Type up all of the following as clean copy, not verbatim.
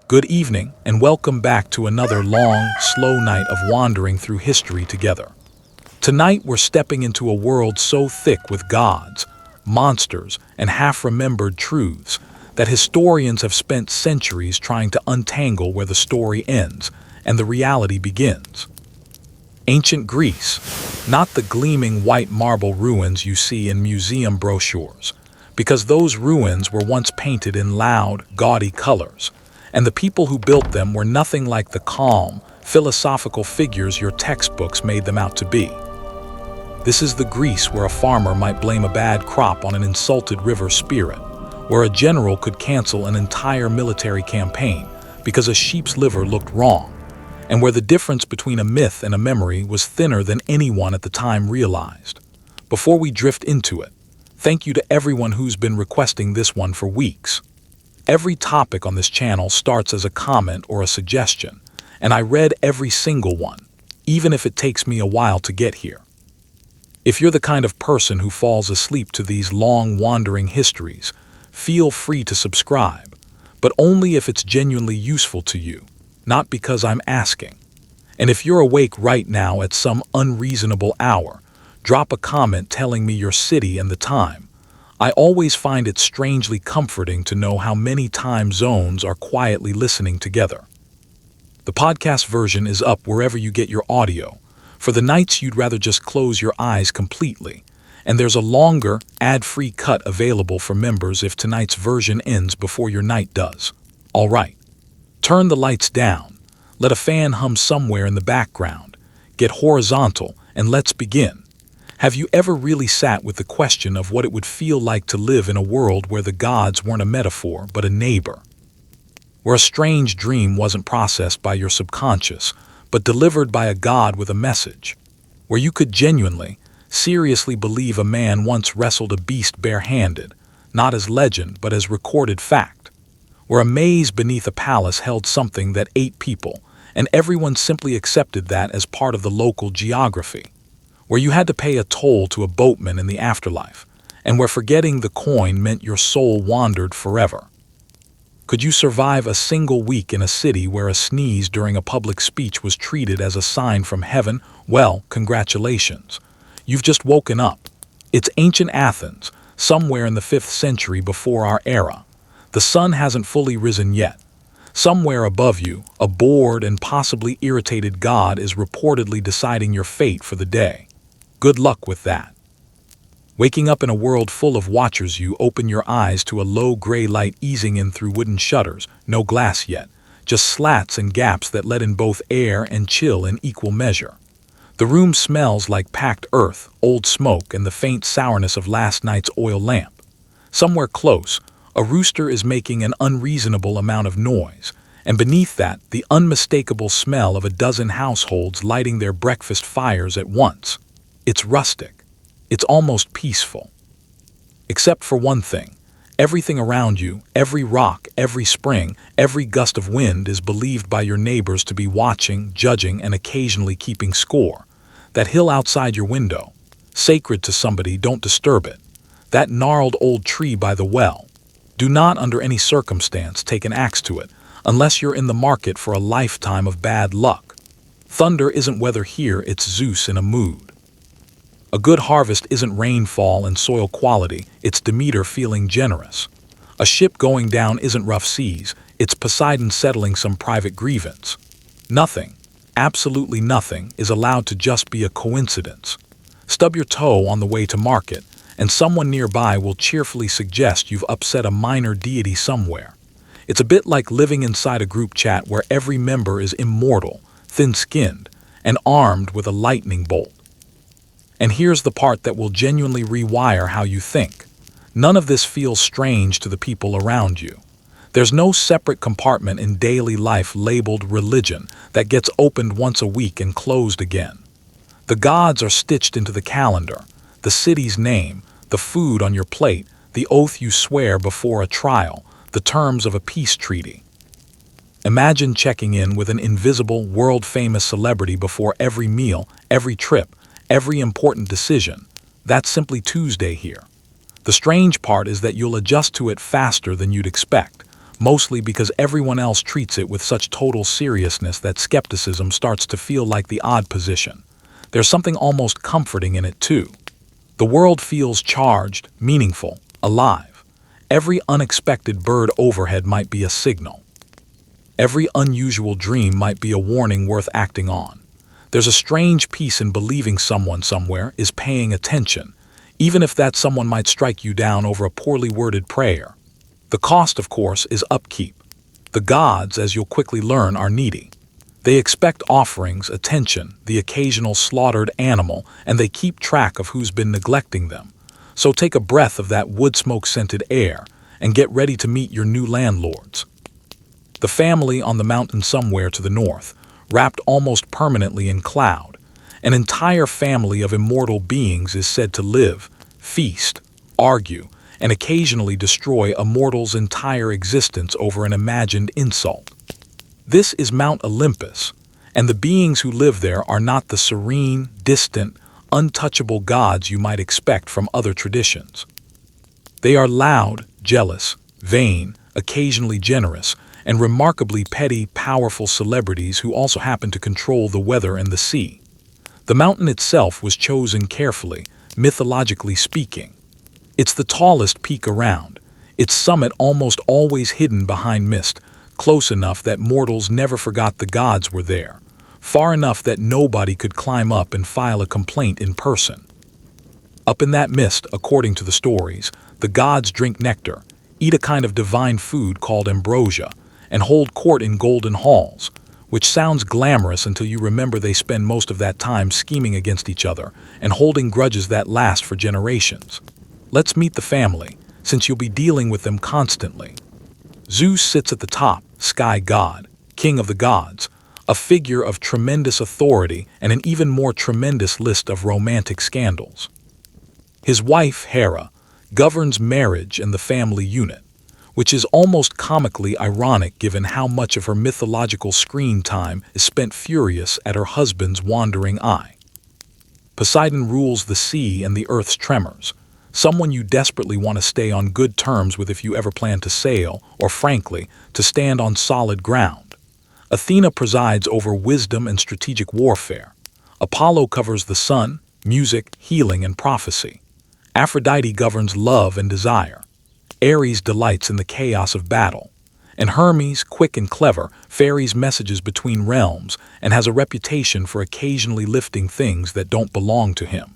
Good evening, and welcome back to another long, slow night of wandering through history together. Tonight we're stepping into a world so thick with gods, monsters, and half-remembered truths that historians have spent centuries trying to untangle where the story ends and the reality begins. Ancient Greece, not the gleaming white marble ruins you see in museum brochures, because those ruins were once painted in loud, gaudy colors, and the people who built them were nothing like the calm, philosophical figures your textbooks made them out to be. This is the Greece where a farmer might blame a bad crop on an insulted river spirit, where a general could cancel an entire military campaign because a sheep's liver looked wrong, and where the difference between a myth and a memory was thinner than anyone at the time realized. Before we drift into it, thank you to everyone who's been requesting this one for weeks. Every topic on this channel starts as a comment or a suggestion, and I read every single one, even if it takes me a while to get here. If you're the kind of person who falls asleep to these long, wandering histories, feel free to subscribe, but only if it's genuinely useful to you, not because I'm asking. And if you're awake right now at some unreasonable hour, drop a comment telling me your city and the time. I always find it strangely comforting to know how many time zones are quietly listening together. The podcast version is up wherever you get your audio, for the nights you'd rather just close your eyes completely, and there's a longer, ad-free cut available for members if tonight's version ends before your night does. All right, turn the lights down, let a fan hum somewhere in the background, get horizontal, and let's begin. Have you ever really sat with the question of what it would feel like to live in a world where the gods weren't a metaphor but a neighbor? Where a strange dream wasn't processed by your subconscious, but delivered by a god with a message? Where you could genuinely, seriously believe a man once wrestled a beast barehanded, not as legend but as recorded fact? Where a maze beneath a palace held something that ate people, and everyone simply accepted that as part of the local geography? Where you had to pay a toll to a boatman in the afterlife, and where forgetting the coin meant your soul wandered forever? Could you survive a single week in a city where a sneeze during a public speech was treated as a sign from heaven? Well, congratulations. You've just woken up. It's ancient Athens, somewhere in the 5th century before our era. The sun hasn't fully risen yet. Somewhere above you, a bored and possibly irritated god is reportedly deciding your fate for the day. Good luck with that. Waking up in a world full of watchers, you open your eyes to a low gray light easing in through wooden shutters, no glass yet, just slats and gaps that let in both air and chill in equal measure. The room smells like packed earth, old smoke, and the faint sourness of last night's oil lamp. Somewhere close, a rooster is making an unreasonable amount of noise, and beneath that, the unmistakable smell of a dozen households lighting their breakfast fires at once. It's rustic. It's almost peaceful. Except for one thing. Everything around you, every rock, every spring, every gust of wind is believed by your neighbors to be watching, judging, and occasionally keeping score. That hill outside your window, sacred to somebody, don't disturb it. That gnarled old tree by the well, do not under any circumstance take an axe to it, unless you're in the market for a lifetime of bad luck. Thunder isn't weather here, it's Zeus in a mood. A good harvest isn't rainfall and soil quality, it's Demeter feeling generous. A ship going down isn't rough seas, it's Poseidon settling some private grievance. Nothing, absolutely nothing, is allowed to just be a coincidence. Stub your toe on the way to market, and someone nearby will cheerfully suggest you've upset a minor deity somewhere. It's a bit like living inside a group chat where every member is immortal, thin-skinned, and armed with a lightning bolt. And here's the part that will genuinely rewire how you think. None of this feels strange to the people around you. There's no separate compartment in daily life labeled religion that gets opened once a week and closed again. The gods are stitched into the calendar, the city's name, the food on your plate, the oath you swear before a trial, the terms of a peace treaty. Imagine checking in with an invisible, world-famous celebrity before every meal, every trip, every important decision. That's simply Tuesday here. The strange part is that you'll adjust to it faster than you'd expect, mostly because everyone else treats it with such total seriousness that skepticism starts to feel like the odd position. There's something almost comforting in it too. The world feels charged, meaningful, alive. Every unexpected bird overhead might be a signal. Every unusual dream might be a warning worth acting on. There's a strange peace in believing someone somewhere is paying attention, even if that someone might strike you down over a poorly worded prayer. The cost, of course, is upkeep. The gods, as you'll quickly learn, are needy. They expect offerings, attention, the occasional slaughtered animal, and they keep track of who's been neglecting them. So take a breath of that wood smoke-scented air and get ready to meet your new landlords. The family on the mountain somewhere to the north, wrapped almost permanently in cloud. An entire family of immortal beings is said to live, feast, argue, and occasionally destroy a mortal's entire existence over an imagined insult. This is Mount Olympus, and the beings who live there are not the serene, distant, untouchable gods you might expect from other traditions. They are loud, jealous, vain, occasionally generous, and remarkably petty, powerful celebrities who also happen to control the weather and the sea. The mountain itself was chosen carefully, mythologically speaking. It's the tallest peak around, its summit almost always hidden behind mist, close enough that mortals never forgot the gods were there, far enough that nobody could climb up and file a complaint in person. Up in that mist, according to the stories, the gods drink nectar, eat a kind of divine food called ambrosia, and hold court in golden halls, which sounds glamorous until you remember they spend most of that time scheming against each other and holding grudges that last for generations. Let's meet the family, since you'll be dealing with them constantly. Zeus sits at the top, sky god, king of the gods, a figure of tremendous authority and an even more tremendous list of romantic scandals. His wife, Hera, governs marriage and the family unit, which is almost comically ironic given how much of her mythological screen time is spent furious at her husband's wandering eye. Poseidon rules the sea and the earth's tremors, someone you desperately want to stay on good terms with if you ever plan to sail, or frankly, to stand on solid ground. Athena presides over wisdom and strategic warfare. Apollo covers the sun, music, healing, and prophecy. Aphrodite governs love and desire. Ares delights in the chaos of battle. And Hermes, quick and clever, ferries messages between realms and has a reputation for occasionally lifting things that don't belong to him.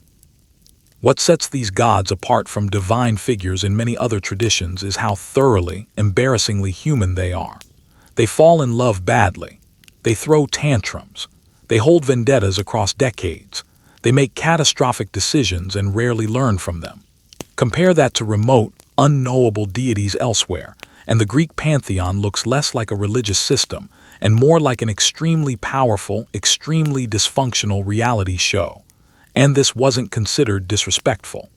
What sets these gods apart from divine figures in many other traditions is how thoroughly, embarrassingly human they are. They fall in love badly. They throw tantrums. They hold vendettas across decades. They make catastrophic decisions and rarely learn from them. Compare that to remote, unknowable deities elsewhere, and the Greek pantheon looks less like a religious system and more like an extremely powerful, extremely dysfunctional reality show. And this wasn't considered disrespectful.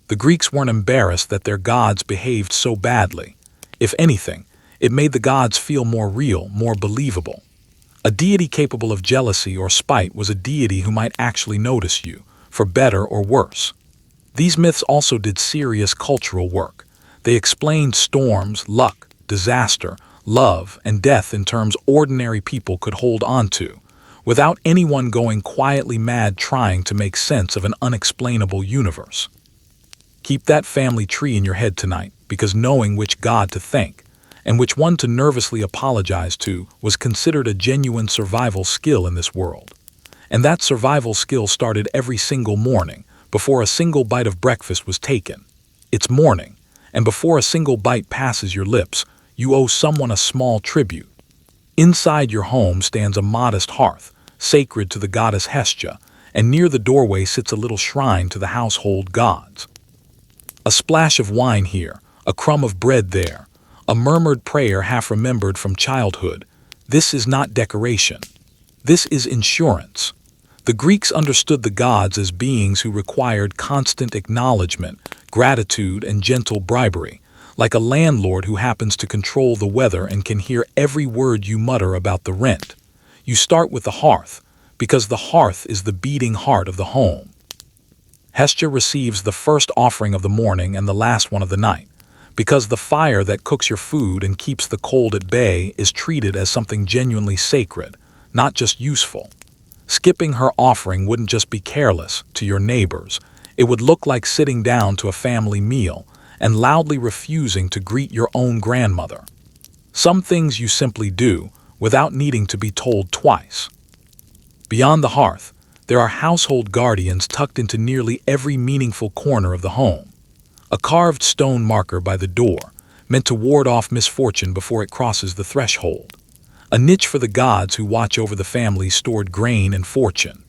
The Greeks weren't embarrassed that their gods behaved so badly. If anything, it made the gods feel more real, more believable. A deity capable of jealousy or spite was a deity who might actually notice you, for better or worse. These myths also did serious cultural work. They explained storms, luck, disaster, love, and death in terms ordinary people could hold on to, without anyone going quietly mad trying to make sense of an unexplainable universe. Keep that family tree in your head tonight, because knowing which god to thank, and which one to nervously apologize to, was considered a genuine survival skill in this world. And that survival skill started every single morning, before a single bite of breakfast was taken. It's morning, and before a single bite passes your lips, you owe someone a small tribute. Inside your home stands a modest hearth, sacred to the goddess Hestia, and near the doorway sits a little shrine to the household gods. A splash of wine here, a crumb of bread there, a murmured prayer half remembered from childhood. This is not decoration. This is insurance. The Greeks understood the gods as beings who required constant acknowledgement, gratitude, and gentle bribery, like a landlord who happens to control the weather and can hear every word you mutter about the rent. You start with the hearth, because the hearth is the beating heart of the home. Hestia receives the first offering of the morning and the last one of the night, because the fire that cooks your food and keeps the cold at bay is treated as something genuinely sacred, not just useful. Skipping her offering wouldn't just be careless to your neighbors, it would look like sitting down to a family meal and loudly refusing to greet your own grandmother. Some things you simply do without needing to be told twice. Beyond the hearth, there are household guardians tucked into nearly every meaningful corner of the home. A carved stone marker by the door, meant to ward off misfortune before it crosses the threshold. A niche for the gods who watch over the family's stored grain and fortune.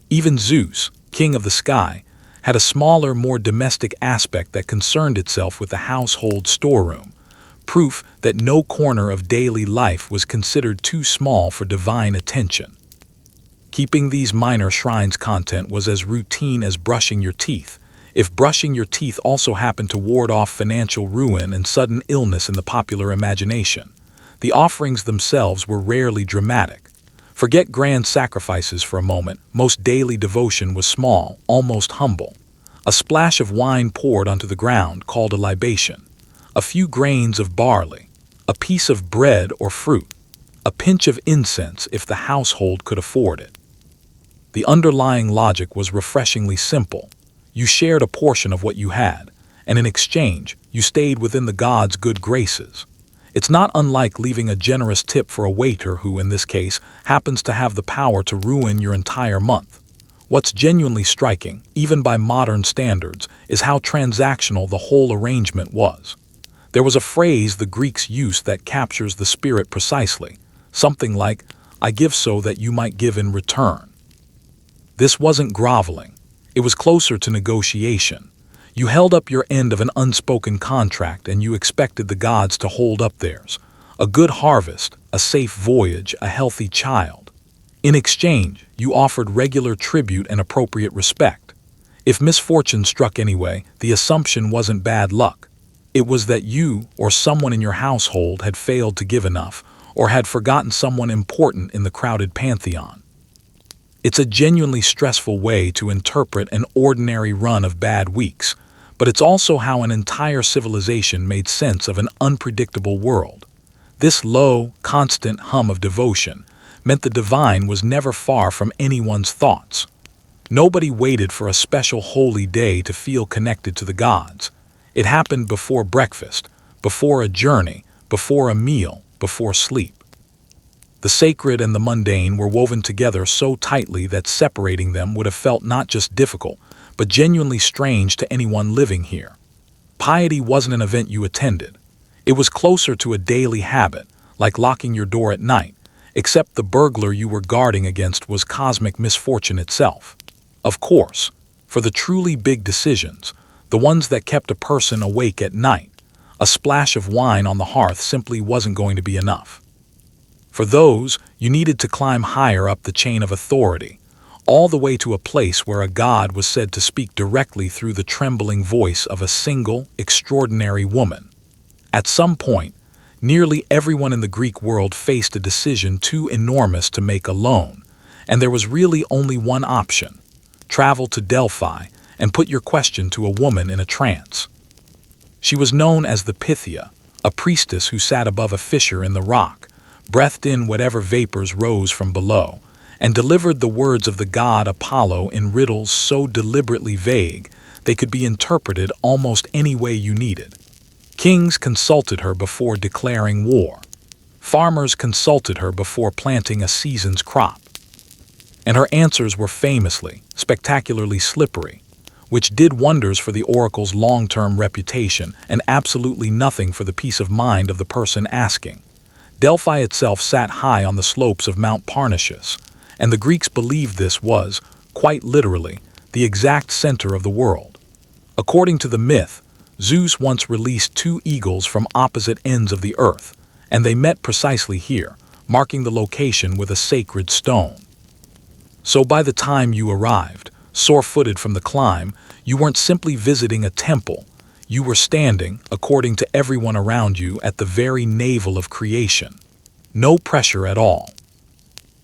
Even Zeus, king of the sky, had a smaller, more domestic aspect that concerned itself with the household storeroom, proof that no corner of daily life was considered too small for divine attention. Keeping these minor shrines content was as routine as brushing your teeth, if brushing your teeth also happened to ward off financial ruin and sudden illness in the popular imagination. The offerings themselves were rarely dramatic. Forget grand sacrifices for a moment, most daily devotion was small, almost humble. A splash of wine poured onto the ground called a libation. A few grains of barley, a piece of bread or fruit, a pinch of incense if the household could afford it. The underlying logic was refreshingly simple. You shared a portion of what you had, and in exchange, you stayed within the gods' good graces. It's not unlike leaving a generous tip for a waiter who, in this case, happens to have the power to ruin your entire month. What's genuinely striking, even by modern standards, is how transactional the whole arrangement was. There was a phrase the Greeks used that captures the spirit precisely, something like, "I give so that you might give in return." This wasn't groveling. It was closer to negotiation. You held up your end of an unspoken contract and you expected the gods to hold up theirs. A good harvest, a safe voyage, a healthy child. In exchange, you offered regular tribute and appropriate respect. If misfortune struck anyway, the assumption wasn't bad luck. It was that you or someone in your household had failed to give enough or had forgotten someone important in the crowded pantheon. It's a genuinely stressful way to interpret an ordinary run of bad weeks, but it's also how an entire civilization made sense of an unpredictable world. This low, constant hum of devotion meant the divine was never far from anyone's thoughts. Nobody waited for a special holy day to feel connected to the gods. It happened before breakfast, before a journey, before a meal, before sleep. The sacred and the mundane were woven together so tightly that separating them would have felt not just difficult, but genuinely strange to anyone living here. Piety wasn't an event you attended. It was closer to a daily habit, like locking your door at night, except the burglar you were guarding against was cosmic misfortune itself. Of course, for the truly big decisions, the ones that kept a person awake at night, a splash of wine on the hearth simply wasn't going to be enough. For those, you needed to climb higher up the chain of authority, all the way to a place where a god was said to speak directly through the trembling voice of a single, extraordinary woman. At some point, nearly everyone in the Greek world faced a decision too enormous to make alone, and there was really only one option: travel to Delphi and put your question to a woman in a trance. She was known as the Pythia, a priestess who sat above a fissure in the rock, breathed in whatever vapors rose from below, and delivered the words of the god Apollo in riddles so deliberately vague they could be interpreted almost any way you needed. Kings consulted her before declaring war. Farmers consulted her before planting a season's crop. And her answers were famously, spectacularly slippery, which did wonders for the oracle's long-term reputation and absolutely nothing for the peace of mind of the person asking. Delphi itself sat high on the slopes of Mount Parnassus, and the Greeks believed this was, quite literally, the exact center of the world. According to the myth, Zeus once released two eagles from opposite ends of the earth, and they met precisely here, marking the location with a sacred stone. So by the time you arrived, sore-footed from the climb, you weren't simply visiting a temple. You were standing, according to everyone around you, at the very navel of creation. No pressure at all.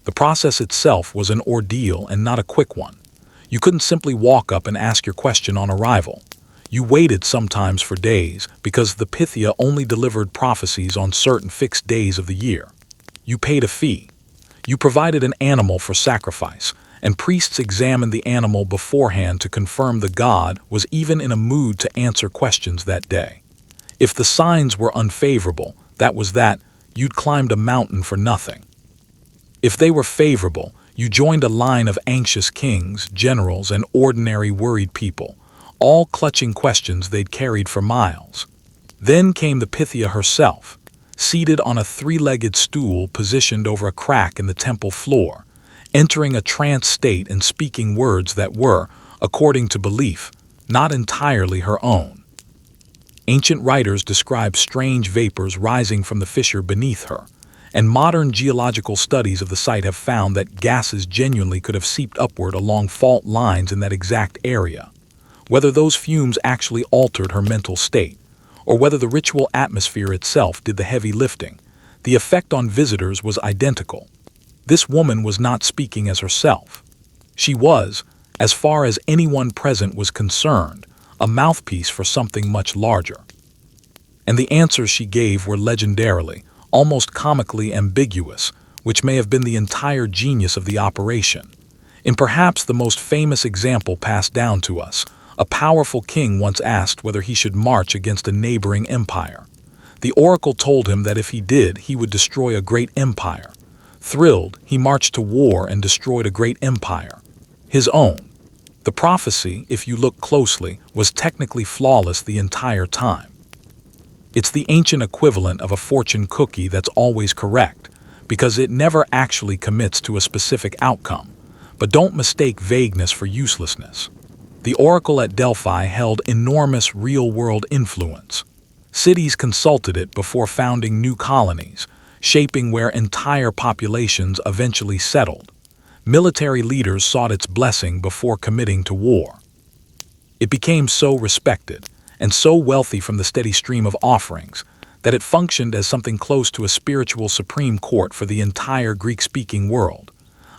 The process itself was an ordeal and not a quick one. You couldn't simply walk up and ask your question on arrival. You waited sometimes for days because the Pythia only delivered prophecies on certain fixed days of the year. You paid a fee. You provided an animal for sacrifice, and priests examined the animal beforehand to confirm the god was even in a mood to answer questions that day. If the signs were unfavorable, that was that, you'd climbed a mountain for nothing. If they were favorable, you joined a line of anxious kings, generals, and ordinary worried people, all clutching questions they'd carried for miles. Then came the Pythia herself, seated on a three-legged stool positioned over a crack in the temple floor, entering a trance state and speaking words that were, according to belief, not entirely her own. Ancient writers describe strange vapors rising from the fissure beneath her, and modern geological studies of the site have found that gases genuinely could have seeped upward along fault lines in that exact area. Whether those fumes actually altered her mental state, or whether the ritual atmosphere itself did the heavy lifting, the effect on visitors was identical. This woman was not speaking as herself. She was, as far as anyone present was concerned, a mouthpiece for something much larger. And the answers she gave were legendarily, almost comically ambiguous, which may have been the entire genius of the operation. In perhaps the most famous example passed down to us, a powerful king once asked whether he should march against a neighboring empire. The oracle told him that if he did, he would destroy a great empire. Thrilled, he marched to war and destroyed a great empire. His own. The prophecy, if you look closely, was technically flawless the entire time. It's the ancient equivalent of a fortune cookie that's always correct, because it never actually commits to a specific outcome. But don't mistake vagueness for uselessness. The oracle at Delphi held enormous real-world influence. Cities consulted it before founding new colonies, shaping where entire populations eventually settled. Military leaders sought its blessing before committing to war. It became so respected, and so wealthy from the steady stream of offerings, that it functioned as something close to a spiritual supreme court for the entire Greek-speaking world.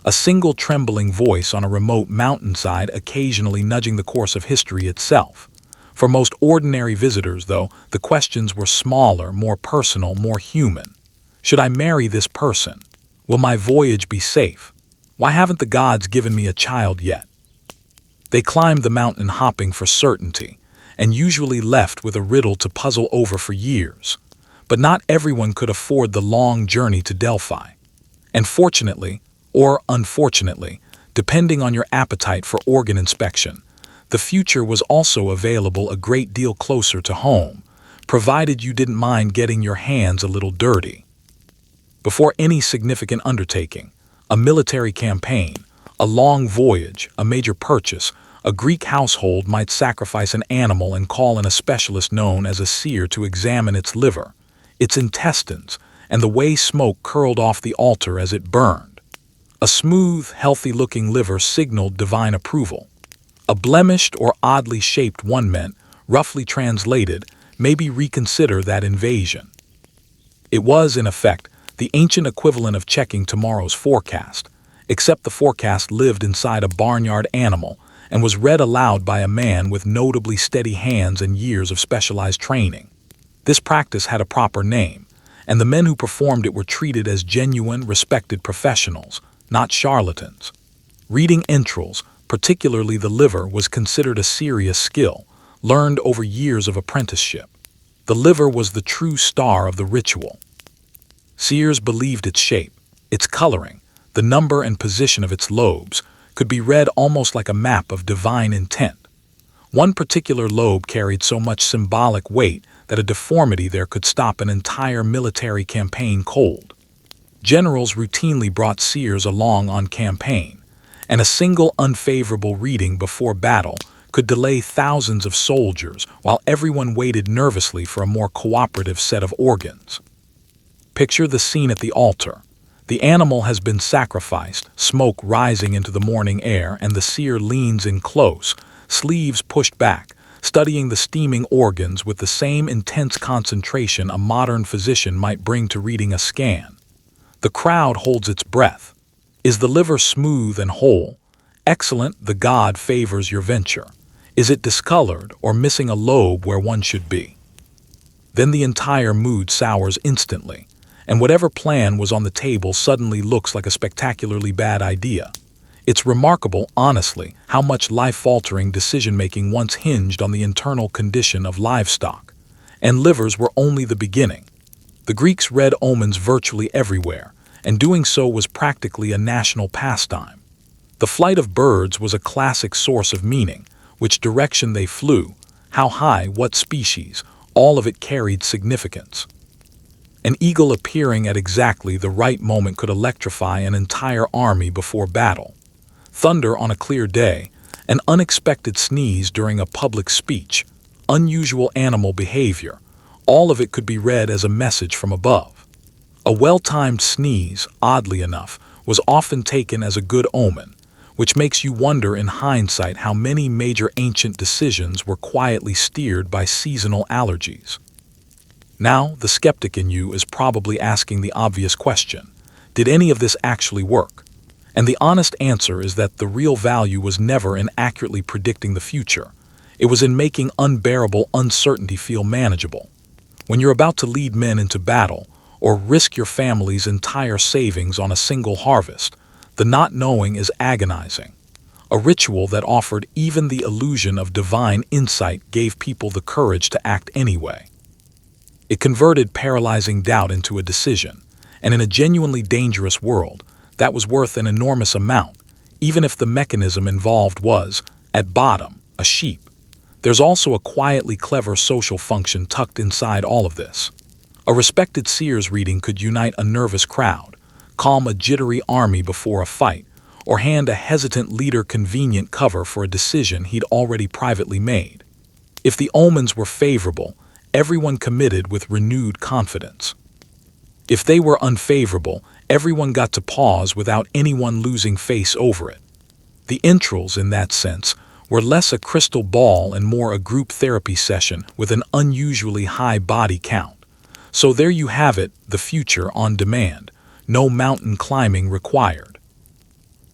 A single trembling voice on a remote mountainside occasionally nudging the course of history itself. For most ordinary visitors, though, the questions were smaller, more personal, more human. Should I marry this person? Will my voyage be safe? Why haven't the gods given me a child yet? They climbed the mountain hopping for certainty, and usually left with a riddle to puzzle over for years. But not everyone could afford the long journey to Delphi. And fortunately, or unfortunately, depending on your appetite for organ inspection, the future was also available a great deal closer to home, provided you didn't mind getting your hands a little dirty. Before any significant undertaking, a military campaign, a long voyage, a major purchase, a Greek household might sacrifice an animal and call in a specialist known as a seer to examine its liver, its intestines, and the way smoke curled off the altar as it burned. A smooth, healthy-looking liver signaled divine approval. A blemished or oddly shaped one meant, roughly translated, maybe reconsider that invasion. It was, in effect, the ancient equivalent of checking tomorrow's forecast, except the forecast lived inside a barnyard animal and was read aloud by a man with notably steady hands and years of specialized training. This practice had a proper name, and the men who performed it were treated as genuine, respected professionals, not charlatans. Reading entrails, particularly the liver, was considered a serious skill, learned over years of apprenticeship. The liver was the true star of the ritual. Seers believed its shape, its coloring, the number and position of its lobes, could be read almost like a map of divine intent. One particular lobe carried so much symbolic weight that a deformity there could stop an entire military campaign cold. Generals routinely brought seers along on campaign, and a single unfavorable reading before battle could delay thousands of soldiers while everyone waited nervously for a more cooperative set of organs. Picture the scene at the altar. The animal has been sacrificed, smoke rising into the morning air, and the seer leans in close, sleeves pushed back, studying the steaming organs with the same intense concentration a modern physician might bring to reading a scan. The crowd holds its breath. Is the liver smooth and whole? Excellent, the god favors your venture. Is it discolored or missing a lobe where one should be? Then the entire mood sours instantly, and whatever plan was on the table suddenly looks like a spectacularly bad idea. It's remarkable, honestly, how much life-altering decision-making once hinged on the internal condition of livestock. And livers were only the beginning. The Greeks read omens virtually everywhere, and doing so was practically a national pastime. The flight of birds was a classic source of meaning. Which direction they flew, how high, what species, all of it carried significance. An eagle appearing at exactly the right moment could electrify an entire army before battle. Thunder on a clear day, an unexpected sneeze during a public speech, unusual animal behavior, all of it could be read as a message from above. A well-timed sneeze, oddly enough, was often taken as a good omen, which makes you wonder in hindsight how many major ancient decisions were quietly steered by seasonal allergies. Now, the skeptic in you is probably asking the obvious question: did any of this actually work? And the honest answer is that the real value was never in accurately predicting the future. It was in making unbearable uncertainty feel manageable. When you're about to lead men into battle, or risk your family's entire savings on a single harvest, the not knowing is agonizing. A ritual that offered even the illusion of divine insight gave people the courage to act anyway. It converted paralyzing doubt into a decision, and in a genuinely dangerous world, that was worth an enormous amount, even if the mechanism involved was, at bottom, a sheep. There's also a quietly clever social function tucked inside all of this. A respected seer's reading could unite a nervous crowd, calm a jittery army before a fight, or hand a hesitant leader convenient cover for a decision he'd already privately made. If the omens were favorable, everyone committed with renewed confidence. If they were unfavorable, everyone got to pause without anyone losing face over it. The intrals, in that sense, were less a crystal ball and more a group therapy session with an unusually high body count. So there you have it, the future on demand. No mountain climbing required.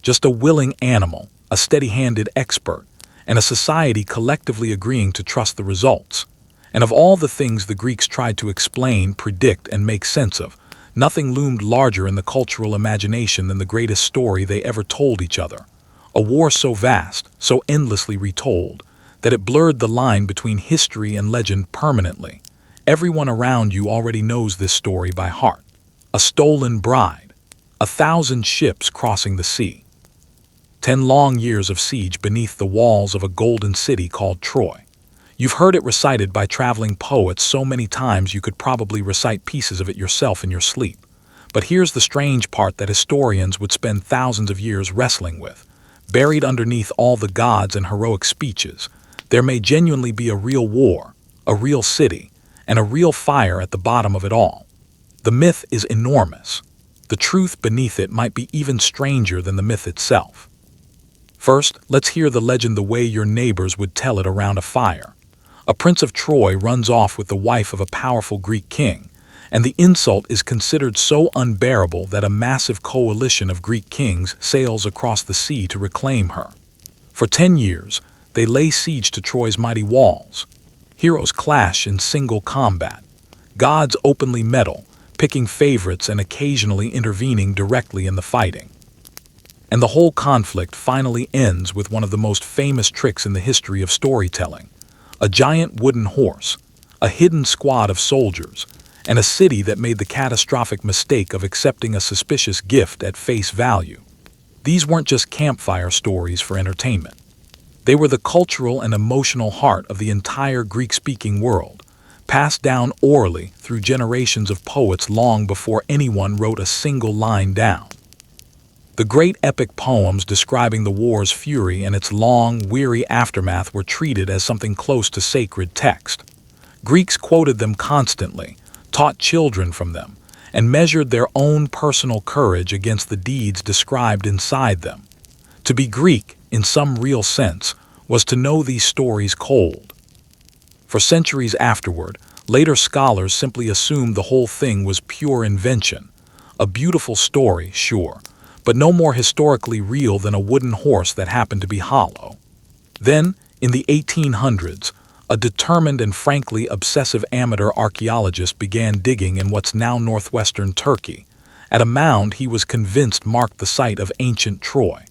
Just a willing animal, a steady-handed expert, and a society collectively agreeing to trust the results. And of all the things the Greeks tried to explain, predict, and make sense of, nothing loomed larger in the cultural imagination than the greatest story they ever told each other. A war so vast, so endlessly retold, that it blurred the line between history and legend permanently. Everyone around you already knows this story by heart. A stolen bride, 1,000 ships crossing the sea, 10 long years of siege beneath the walls of a golden city called Troy. You've heard it recited by traveling poets so many times you could probably recite pieces of it yourself in your sleep. But here's the strange part that historians would spend thousands of years wrestling with. Buried underneath all the gods and heroic speeches, there may genuinely be a real war, a real city, and a real fire at the bottom of it all. The myth is enormous. The truth beneath it might be even stranger than the myth itself. First, let's hear the legend the way your neighbors would tell it around a fire. A prince of Troy runs off with the wife of a powerful Greek king, and the insult is considered so unbearable that a massive coalition of Greek kings sails across the sea to reclaim her. For 10 years, they lay siege to Troy's mighty walls. Heroes clash in single combat. Gods openly meddle, picking favorites and occasionally intervening directly in the fighting. And the whole conflict finally ends with one of the most famous tricks in the history of storytelling. A giant wooden horse, a hidden squad of soldiers, and a city that made the catastrophic mistake of accepting a suspicious gift at face value. These weren't just campfire stories for entertainment. They were the cultural and emotional heart of the entire Greek-speaking world, passed down orally through generations of poets long before anyone wrote a single line down. The great epic poems describing the war's fury and its long, weary aftermath were treated as something close to sacred text. Greeks quoted them constantly, taught children from them, and measured their own personal courage against the deeds described inside them. To be Greek, in some real sense, was to know these stories cold. For centuries afterward, later scholars simply assumed the whole thing was pure invention. A beautiful story, sure, but no more historically real than a wooden horse that happened to be hollow. Then, In the 1800s, a determined and frankly obsessive amateur archaeologist began digging in what's now northwestern Turkey, at a mound he was convinced marked the site of ancient Troy.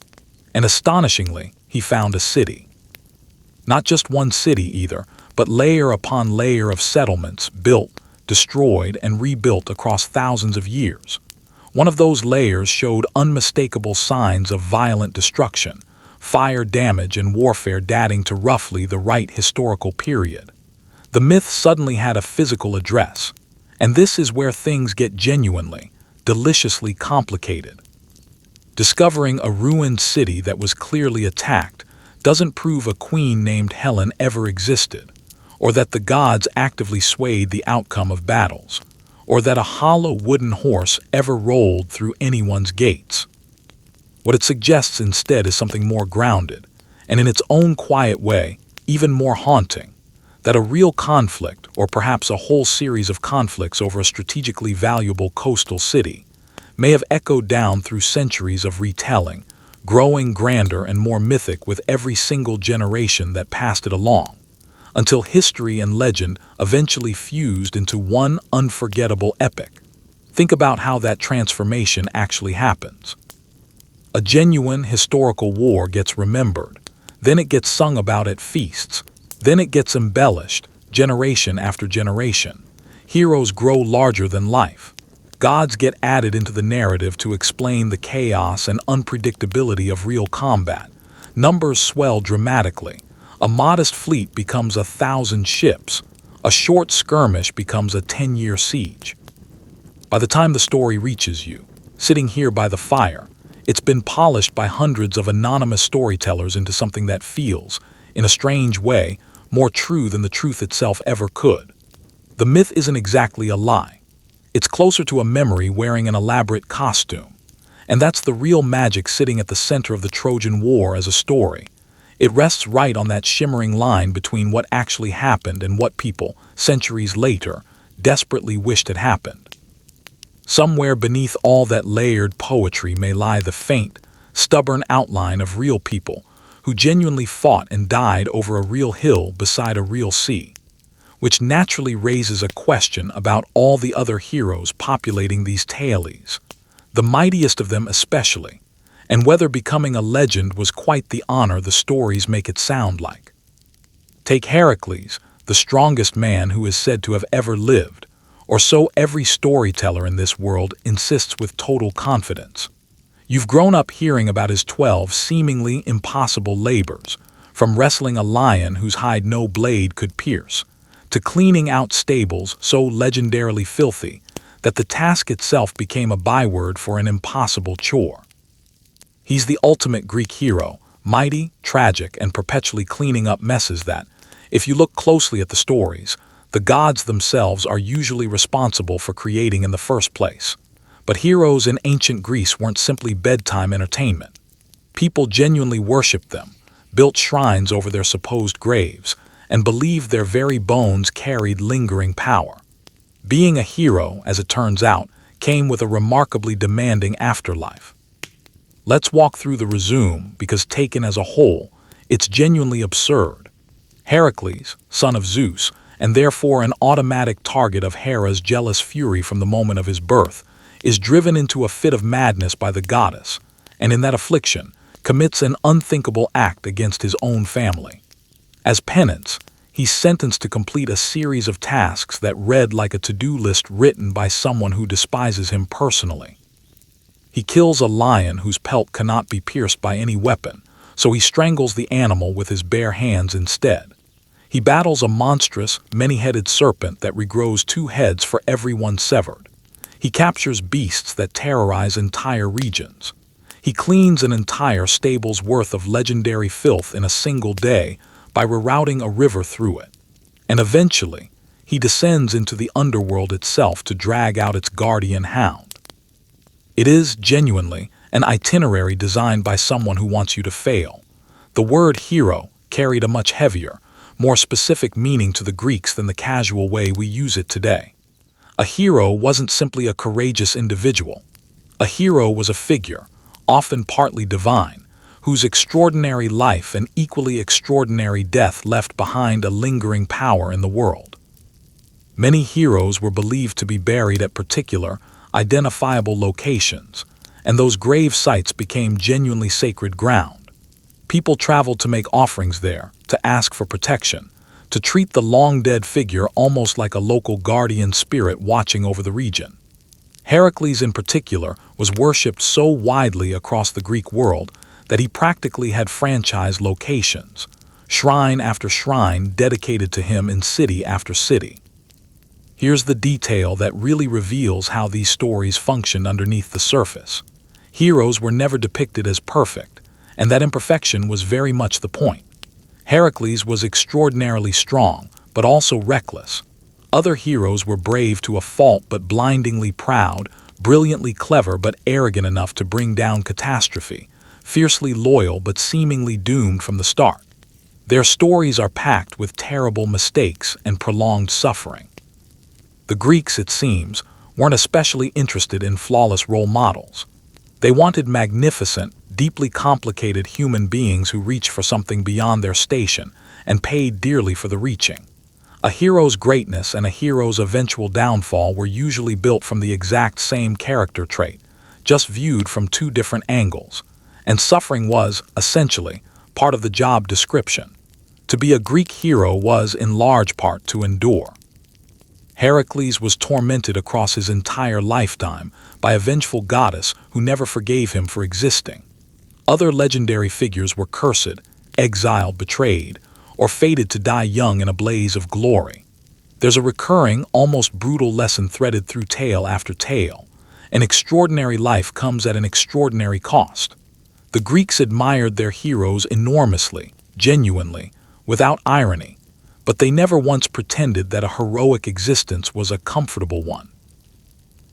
And astonishingly, he found a city. Not just one city either, but layer upon layer of settlements built, destroyed, and rebuilt across thousands of years. One of those layers showed unmistakable signs of violent destruction, fire damage and warfare dating to roughly the right historical period. The myth suddenly had a physical address, and this is where things get genuinely, deliciously complicated. Discovering a ruined city that was clearly attacked doesn't prove a queen named Helen ever existed, or that the gods actively swayed the outcome of battles, or that a hollow wooden horse ever rolled through anyone's gates. What it suggests instead is something more grounded, and in its own quiet way, even more haunting, that a real conflict, or perhaps a whole series of conflicts over a strategically valuable coastal city, may have echoed down through centuries of retelling, growing grander and more mythic with every single generation that passed it along, until history and legend eventually fused into one unforgettable epic. Think about how that transformation actually happens. A genuine historical war gets remembered, then it gets sung about at feasts, then it gets embellished, generation after generation. Heroes grow larger than life. Gods get added into the narrative to explain the chaos and unpredictability of real combat. Numbers swell dramatically. A modest fleet becomes 1,000 ships. A short skirmish becomes a 10-year siege. By the time the story reaches you, sitting here by the fire, it's been polished by hundreds of anonymous storytellers into something that feels, in a strange way, more true than the truth itself ever could. The myth isn't exactly a lie. It's closer to a memory wearing an elaborate costume. And that's the real magic sitting at the center of the Trojan War as a story. It rests right on that shimmering line between what actually happened and what people, centuries later, desperately wished had happened. Somewhere beneath all that layered poetry may lie the faint, stubborn outline of real people who genuinely fought and died over a real hill beside a real sea, which naturally raises a question about all the other heroes populating these tales, the mightiest of them especially, and whether becoming a legend was quite the honor the stories make it sound like. Take Heracles, the strongest man who is said to have ever lived, or so every storyteller in this world insists with total confidence. You've grown up hearing about his 12 seemingly impossible labors, from wrestling a lion whose hide no blade could pierce, to cleaning out stables so legendarily filthy that the task itself became a byword for an impossible chore. He's the ultimate Greek hero, mighty, tragic, and perpetually cleaning up messes that, if you look closely at the stories, the gods themselves are usually responsible for creating in the first place. But heroes in ancient Greece weren't simply bedtime entertainment. People genuinely worshipped them, built shrines over their supposed graves, and believed their very bones carried lingering power. Being a hero, as it turns out, came with a remarkably demanding afterlife. Let's walk through the resume because taken as a whole, it's genuinely absurd. Heracles, son of Zeus, and therefore an automatic target of Hera's jealous fury from the moment of his birth, is driven into a fit of madness by the goddess, and in that affliction, commits an unthinkable act against his own family. As penance, he's sentenced to complete a series of tasks that read like a to-do list written by someone who despises him personally. He kills a lion whose pelt cannot be pierced by any weapon, so he strangles the animal with his bare hands instead. He battles a monstrous, many-headed serpent that regrows 2 heads for every one severed. He captures beasts that terrorize entire regions. He cleans an entire stable's worth of legendary filth in a single day by rerouting a river through it. And eventually, he descends into the underworld itself to drag out its guardian hound. It is, genuinely, an itinerary designed by someone who wants you to fail. The word hero carried a much heavier, more specific meaning to the Greeks than the casual way we use it today. A hero wasn't simply a courageous individual. A hero was a figure, often partly divine, whose extraordinary life and equally extraordinary death left behind a lingering power in the world. Many heroes were believed to be buried at particular, identifiable locations, and those grave sites became genuinely sacred ground. People traveled to make offerings there, to ask for protection, to treat the long-dead figure almost like a local guardian spirit watching over the region. Heracles in particular was worshipped so widely across the Greek world that he practically had franchise locations, shrine after shrine dedicated to him in city after city. Here's the detail that really reveals how these stories functioned underneath the surface. Heroes were never depicted as perfect, and that imperfection was very much the point. Heracles was extraordinarily strong, but also reckless. Other heroes were brave to a fault but blindingly proud, brilliantly clever but arrogant enough to bring down catastrophe, fiercely loyal but seemingly doomed from the start. Their stories are packed with terrible mistakes and prolonged suffering. The Greeks, it seems, weren't especially interested in flawless role models. They wanted magnificent, deeply complicated human beings who reached for something beyond their station and paid dearly for the reaching. A hero's greatness and a hero's eventual downfall were usually built from the exact same character trait, just viewed from two different angles, and suffering was, essentially, part of the job description. To be a Greek hero was, in large part, to endure. Heracles was tormented across his entire lifetime by a vengeful goddess who never forgave him for existing. Other legendary figures were cursed, exiled, betrayed, or fated to die young in a blaze of glory. There's a recurring, almost brutal lesson threaded through tale after tale. An extraordinary life comes at an extraordinary cost. The Greeks admired their heroes enormously, genuinely, without irony, but they never once pretended that a heroic existence was a comfortable one.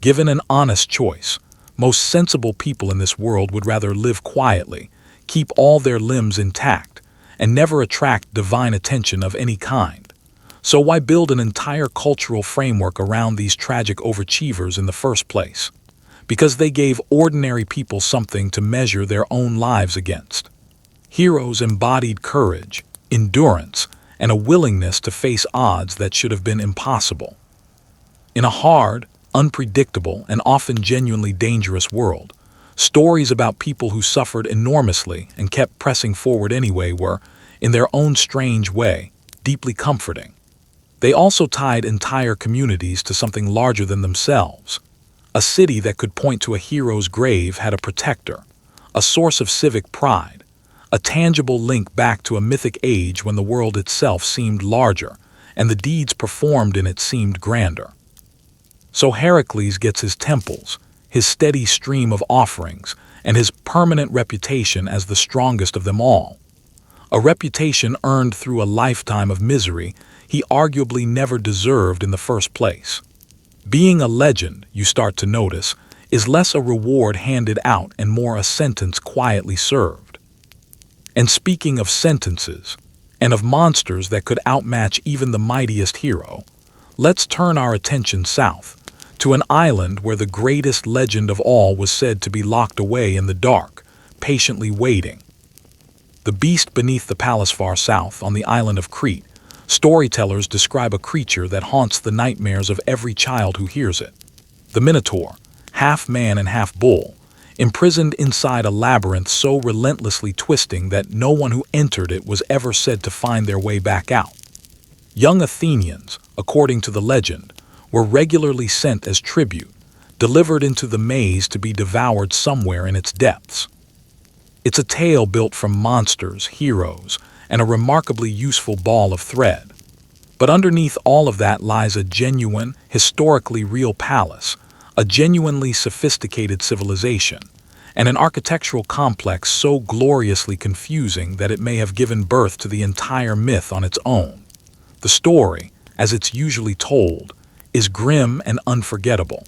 Given an honest choice, most sensible people in this world would rather live quietly, keep all their limbs intact, and never attract divine attention of any kind. So why build an entire cultural framework around these tragic overachievers in the first place? Because they gave ordinary people something to measure their own lives against. Heroes embodied courage, endurance, and a willingness to face odds that should have been impossible. In a hard, unpredictable, and often genuinely dangerous world, stories about people who suffered enormously and kept pressing forward anyway were, in their own strange way, deeply comforting. They also tied entire communities to something larger than themselves. A city that could point to a hero's grave had a protector, a source of civic pride, a tangible link back to a mythic age when the world itself seemed larger and the deeds performed in it seemed grander. So Heracles gets his temples, his steady stream of offerings, and his permanent reputation as the strongest of them all. A reputation earned through a lifetime of misery he arguably never deserved in the first place. Being a legend, you start to notice, is less a reward handed out and more a sentence quietly served. And speaking of sentences, and of monsters that could outmatch even the mightiest hero, let's turn our attention south, to an island where the greatest legend of all was said to be locked away in the dark, patiently waiting. The beast beneath the palace far south, on the island of Crete, storytellers describe a creature that haunts the nightmares of every child who hears it. The Minotaur, half man and half bull, imprisoned inside a labyrinth so relentlessly twisting that no one who entered it was ever said to find their way back out. Young Athenians, according to the legend, were regularly sent as tribute, delivered into the maze to be devoured somewhere in its depths. It's a tale built from monsters, heroes, and a remarkably useful ball of thread. But underneath all of that lies a genuine, historically real palace, a genuinely sophisticated civilization, and an architectural complex so gloriously confusing that it may have given birth to the entire myth on its own. The story, as it's usually told, is grim and unforgettable.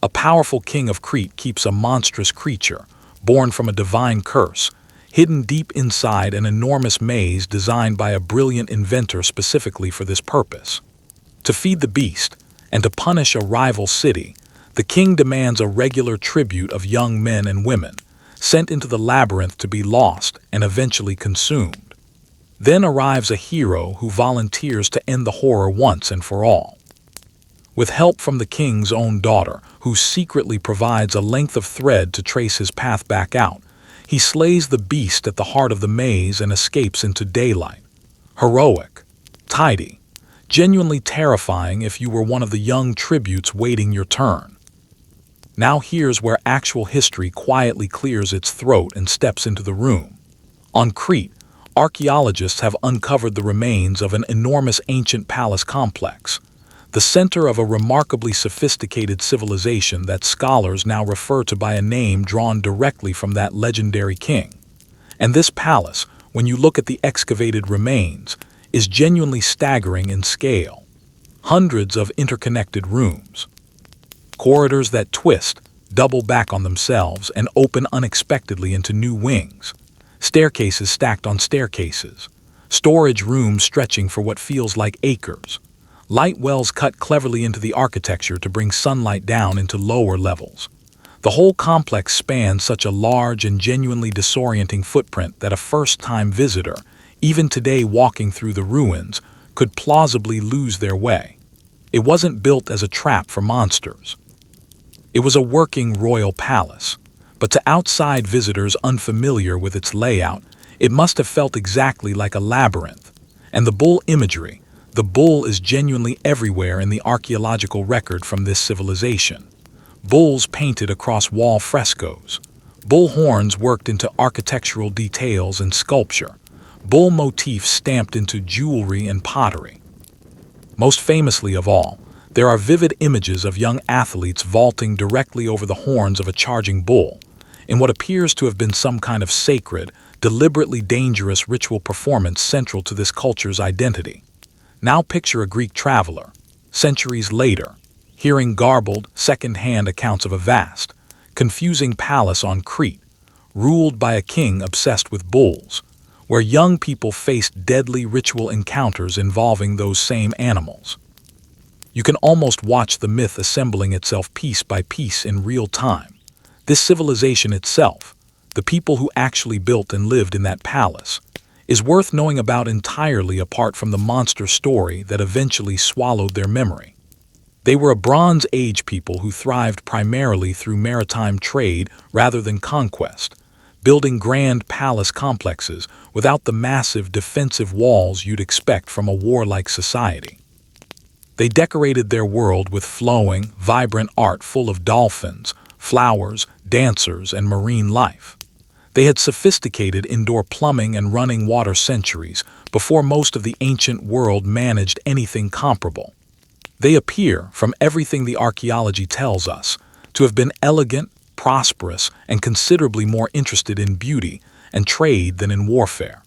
A powerful king of Crete keeps a monstrous creature, born from a divine curse, hidden deep inside an enormous maze designed by a brilliant inventor specifically for this purpose. To feed the beast, and to punish a rival city, the king demands a regular tribute of young men and women, sent into the labyrinth to be lost and eventually consumed. Then arrives a hero who volunteers to end the horror once and for all. With help from the king's own daughter, who secretly provides a length of thread to trace his path back out, he slays the beast at the heart of the maze and escapes into daylight. Heroic, tidy, genuinely terrifying if you were one of the young tributes waiting your turn. Now here's where actual history quietly clears its throat and steps into the room. On Crete, archaeologists have uncovered the remains of an enormous ancient palace complex, the center of a remarkably sophisticated civilization that scholars now refer to by a name drawn directly from that legendary king. And this palace, when you look at the excavated remains, is genuinely staggering in scale. Hundreds of interconnected rooms, corridors that twist, double back on themselves, and open unexpectedly into new wings, staircases stacked on staircases, storage rooms stretching for what feels like acres, light wells cut cleverly into the architecture to bring sunlight down into lower levels. The whole complex spans such a large and genuinely disorienting footprint that a first-time visitor, even today walking through the ruins, could plausibly lose their way. It wasn't built as a trap for monsters. It was a working royal palace, but to outside visitors unfamiliar with its layout, it must have felt exactly like a labyrinth. And the bull imagery, the bull is genuinely everywhere in the archaeological record from this civilization. Bulls painted across wall frescoes, bull horns worked into architectural details and sculpture, bull motifs stamped into jewelry and pottery. Most famously of all, there are vivid images of young athletes vaulting directly over the horns of a charging bull, in what appears to have been some kind of sacred, deliberately dangerous ritual performance central to this culture's identity. Now picture a Greek traveler, centuries later, hearing garbled, second-hand accounts of a vast, confusing palace on Crete, ruled by a king obsessed with bulls, where young people faced deadly ritual encounters involving those same animals. You can almost watch the myth assembling itself piece by piece in real time. This civilization itself, the people who actually built and lived in that palace, is worth knowing about entirely apart from the monster story that eventually swallowed their memory. They were a Bronze Age people who thrived primarily through maritime trade rather than conquest, building grand palace complexes without the massive defensive walls you'd expect from a warlike society. They decorated their world with flowing, vibrant art full of dolphins, flowers, dancers, and marine life. They had sophisticated indoor plumbing and running water centuries before most of the ancient world managed anything comparable. They appear, from everything the archaeology tells us, to have been elegant, prosperous, and considerably more interested in beauty and trade than in warfare.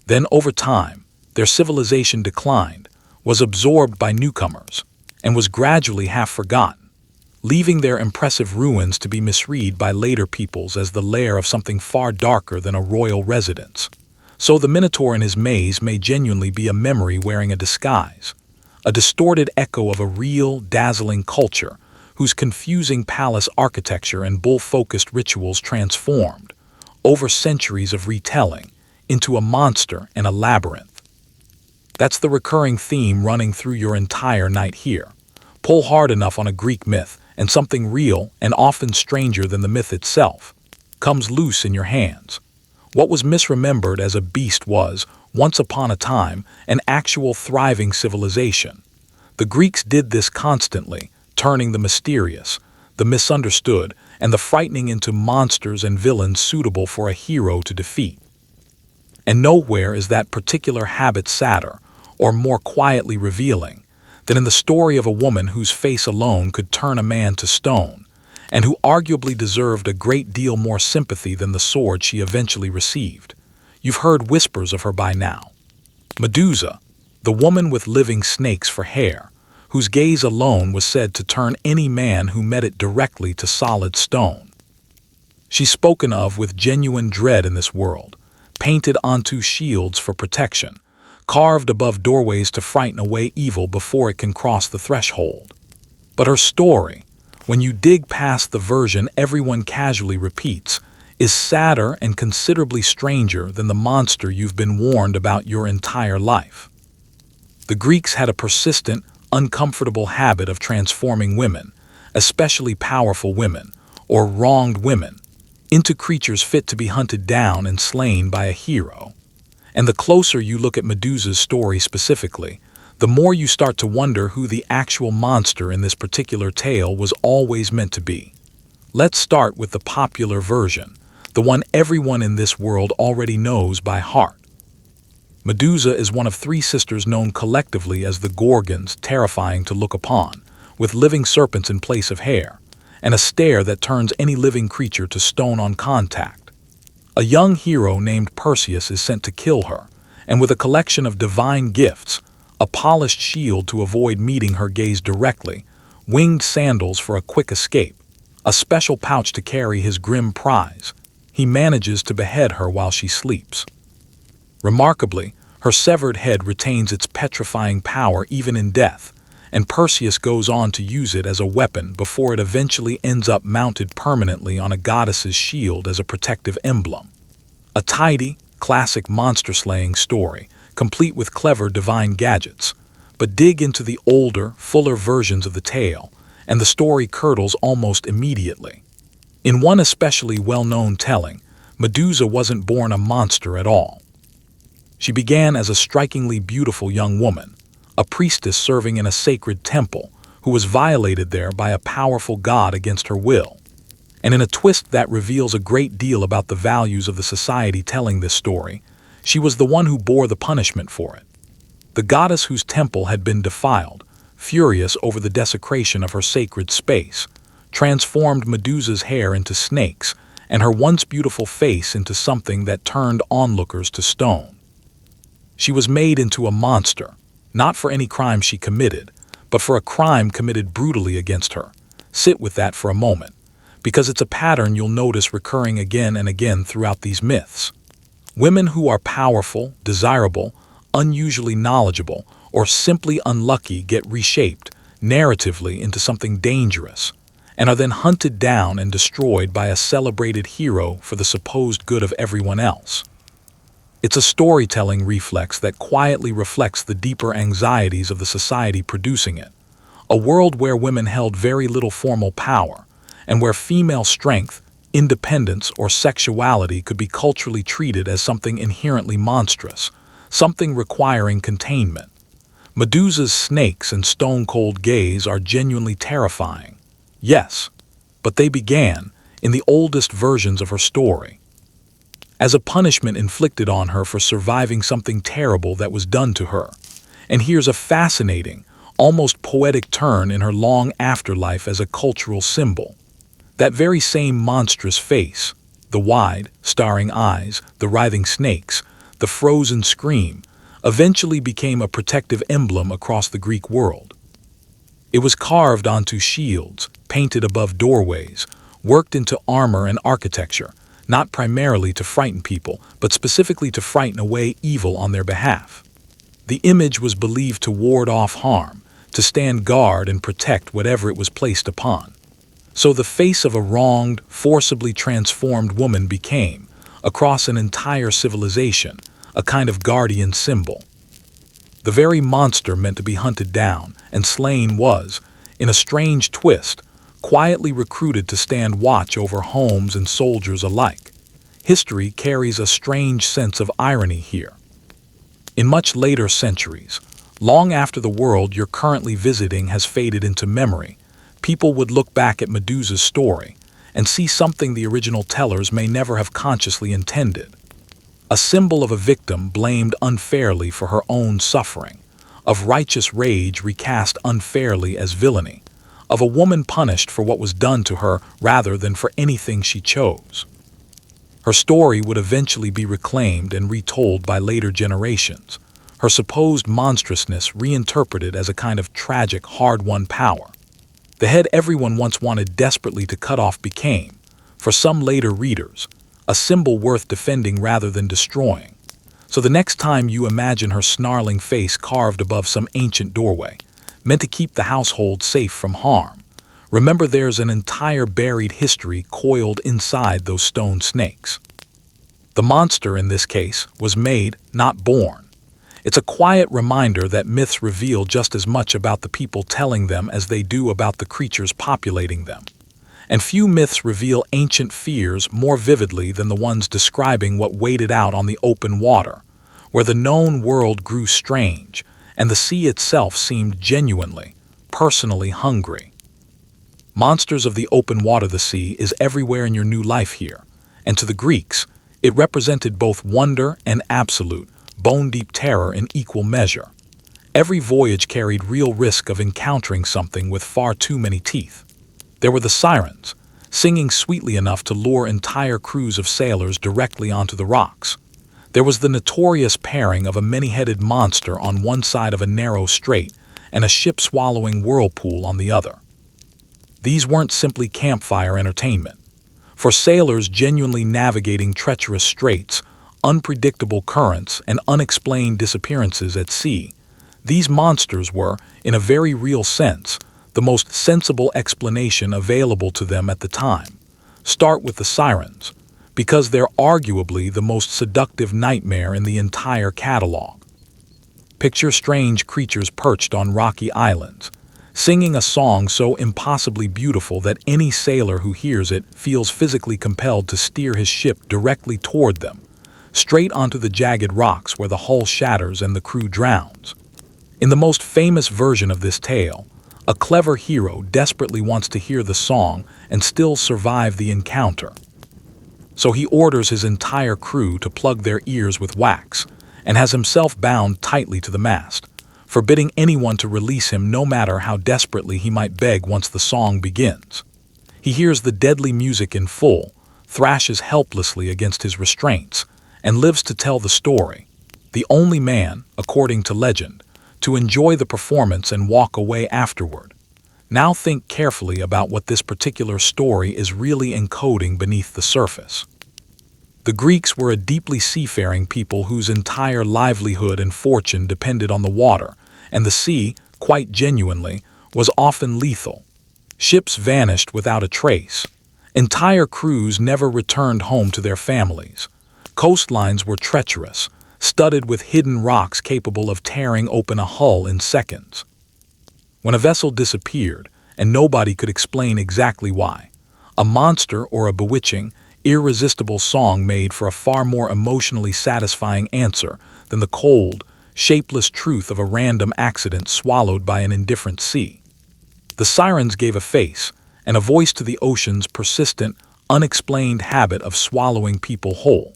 Then, over time, their civilization declined, was absorbed by newcomers, and was gradually half forgotten, leaving their impressive ruins to be misread by later peoples as the lair of something far darker than a royal residence. So the Minotaur in his maze may genuinely be a memory wearing a disguise, a distorted echo of a real, dazzling culture whose confusing palace architecture and bull-focused rituals transformed, over centuries of retelling, into a monster and a labyrinth. That's the recurring theme running through your entire night here. Pull hard enough on a Greek myth, and something real and often stranger than the myth itself comes loose in your hands. What was misremembered as a beast was, once upon a time, an actual thriving civilization. The Greeks did this constantly, turning the mysterious, the misunderstood, and the frightening into monsters and villains suitable for a hero to defeat. And nowhere is that particular habit sadder, or more quietly revealing, than in the story of a woman whose face alone could turn a man to stone, and who arguably deserved a great deal more sympathy than the sword she eventually received. You've heard whispers of her by now. Medusa, the woman with living snakes for hair, whose gaze alone was said to turn any man who met it directly to solid stone. She's spoken of with genuine dread in this world, painted onto shields for protection, carved above doorways to frighten away evil before it can cross the threshold. But her story, when you dig past the version everyone casually repeats, is sadder and considerably stranger than the monster you've been warned about your entire life. The Greeks had a persistent, uncomfortable habit of transforming women, especially powerful women, or wronged women, into creatures fit to be hunted down and slain by a hero. And the closer you look at Medusa's story specifically, the more you start to wonder who the actual monster in this particular tale was always meant to be. Let's start with the popular version, the one everyone in this world already knows by heart. Medusa is one of three sisters known collectively as the Gorgons, terrifying to look upon, with living serpents in place of hair, and a stare that turns any living creature to stone on contact. A young hero named Perseus is sent to kill her, and with a collection of divine gifts, a polished shield to avoid meeting her gaze directly, winged sandals for a quick escape, a special pouch to carry his grim prize, he manages to behead her while she sleeps. Remarkably, her severed head retains its petrifying power even in death, and Perseus goes on to use it as a weapon before it eventually ends up mounted permanently on a goddess's shield as a protective emblem. A tidy, classic monster-slaying story, complete with clever divine gadgets. But dig into the older, fuller versions of the tale, and the story curdles almost immediately. In one especially well-known telling, Medusa wasn't born a monster at all. She began as a strikingly beautiful young woman, a priestess serving in a sacred temple, who was violated there by a powerful god against her will. And in a twist that reveals a great deal about the values of the society telling this story, she was the one who bore the punishment for it. The goddess whose temple had been defiled, furious over the desecration of her sacred space, transformed Medusa's hair into snakes and her once beautiful face into something that turned onlookers to stone. She was made into a monster, not for any crime she committed, but for a crime committed brutally against her. Sit with that for a moment, because it's a pattern you'll notice recurring again and again throughout these myths. Women who are powerful, desirable, unusually knowledgeable, or simply unlucky get reshaped, narratively, into something dangerous, and are then hunted down and destroyed by a celebrated hero for the supposed good of everyone else. It's a storytelling reflex that quietly reflects the deeper anxieties of the society producing it. A world where women held very little formal power, and where female strength, independence, or sexuality could be culturally treated as something inherently monstrous, something requiring containment. Medusa's snakes and stone-cold gaze are genuinely terrifying. Yes, but they began in the oldest versions of her story, as a punishment inflicted on her for surviving something terrible that was done to her. And here's a fascinating, almost poetic turn in her long afterlife as a cultural symbol. That very same monstrous face, the wide, staring eyes, the writhing snakes, the frozen scream, eventually became a protective emblem across the Greek world. It was carved onto shields, painted above doorways, worked into armor and architecture, not primarily to frighten people, but specifically to frighten away evil on their behalf. The image was believed to ward off harm, to stand guard and protect whatever it was placed upon. So the face of a wronged, forcibly transformed woman became, across an entire civilization, a kind of guardian symbol. The very monster meant to be hunted down and slain was, in a strange twist, quietly recruited to stand watch over homes and soldiers alike. History carries a strange sense of irony here. In much later centuries, long after the world you're currently visiting has faded into memory, people would look back at Medusa's story and see something the original tellers may never have consciously intended. A symbol of a victim blamed unfairly for her own suffering, of righteous rage recast unfairly as villainy, of a woman punished for what was done to her rather than for anything she chose. Her story would eventually be reclaimed and retold by later generations, her supposed monstrousness reinterpreted as a kind of tragic, hard-won power. The head everyone once wanted desperately to cut off became, for some later readers, a symbol worth defending rather than destroying. So the next time you imagine her snarling face carved above some ancient doorway, meant to keep the household safe from harm, Remember, there's an entire buried history coiled inside those stone snakes. The monster in this case was made, not born. It's a quiet reminder that myths reveal just as much about the people telling them as they do about the creatures populating them. And few myths reveal ancient fears more vividly than the ones describing what waited out on the open water, where the known world grew strange, and the sea itself seemed genuinely, personally hungry. Monsters of the open water, the sea, is everywhere in your new life here, and to the Greeks, it represented both wonder and absolute, bone-deep terror in equal measure. Every voyage carried real risk of encountering something with far too many teeth. There were the sirens, singing sweetly enough to lure entire crews of sailors directly onto the rocks. There was the notorious pairing of a many-headed monster on one side of a narrow strait and a ship-swallowing whirlpool on the other. These weren't simply campfire entertainment. For sailors genuinely navigating treacherous straits, unpredictable currents, and unexplained disappearances at sea, these monsters were, in a very real sense, the most sensible explanation available to them at the time. Start with the sirens, because they're arguably the most seductive nightmare in the entire catalog. Picture strange creatures perched on rocky islands, singing a song so impossibly beautiful that any sailor who hears it feels physically compelled to steer his ship directly toward them, straight onto the jagged rocks where the hull shatters and the crew drowns. In the most famous version of this tale, a clever hero desperately wants to hear the song and still survive the encounter. So he orders his entire crew to plug their ears with wax and has himself bound tightly to the mast, forbidding anyone to release him no matter how desperately he might beg once the song begins. He hears the deadly music in full, thrashes helplessly against his restraints, and lives to tell the story, the only man, according to legend, to enjoy the performance and walk away afterward. Now think carefully about what this particular story is really encoding beneath the surface. The Greeks were a deeply seafaring people whose entire livelihood and fortune depended on the water, and the sea, quite genuinely, was often lethal. Ships vanished without a trace. Entire crews never returned home to their families. Coastlines were treacherous, studded with hidden rocks capable of tearing open a hull in seconds. When a vessel disappeared, and nobody could explain exactly why, a monster or a bewitching, irresistible song made for a far more emotionally satisfying answer than the cold, shapeless truth of a random accident swallowed by an indifferent sea. The sirens gave a face and a voice to the ocean's persistent, unexplained habit of swallowing people whole.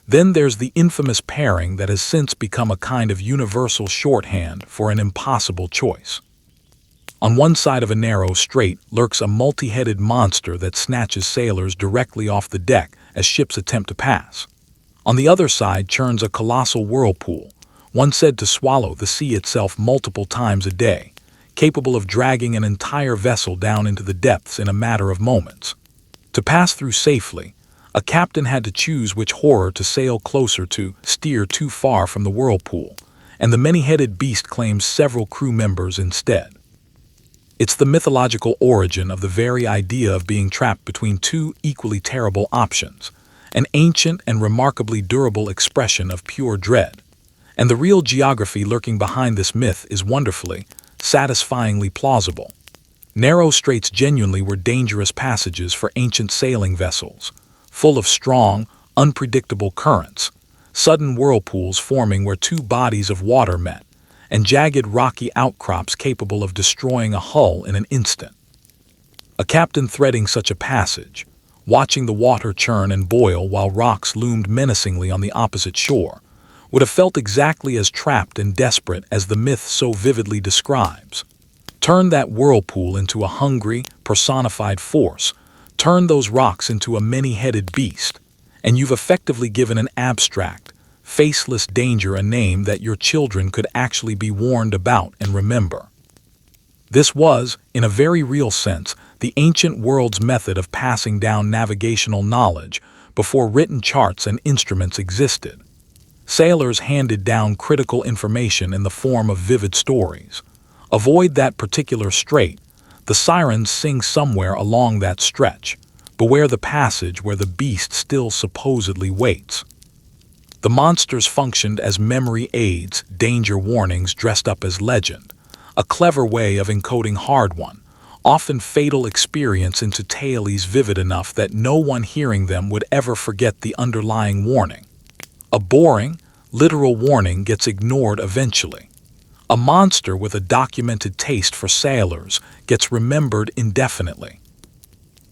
Then there's the infamous pairing that has since become a kind of universal shorthand for an impossible choice. On one side of a narrow strait lurks a multi-headed monster that snatches sailors directly off the deck as ships attempt to pass. On the other side churns a colossal whirlpool, one said to swallow the sea itself multiple times a day, capable of dragging an entire vessel down into the depths in a matter of moments. To pass through safely, a captain had to choose which horror to sail closer to, steer too far from the whirlpool, and the many-headed beast claims several crew members instead. It's the mythological origin of the very idea of being trapped between two equally terrible options, an ancient and remarkably durable expression of pure dread. And the real geography lurking behind this myth is wonderfully, satisfyingly plausible. Narrow straits genuinely were dangerous passages for ancient sailing vessels, full of strong, unpredictable currents, sudden whirlpools forming where two bodies of water met, and jagged rocky outcrops capable of destroying a hull in an instant. A captain threading such a passage, watching the water churn and boil while rocks loomed menacingly on the opposite shore, would have felt exactly as trapped and desperate as the myth so vividly describes. Turn that whirlpool into a hungry, personified force, turn those rocks into a many-headed beast, and you've effectively given an abstract, faceless danger a name that your children could actually be warned about and remember. This was, in a very real sense, the ancient world's method of passing down navigational knowledge before written charts and instruments existed. Sailors handed down critical information in the form of vivid stories. Avoid that particular strait. The sirens sing somewhere along that stretch. Beware the passage where the beast still supposedly waits. The monsters functioned as memory aids, danger warnings dressed up as legend, a clever way of encoding hard-won, often fatal experience into tales vivid enough that no one hearing them would ever forget the underlying warning. A boring, literal warning gets ignored eventually. A monster with a documented taste for sailors gets remembered indefinitely.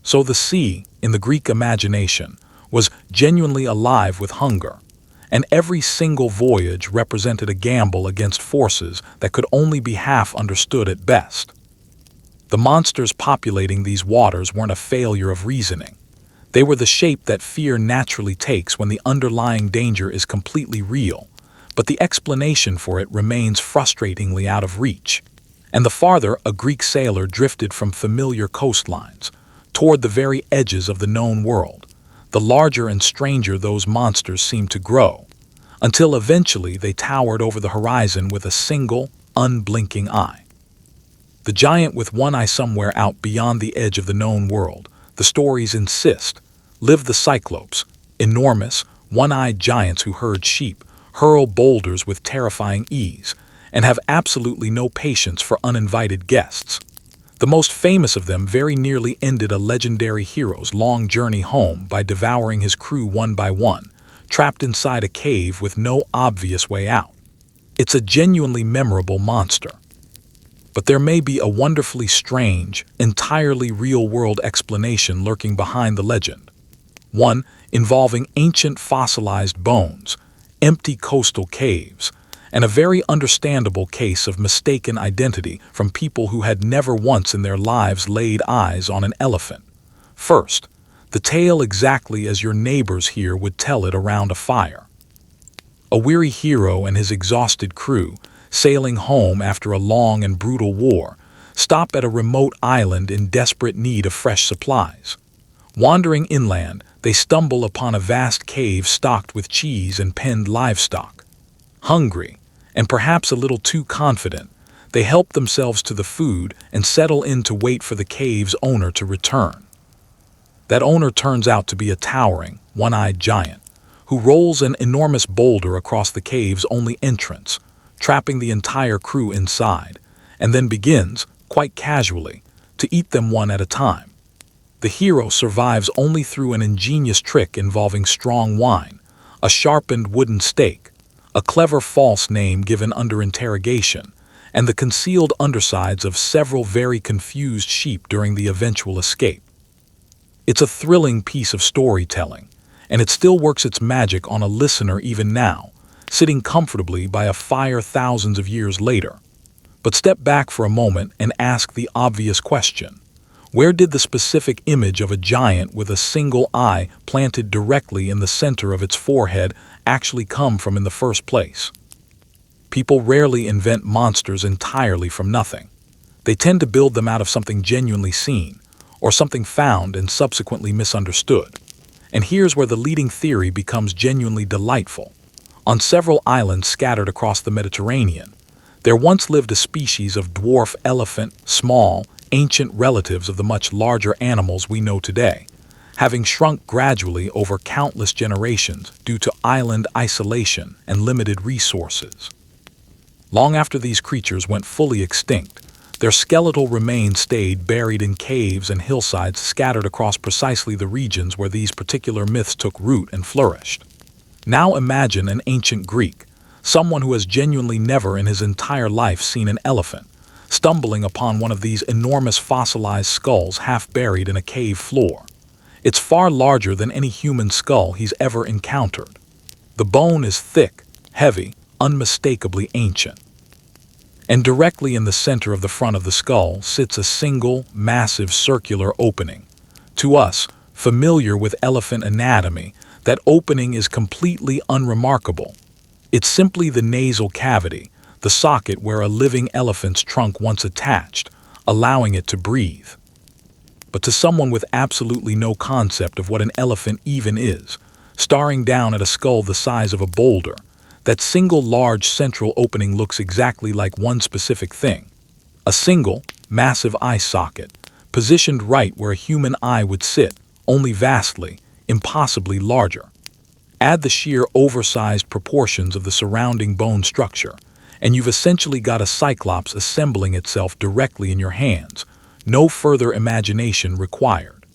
So the sea, in the Greek imagination, was genuinely alive with hunger, and every single voyage represented a gamble against forces that could only be half understood at best. The monsters populating these waters weren't a failure of reasoning. They were the shape that fear naturally takes when the underlying danger is completely real, but the explanation for it remains frustratingly out of reach. And the farther a Greek sailor drifted from familiar coastlines, toward the very edges of the known world, the larger and stranger those monsters seemed to grow, until eventually they towered over the horizon with a single, unblinking eye. The giant with one eye somewhere out beyond the edge of the known world, the stories insist, lived the Cyclopes, enormous, one-eyed giants who herd sheep, hurl boulders with terrifying ease, and have absolutely no patience for uninvited guests. The most famous of them very nearly ended a legendary hero's long journey home by devouring his crew one by one, trapped inside a cave with no obvious way out. It's a genuinely memorable monster. But there may be a wonderfully strange, entirely real-world explanation lurking behind the legend. One involving ancient fossilized bones, empty coastal caves, and a very understandable case of mistaken identity from people who had never once in their lives laid eyes on an elephant. First, the tale exactly as your neighbors here would tell it around a fire. A weary hero and his exhausted crew, sailing home after a long and brutal war, stop at a remote island in desperate need of fresh supplies. Wandering inland, they stumble upon a vast cave stocked with cheese and penned livestock. Hungry, and perhaps a little too confident, they help themselves to the food and settle in to wait for the cave's owner to return. That owner turns out to be a towering, one-eyed giant, who rolls an enormous boulder across the cave's only entrance, trapping the entire crew inside, and then begins, quite casually, to eat them one at a time. The hero survives only through an ingenious trick involving strong wine, a sharpened wooden stake, a clever false name given under interrogation, and the concealed undersides of several very confused sheep during the eventual escape. It's a thrilling piece of storytelling, and it still works its magic on a listener even now, sitting comfortably by a fire thousands of years later. But step back for a moment and ask the obvious question. Where did the specific image of a giant with a single eye planted directly in the center of its forehead actually come from in the first place? People rarely invent monsters entirely from nothing. They tend to build them out of something genuinely seen, or something found and subsequently misunderstood. And here's where the leading theory becomes genuinely delightful. On several islands scattered across the Mediterranean, there once lived a species of dwarf elephant, small, ancient relatives of the much larger animals we know today, having shrunk gradually over countless generations due to island isolation and limited resources. Long after these creatures went fully extinct, their skeletal remains stayed buried in caves and hillsides scattered across precisely the regions where these particular myths took root and flourished. Now imagine an ancient Greek, someone who has genuinely never in his entire life seen an elephant, stumbling upon one of these enormous fossilized skulls half buried in a cave floor. It's far larger than any human skull he's ever encountered. The bone is thick, heavy, unmistakably ancient. And directly in the center of the front of the skull sits a single, massive circular opening. To us, familiar with elephant anatomy, that opening is completely unremarkable. It's simply the nasal cavity, the socket where a living elephant's trunk once attached, allowing it to breathe. But to someone with absolutely no concept of what an elephant even is, staring down at a skull the size of a boulder, that single large central opening looks exactly like one specific thing. A single, massive eye socket, positioned right where a human eye would sit, only vastly, impossibly larger. Add the sheer oversized proportions of the surrounding bone structure, and you've essentially got a cyclops assembling itself directly in your hands. No further imagination required.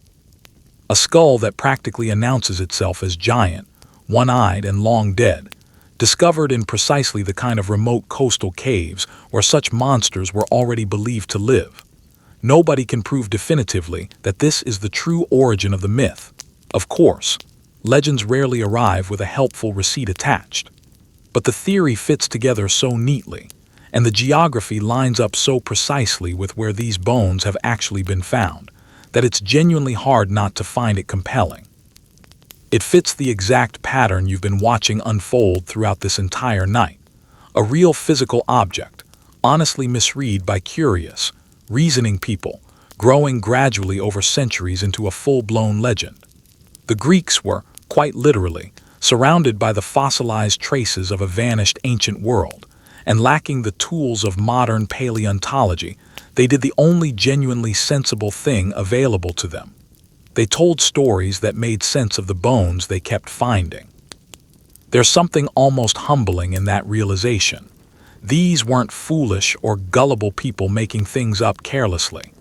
A skull that practically announces itself as giant, one-eyed and long dead, discovered in precisely the kind of remote coastal caves where such monsters were already believed to live. Nobody can prove definitively that this is the true origin of the myth. Of course, legends rarely arrive with a helpful receipt attached. But the theory fits together so neatly, and the geography lines up so precisely with where these bones have actually been found, that it's genuinely hard not to find it compelling. It fits the exact pattern you've been watching unfold throughout this entire night. A real physical object, honestly misread by curious, reasoning people, growing gradually over centuries into a full-blown legend. The Greeks were, quite literally, surrounded by the fossilized traces of a vanished ancient world, and lacking the tools of modern paleontology, they did the only genuinely sensible thing available to them. They told stories that made sense of the bones they kept finding. There's something almost humbling in that realization. These weren't foolish or gullible people making things up carelessly.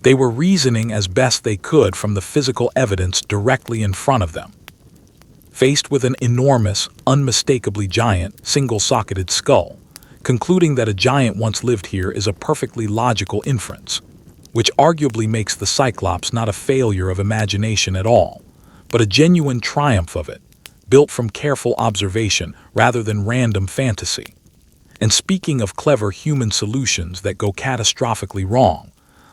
They were reasoning as best they could from the physical evidence directly in front of them. Faced with an enormous, unmistakably giant, single-socketed skull, concluding that a giant once lived here is a perfectly logical inference, which arguably makes the Cyclops not a failure of imagination at all, but a genuine triumph of it, built from careful observation rather than random fantasy. And speaking of clever human solutions that go catastrophically wrong,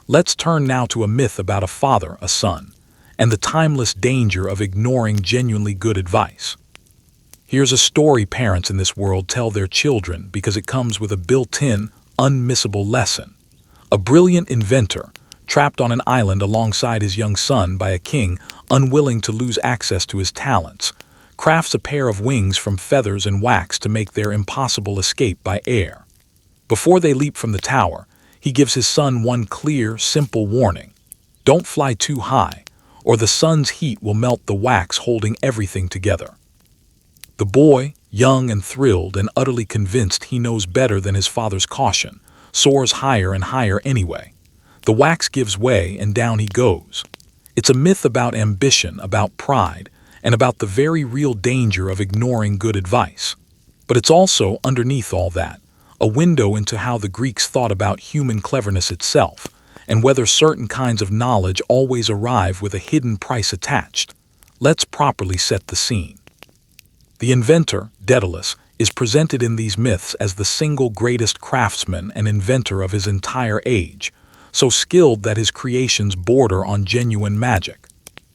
let's turn now to a myth about a father, a son, and the timeless danger of ignoring genuinely good advice. Here's a story parents in this world tell their children because it comes with a built-in, unmissable lesson. A brilliant inventor, trapped on an island alongside his young son by a king unwilling to lose access to his talents, crafts a pair of wings from feathers and wax to make their impossible escape by air. Before they leap from the tower, he gives his son one clear, simple warning: don't fly too high, or the sun's heat will melt the wax holding everything together. The boy, young and thrilled and utterly convinced he knows better than his father's caution, soars higher and higher anyway. The wax gives way and down he goes. It's a myth about ambition, about pride, and about the very real danger of ignoring good advice. But it's also, underneath all that, a window into how the Greeks thought about human cleverness itself, and whether certain kinds of knowledge always arrive with a hidden price attached. Let's properly set the scene. The inventor, Daedalus, is presented in these myths as the single greatest craftsman and inventor of his entire age, so skilled that his creations border on genuine magic.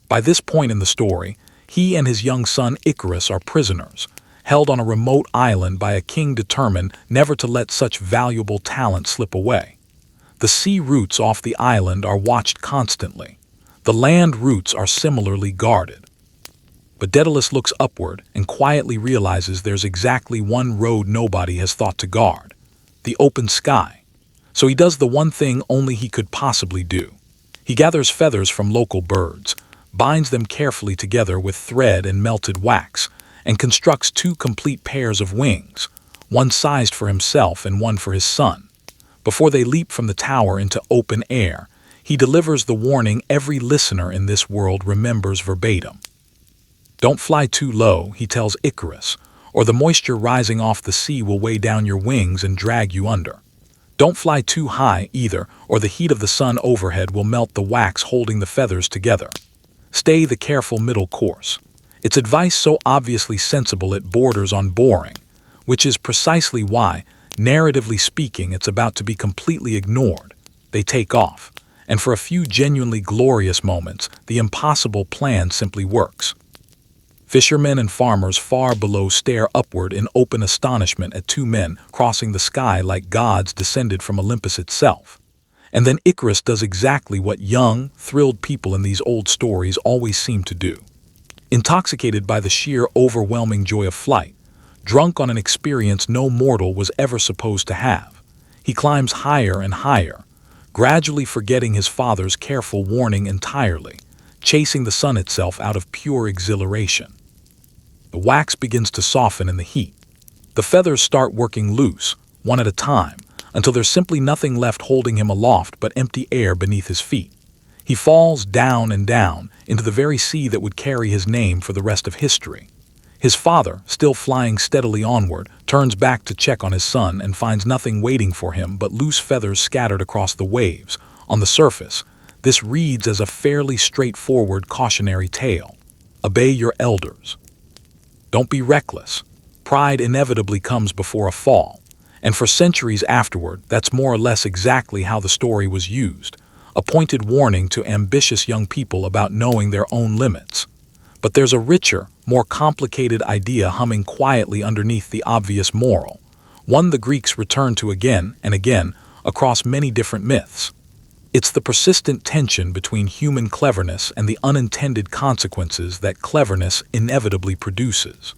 By this point in the story, he and his young son Icarus are prisoners, held on a remote island by a king determined never to let such valuable talent slip away. The sea routes off the island are watched constantly. The land routes are similarly guarded. But Daedalus looks upward and quietly realizes there's exactly one road nobody has thought to guard: the open sky. So he does the one thing only he could possibly do. He gathers feathers from local birds, binds them carefully together with thread and melted wax, and constructs two complete pairs of wings, one sized for himself and one for his son. Before they leap from the tower into open air, he delivers the warning every listener in this world remembers verbatim. Don't fly too low, he tells Icarus, or the moisture rising off the sea will weigh down your wings and drag you under. Don't fly too high either, or the heat of the sun overhead will melt the wax holding the feathers together. Stay the careful middle course. It's advice so obviously sensible it borders on boring, which is precisely why, narratively speaking, it's about to be completely ignored. They take off, and for a few genuinely glorious moments, the impossible plan simply works. Fishermen and farmers far below stare upward in open astonishment at two men crossing the sky like gods descended from Olympus itself. And then Icarus does exactly what young, thrilled people in these old stories always seem to do. Intoxicated by the sheer overwhelming joy of flight, drunk on an experience no mortal was ever supposed to have, he climbs higher and higher, gradually forgetting his father's careful warning entirely, chasing the sun itself out of pure exhilaration. The wax begins to soften in the heat. The feathers start working loose, one at a time, until there's simply nothing left holding him aloft but empty air beneath his feet. He falls down and down into the very sea that would carry his name for the rest of history. His father, still flying steadily onward, turns back to check on his son and finds nothing waiting for him but loose feathers scattered across the waves. On the surface, this reads as a fairly straightforward cautionary tale. Obey your elders. Don't be reckless. Pride inevitably comes before a fall. And for centuries afterward, that's more or less exactly how the story was used. A pointed warning to ambitious young people about knowing their own limits. But there's a richer, more complicated idea humming quietly underneath the obvious moral, one the Greeks return to again and again across many different myths. It's the persistent tension between human cleverness and the unintended consequences that cleverness inevitably produces.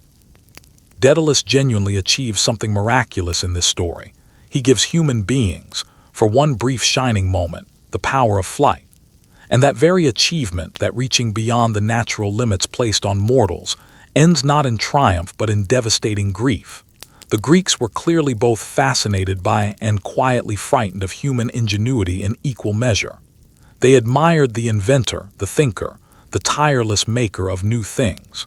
Daedalus genuinely achieves something miraculous in this story. He gives human beings, for one brief shining moment, the power of flight. And that very achievement, that reaching beyond the natural limits placed on mortals, ends not in triumph but in devastating grief. The Greeks were clearly both fascinated by and quietly frightened of human ingenuity in equal measure. They admired the inventor, the thinker, the tireless maker of new things.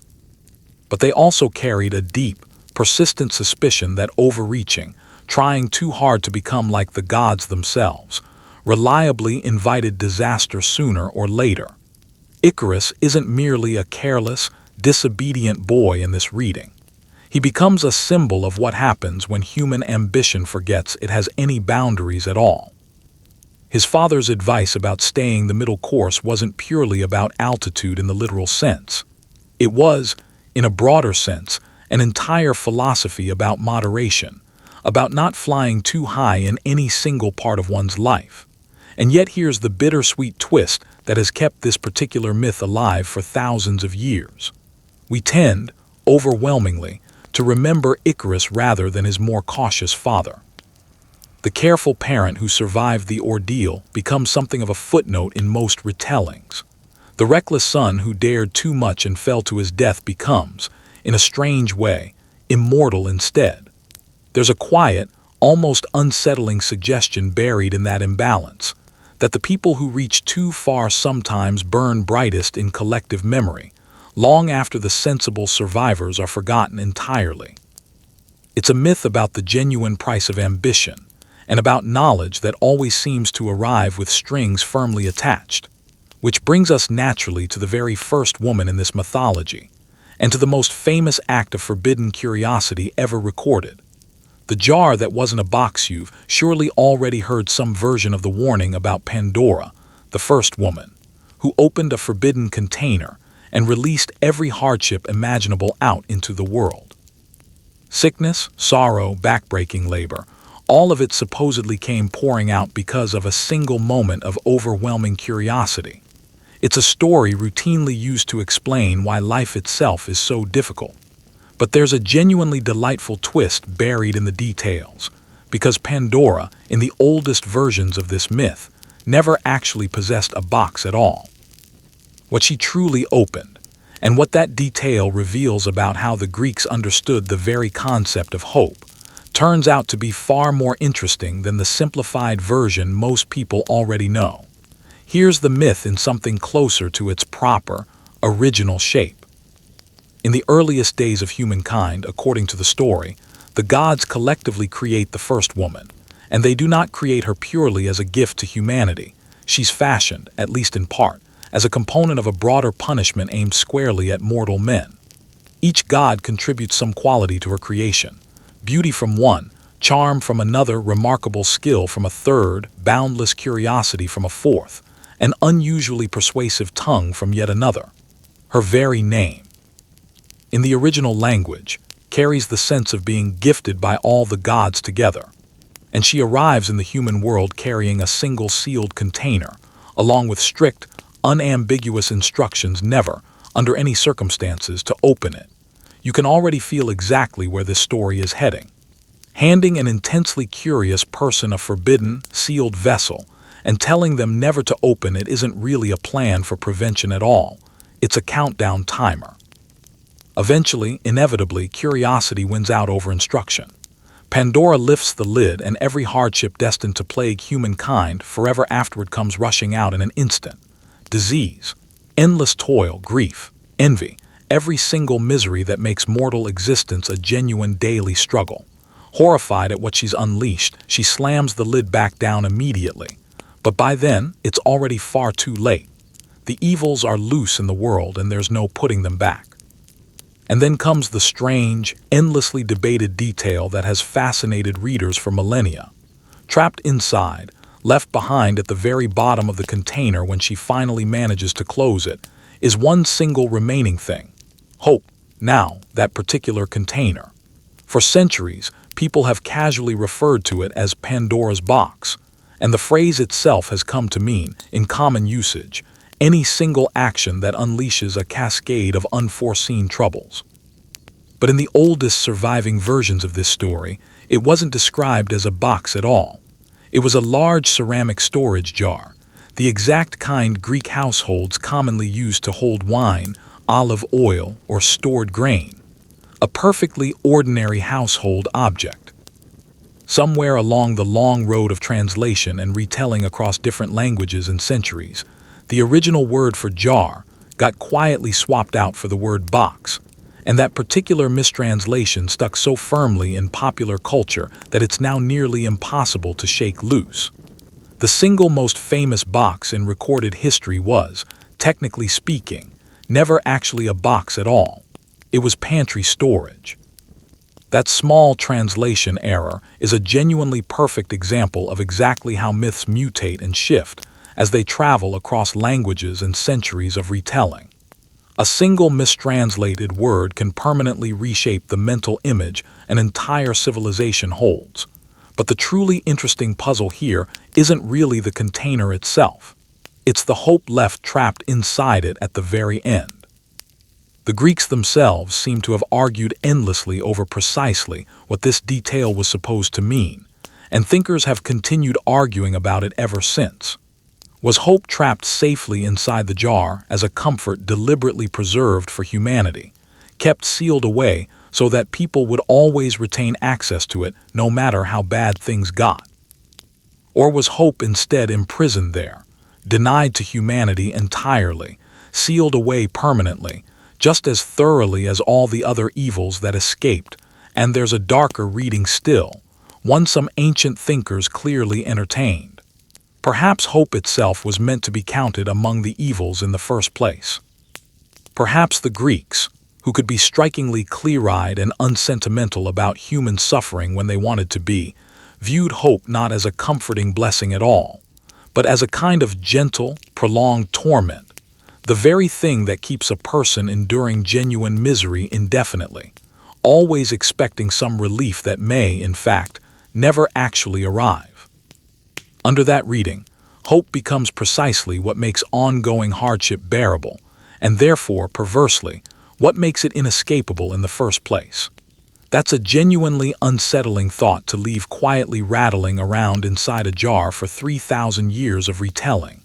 But they also carried a deep, persistent suspicion that overreaching, trying too hard to become like the gods themselves, reliably invited disaster sooner or later. Icarus isn't merely a careless, disobedient boy in this reading. He becomes a symbol of what happens when human ambition forgets it has any boundaries at all. His father's advice about staying the middle course wasn't purely about altitude in the literal sense. It was, in a broader sense, an entire philosophy about moderation, about not flying too high in any single part of one's life. And yet here's the bittersweet twist that has kept this particular myth alive for thousands of years. We tend, overwhelmingly, to remember Icarus rather than his more cautious father. The careful parent who survived the ordeal becomes something of a footnote in most retellings. The reckless son who dared too much and fell to his death becomes, in a strange way, immortal instead. There's a quiet, almost unsettling suggestion buried in that imbalance, that the people who reach too far sometimes burn brightest in collective memory, long after the sensible survivors are forgotten entirely. It's a myth about the genuine price of ambition, and about knowledge that always seems to arrive with strings firmly attached. Which brings us naturally to the very first woman in this mythology, and to the most famous act of forbidden curiosity ever recorded. The jar that wasn't a box. You've surely already heard some version of the warning about Pandora, the first woman, who opened a forbidden container and released every hardship imaginable out into the world. Sickness, sorrow, backbreaking labor, all of it supposedly came pouring out because of a single moment of overwhelming curiosity. It's a story routinely used to explain why life itself is so difficult. But there's a genuinely delightful twist buried in the details, because Pandora, in the oldest versions of this myth, never actually possessed a box at all. What she truly opened, and what that detail reveals about how the Greeks understood the very concept of hope, turns out to be far more interesting than the simplified version most people already know. Here's the myth in something closer to its proper, original shape. In the earliest days of humankind, according to the story, the gods collectively create the first woman, and they do not create her purely as a gift to humanity. She's fashioned, at least in part, as a component of a broader punishment aimed squarely at mortal men. Each god contributes some quality to her creation: beauty from one, charm from another, remarkable skill from a third, boundless curiosity from a fourth, an unusually persuasive tongue from yet another. Her very name, in the original language, carries the sense of being gifted by all the gods together, and she arrives in the human world carrying a single sealed container, along with strict, unambiguous instructions never, under any circumstances, to open it. You can already feel exactly where this story is heading. Handing an intensely curious person a forbidden, sealed vessel, and telling them never to open it isn't really a plan for prevention at all. It's a countdown timer. Eventually, inevitably, curiosity wins out over instruction. Pandora lifts the lid, and every hardship destined to plague humankind forever afterward comes rushing out in an instant. Disease, endless toil, grief, envy, every single misery that makes mortal existence a genuine daily struggle. Horrified at what she's unleashed, she slams the lid back down immediately. But by then, it's already far too late. The evils are loose in the world, and there's no putting them back. And then comes the strange, endlessly debated detail that has fascinated readers for millennia. Trapped inside, left behind at the very bottom of the container when she finally manages to close it, is one single remaining thing: hope. Now, that particular container. For centuries, people have casually referred to it as Pandora's box, and the phrase itself has come to mean, in common usage, any single action that unleashes a cascade of unforeseen troubles. But in the oldest surviving versions of this story, it wasn't described as a box at all. It was a large ceramic storage jar, the exact kind Greek households commonly used to hold wine, olive oil, or stored grain. A perfectly ordinary household object. Somewhere along the long road of translation and retelling across different languages and centuries, the original word for jar got quietly swapped out for the word box, and that particular mistranslation stuck so firmly in popular culture that it's now nearly impossible to shake loose. The single most famous box in recorded history was, technically speaking, never actually a box at all. It was pantry storage. That small translation error is a genuinely perfect example of exactly how myths mutate and shift as they travel across languages and centuries of retelling. A single mistranslated word can permanently reshape the mental image an entire civilization holds. But the truly interesting puzzle here isn't really the container itself. It's the hope left trapped inside it at the very end. The Greeks themselves seem to have argued endlessly over precisely what this detail was supposed to mean, and thinkers have continued arguing about it ever since. Was hope trapped safely inside the jar as a comfort deliberately preserved for humanity, kept sealed away so that people would always retain access to it no matter how bad things got? Or was hope instead imprisoned there, denied to humanity entirely, sealed away permanently, just as thoroughly as all the other evils that escaped? And there's a darker reading still, one some ancient thinkers clearly entertained. Perhaps hope itself was meant to be counted among the evils in the first place. Perhaps the Greeks, who could be strikingly clear-eyed and unsentimental about human suffering when they wanted to be, viewed hope not as a comforting blessing at all, but as a kind of gentle, prolonged torment, the very thing that keeps a person enduring genuine misery indefinitely, always expecting some relief that may, in fact, never actually arrive. Under that reading, hope becomes precisely what makes ongoing hardship bearable, and therefore, perversely, what makes it inescapable in the first place. That's a genuinely unsettling thought to leave quietly rattling around inside a jar for 3,000 years of retelling.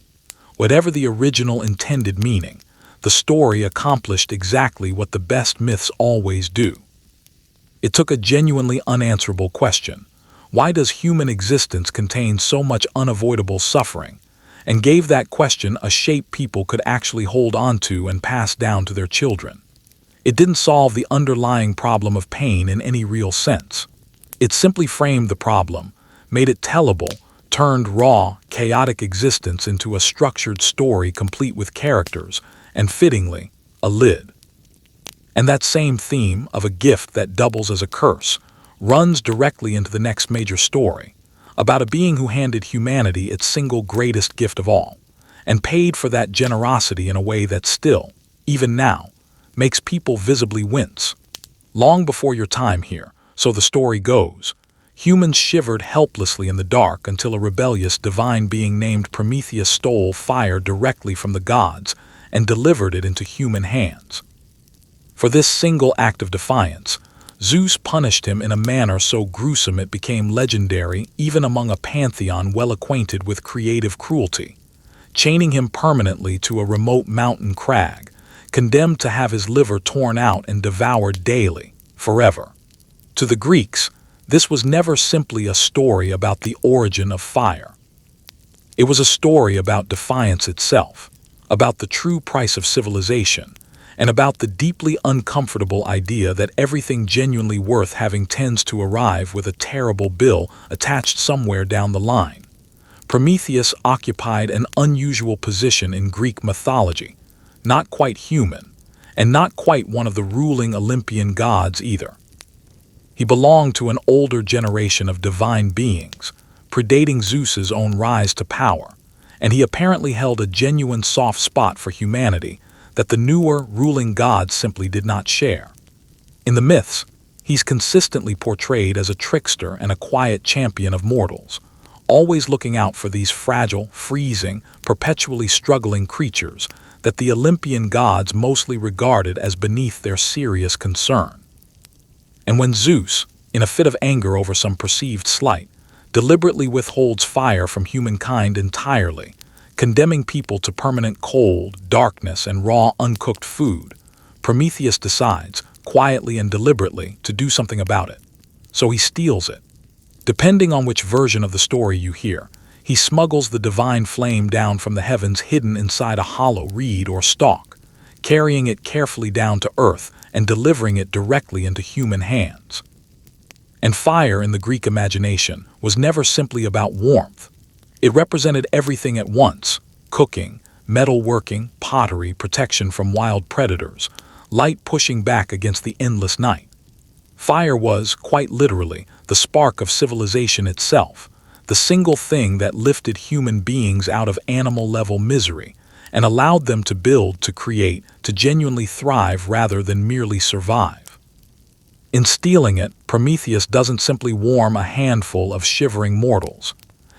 Whatever the original intended meaning, the story accomplished exactly what the best myths always do. It took a genuinely unanswerable question: why does human existence contain so much unavoidable suffering? And gave that question a shape people could actually hold on to and pass down to their children. It didn't solve the underlying problem of pain in any real sense. It simply framed the problem, made it tellable, turned raw, chaotic existence into a structured story complete with characters, and fittingly, a lid. And that same theme of a gift that doubles as a curse runs directly into the next major story, about a being who handed humanity its single greatest gift of all, and paid for that generosity in a way that still, even now, makes people visibly wince. Long before your time here, so the story goes, humans shivered helplessly in the dark until a rebellious divine being named Prometheus stole fire directly from the gods and delivered it into human hands. For this single act of defiance, Zeus punished him in a manner so gruesome it became legendary even among a pantheon well acquainted with creative cruelty, chaining him permanently to a remote mountain crag, condemned to have his liver torn out and devoured daily, forever. To the Greeks, this was never simply a story about the origin of fire. It was a story about defiance itself, about the true price of civilization, and about the deeply uncomfortable idea that everything genuinely worth having tends to arrive with a terrible bill attached somewhere down the line. Prometheus occupied an unusual position in Greek mythology, not quite human, and not quite one of the ruling Olympian gods either. He belonged to an older generation of divine beings, predating Zeus's own rise to power, and he apparently held a genuine soft spot for humanity that the newer ruling gods simply did not share. In the myths, he's consistently portrayed as a trickster and a quiet champion of mortals, always looking out for these fragile, freezing, perpetually struggling creatures that the Olympian gods mostly regarded as beneath their serious concern. And when Zeus, in a fit of anger over some perceived slight, deliberately withholds fire from humankind entirely, condemning people to permanent cold, darkness, and raw, uncooked food, Prometheus decides, quietly and deliberately, to do something about it. So he steals it. Depending on which version of the story you hear, he smuggles the divine flame down from the heavens hidden inside a hollow reed or stalk, carrying it carefully down to earth and delivering it directly into human hands. And fire in the Greek imagination was never simply about warmth. It represented everything at once: cooking, metalworking, pottery, protection from wild predators, light pushing back against the endless night. Fire was, quite literally, the spark of civilization itself, the single thing that lifted human beings out of animal-level misery and allowed them to build, to create, to genuinely thrive rather than merely survive. In stealing it, Prometheus doesn't simply warm a handful of shivering mortals.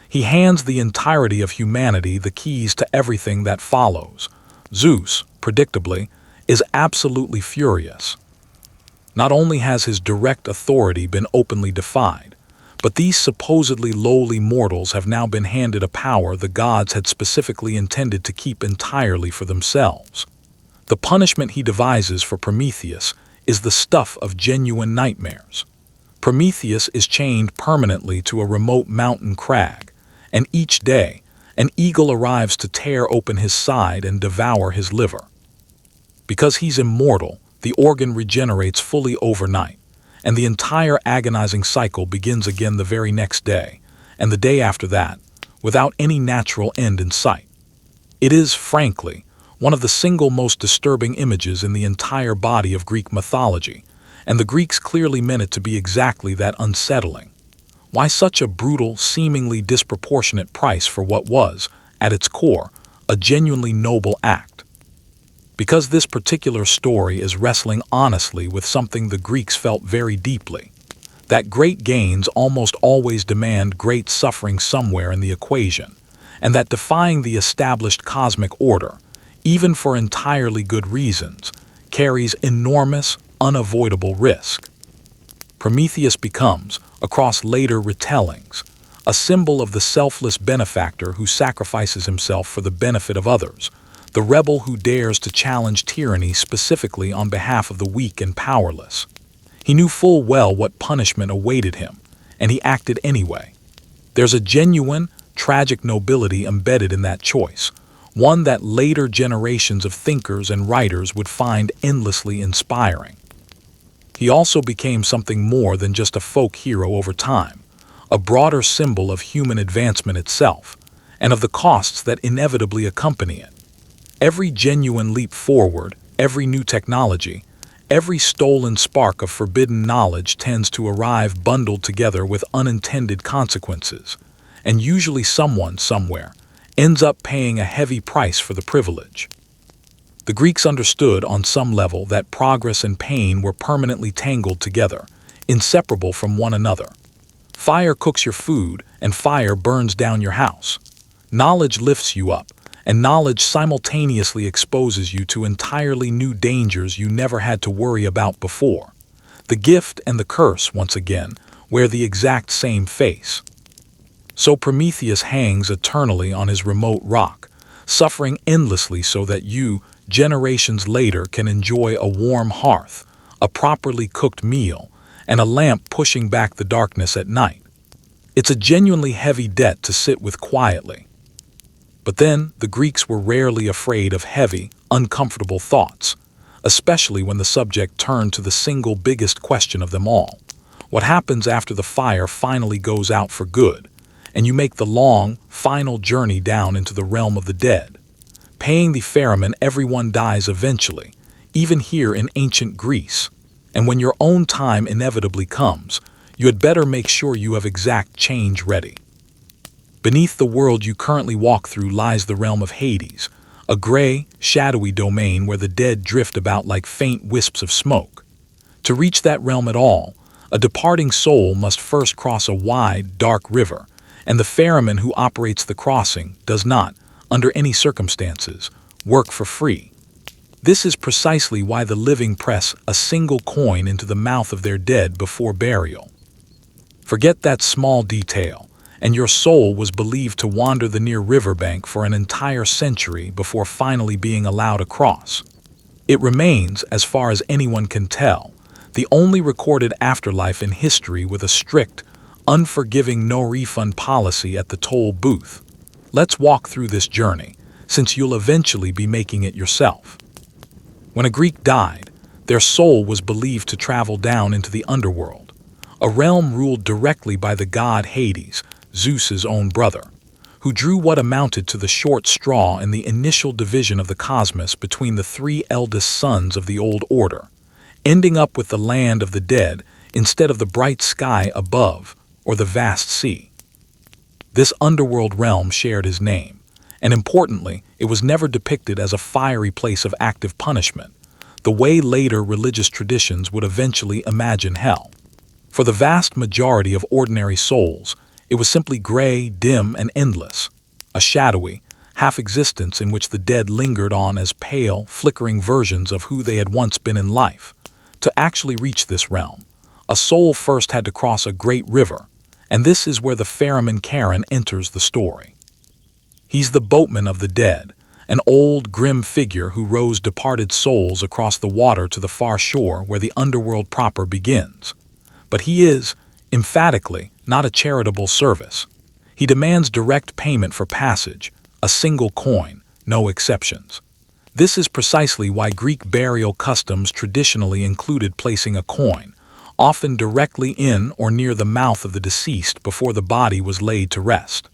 He hands the entirety of humanity the keys to everything that follows. Zeus, predictably, is absolutely furious. Not only has his direct authority been openly defied, but these supposedly lowly mortals have now been handed a power the gods had specifically intended to keep entirely for themselves. The punishment he devises for Prometheus is the stuff of genuine nightmares. Prometheus is chained permanently to a remote mountain crag, and each day, an eagle arrives to tear open his side and devour his liver. Because he's immortal, the organ regenerates fully overnight, and the entire agonizing cycle begins again the very next day, and the day after that, without any natural end in sight. It is, frankly, one of the single most disturbing images in the entire body of Greek mythology, and the Greeks clearly meant it to be exactly that: unsettling. Why such a brutal, seemingly disproportionate price for what was, at its core, a genuinely noble act? Because this particular story is wrestling honestly with something the Greeks felt very deeply: that great gains almost always demand great suffering somewhere in the equation, and that defying the established cosmic order, even for entirely good reasons, carries enormous, unavoidable risk. Prometheus becomes, across later retellings, a symbol of the selfless benefactor who sacrifices himself for the benefit of others, the rebel who dares to challenge tyranny specifically on behalf of the weak and powerless. He knew full well what punishment awaited him, and he acted anyway. There's a genuine, tragic nobility embedded in that choice, one that later generations of thinkers and writers would find endlessly inspiring. He also became something more than just a folk hero over time, a broader symbol of human advancement itself, and of the costs that inevitably accompany it. Every genuine leap forward, every new technology, every stolen spark of forbidden knowledge tends to arrive bundled together with unintended consequences, and usually someone, somewhere, ends up paying a heavy price for the privilege. The Greeks understood on some level that progress and pain were permanently tangled together, inseparable from one another. Fire cooks your food, and fire burns down your house. Knowledge lifts you up, and knowledge simultaneously exposes you to entirely new dangers you never had to worry about before. The gift and the curse, once again, wear the exact same face. So Prometheus hangs eternally on his remote rock, suffering endlessly so that you, generations later, can enjoy a warm hearth, a properly cooked meal, and a lamp pushing back the darkness at night. It's a genuinely heavy debt to sit with quietly. But then, the Greeks were rarely afraid of heavy, uncomfortable thoughts, especially when the subject turned to the single biggest question of them all. What happens after the fire finally goes out for good, and you make the long, final journey down into the realm of the dead? Paying the ferryman, everyone dies eventually, even here in ancient Greece. And when your own time inevitably comes, you had better make sure you have exact change ready. Beneath the world you currently walk through lies the realm of Hades, a gray, shadowy domain where the dead drift about like faint wisps of smoke. To reach that realm at all, a departing soul must first cross a wide, dark river, and the ferryman who operates the crossing does not, under any circumstances, work for free. This is precisely why the living press a single coin into the mouth of their dead before burial. Forget that small detail, and your soul was believed to wander the near riverbank for an entire century before finally being allowed across. It remains, as far as anyone can tell, the only recorded afterlife in history with a strict, unforgiving no-refund policy at the toll booth. Let's walk through this journey, since you'll eventually be making it yourself. When a Greek died, their soul was believed to travel down into the underworld, a realm ruled directly by the god Hades, Zeus's own brother, who drew what amounted to the short straw in the initial division of the cosmos between the three eldest sons of the old order, ending up with the land of the dead instead of the bright sky above or the vast sea. This underworld realm shared his name, and importantly, it was never depicted as a fiery place of active punishment, the way later religious traditions would eventually imagine hell. For the vast majority of ordinary souls, it was simply gray, dim, and endless, a shadowy, half-existence in which the dead lingered on as pale, flickering versions of who they had once been in life. To actually reach this realm, a soul first had to cross a great river, and this is where the ferryman Charon enters the story. He's the boatman of the dead, an old, grim figure who rows departed souls across the water to the far shore where the underworld proper begins. But he is, emphatically, not a charitable service. He demands direct payment for passage, a single coin, no exceptions. This is precisely why Greek burial customs traditionally included placing a coin, often directly in or near the mouth of the deceased before the body was laid to rest.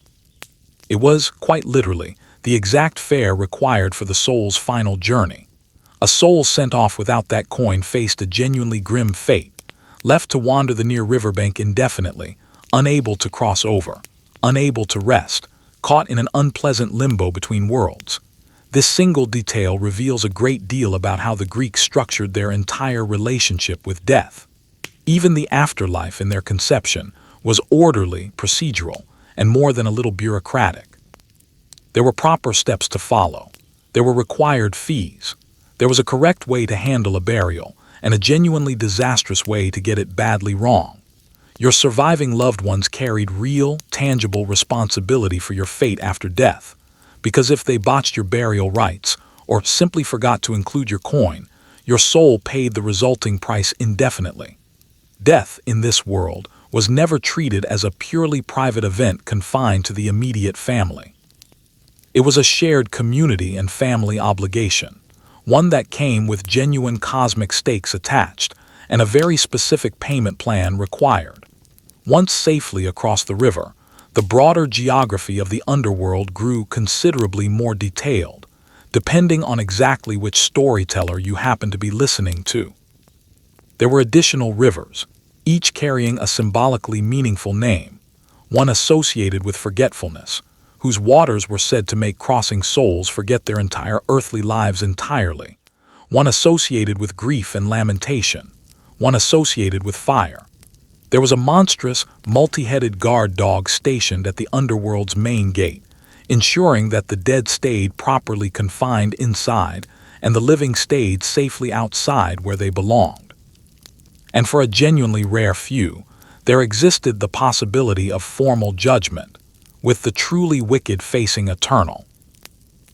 It was, quite literally, the exact fare required for the soul's final journey. A soul sent off without that coin faced a genuinely grim fate, left to wander the near riverbank indefinitely, unable to cross over, unable to rest, caught in an unpleasant limbo between worlds. This single detail reveals a great deal about how the Greeks structured their entire relationship with death. Even the afterlife in their conception was orderly, procedural, and more than a little bureaucratic. There were proper steps to follow. There were required fees. There was a correct way to handle a burial, and a genuinely disastrous way to get it badly wrong. Your surviving loved ones carried real, tangible responsibility for your fate after death, because if they botched your burial rites, or simply forgot to include your coin, your soul paid the resulting price indefinitely. Death, in this world, was never treated as a purely private event confined to the immediate family. It was a shared community and family obligation, one that came with genuine cosmic stakes attached, and a very specific payment plan required. Once safely across the river, the broader geography of the underworld grew considerably more detailed, depending on exactly which storyteller you happened to be listening to. There were additional rivers, each carrying a symbolically meaningful name, one associated with forgetfulness, whose waters were said to make crossing souls forget their entire earthly lives entirely, one associated with grief and lamentation, one associated with fire. There was a monstrous, multi-headed guard dog stationed at the underworld's main gate, ensuring that the dead stayed properly confined inside and the living stayed safely outside where they belonged. And for a genuinely rare few, there existed the possibility of formal judgment, with the truly wicked facing eternal,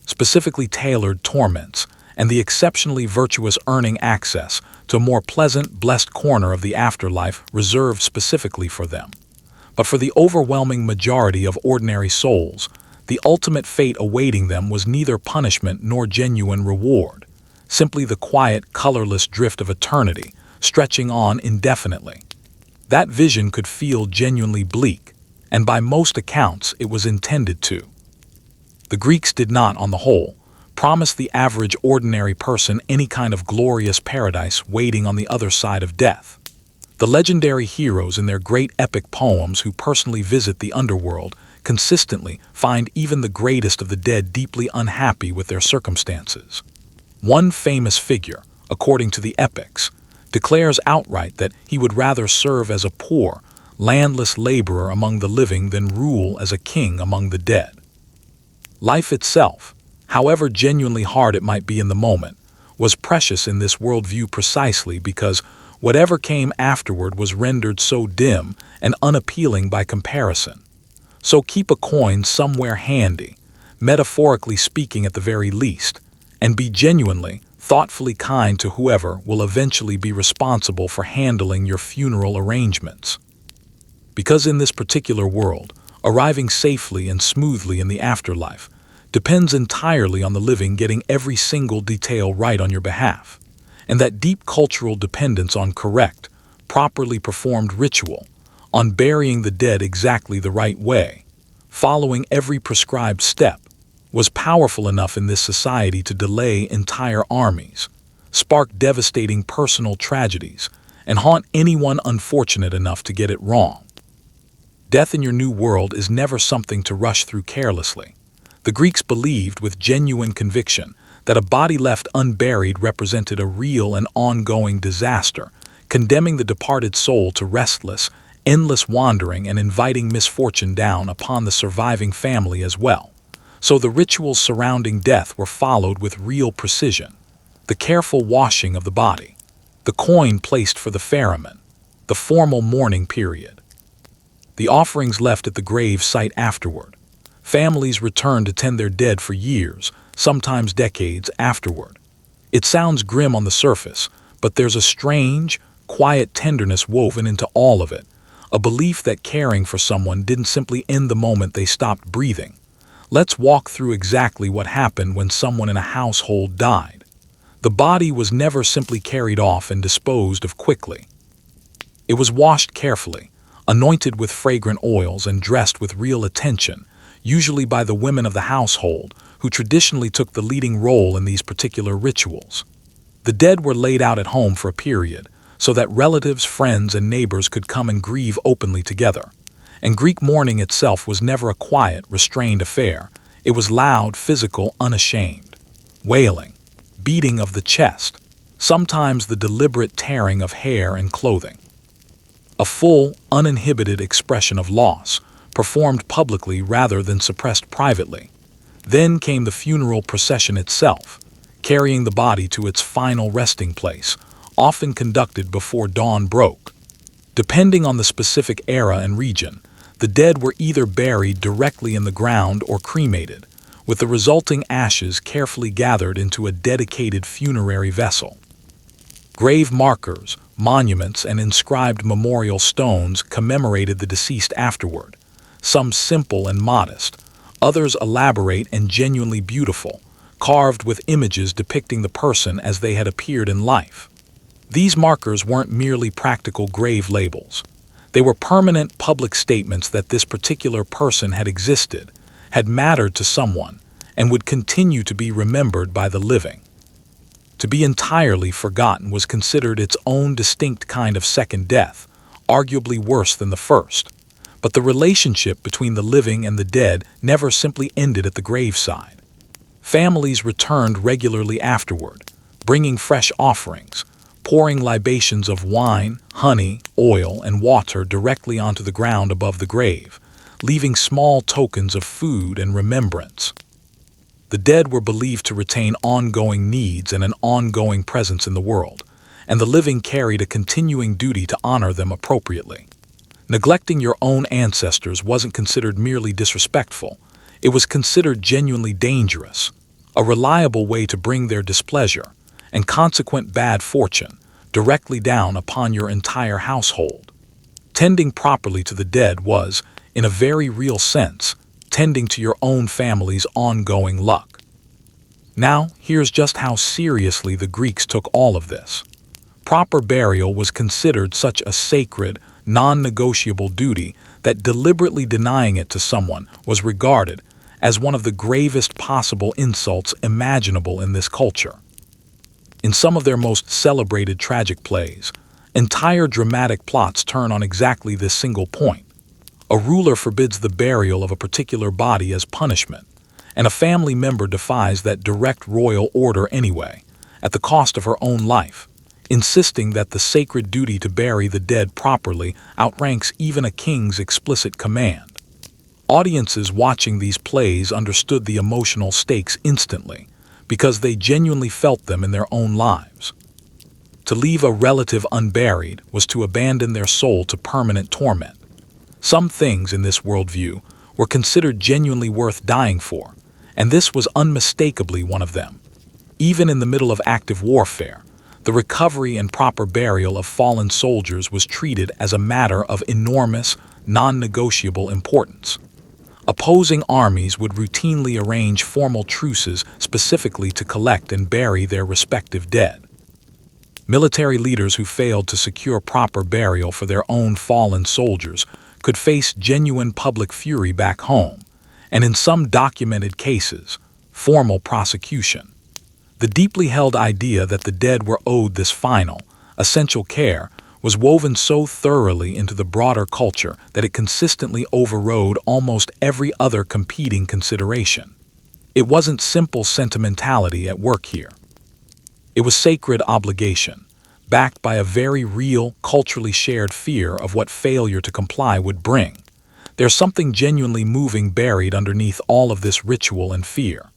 specifically tailored torments, and the exceptionally virtuous earning access to a more pleasant, blessed corner of the afterlife reserved specifically for them. But for the overwhelming majority of ordinary souls, the ultimate fate awaiting them was neither punishment nor genuine reward, simply the quiet, colorless drift of eternity, stretching on indefinitely. That vision could feel genuinely bleak, and by most accounts it was intended to. The Greeks did not, on the whole, promise the average ordinary person any kind of glorious paradise waiting on the other side of death. The legendary heroes in their great epic poems who personally visit the underworld consistently find even the greatest of the dead deeply unhappy with their circumstances. One famous figure, according to the epics, declares outright that he would rather serve as a poor, landless laborer among the living than rule as a king among the dead. Life itself, however genuinely hard it might be in the moment, was precious in this worldview precisely because whatever came afterward was rendered so dim and unappealing by comparison. So keep a coin somewhere handy, metaphorically speaking at the very least, and be genuinely, thoughtfully kind to whoever will eventually be responsible for handling your funeral arrangements. Because in this particular world, arriving safely and smoothly in the afterlife depends entirely on the living getting every single detail right on your behalf, and that deep cultural dependence on correct, properly performed ritual, on burying the dead exactly the right way, following every prescribed step, was powerful enough in this society to delay entire armies, spark devastating personal tragedies, and haunt anyone unfortunate enough to get it wrong. Death in your new world is never something to rush through carelessly. The Greeks believed with genuine conviction that a body left unburied represented a real and ongoing disaster, condemning the departed soul to restless, endless wandering and inviting misfortune down upon the surviving family as well. So the rituals surrounding death were followed with real precision. The careful washing of the body, the coin placed for the ferryman, the formal mourning period, the offerings left at the grave site afterward. Families returned to tend their dead for years, sometimes decades afterward. It sounds grim on the surface, but there's a strange, quiet tenderness woven into all of it, a belief that caring for someone didn't simply end the moment they stopped breathing. Let's walk through exactly what happened when someone in a household died. The body was never simply carried off and disposed of quickly. It was washed carefully, anointed with fragrant oils and dressed with real attention, usually by the women of the household, who traditionally took the leading role in these particular rituals. The dead were laid out at home for a period, so that relatives, friends, and neighbors could come and grieve openly together. And Greek mourning itself was never a quiet, restrained affair. It was loud, physical, unashamed. Wailing, beating of the chest, sometimes the deliberate tearing of hair and clothing. A full, uninhibited expression of loss, performed publicly rather than suppressed privately. Then came the funeral procession itself, carrying the body to its final resting place, often conducted before dawn broke. Depending on the specific era and region, the dead were either buried directly in the ground or cremated, with the resulting ashes carefully gathered into a dedicated funerary vessel. Grave markers, monuments, and inscribed memorial stones commemorated the deceased afterward, some simple and modest, others elaborate and genuinely beautiful, carved with images depicting the person as they had appeared in life. These markers weren't merely practical grave labels. They were permanent public statements that this particular person had existed, had mattered to someone, and would continue to be remembered by the living. To be entirely forgotten was considered its own distinct kind of second death, arguably worse than the first. But the relationship between the living and the dead never simply ended at the graveside. Families returned regularly afterward, bringing fresh offerings, pouring libations of wine, honey, oil, and water directly onto the ground above the grave, leaving small tokens of food and remembrance. The dead were believed to retain ongoing needs and an ongoing presence in the world, and the living carried a continuing duty to honor them appropriately. Neglecting your own ancestors wasn't considered merely disrespectful, it was considered genuinely dangerous, a reliable way to bring their displeasure and consequent bad fortune directly down upon your entire household. Tending properly to the dead was, in a very real sense, tending to your own family's ongoing luck. Now, here's just how seriously the Greeks took all of this. Proper burial was considered such a sacred, non-negotiable duty that deliberately denying it to someone was regarded as one of the gravest possible insults imaginable in this culture. In some of their most celebrated tragic plays, entire dramatic plots turn on exactly this single point. A ruler forbids the burial of a particular body as punishment, and a family member defies that direct royal order anyway, at the cost of her own life, insisting that the sacred duty to bury the dead properly outranks even a king's explicit command. Audiences watching these plays understood the emotional stakes instantly, because they genuinely felt them in their own lives. To leave a relative unburied was to abandon their soul to permanent torment. Some things in this worldview were considered genuinely worth dying for, and this was unmistakably one of them. Even in the middle of active warfare, the recovery and proper burial of fallen soldiers was treated as a matter of enormous, non-negotiable importance. Opposing armies would routinely arrange formal truces specifically to collect and bury their respective dead. Military leaders who failed to secure proper burial for their own fallen soldiers could face genuine public fury back home, and in some documented cases, formal prosecution. The deeply held idea that the dead were owed this final, essential care was woven so thoroughly into the broader culture that it consistently overrode almost every other competing consideration. It wasn't simple sentimentality at work here. It was sacred obligation, backed by a very real, culturally shared fear of what failure to comply would bring. There's something genuinely moving buried underneath all of this ritual and fear.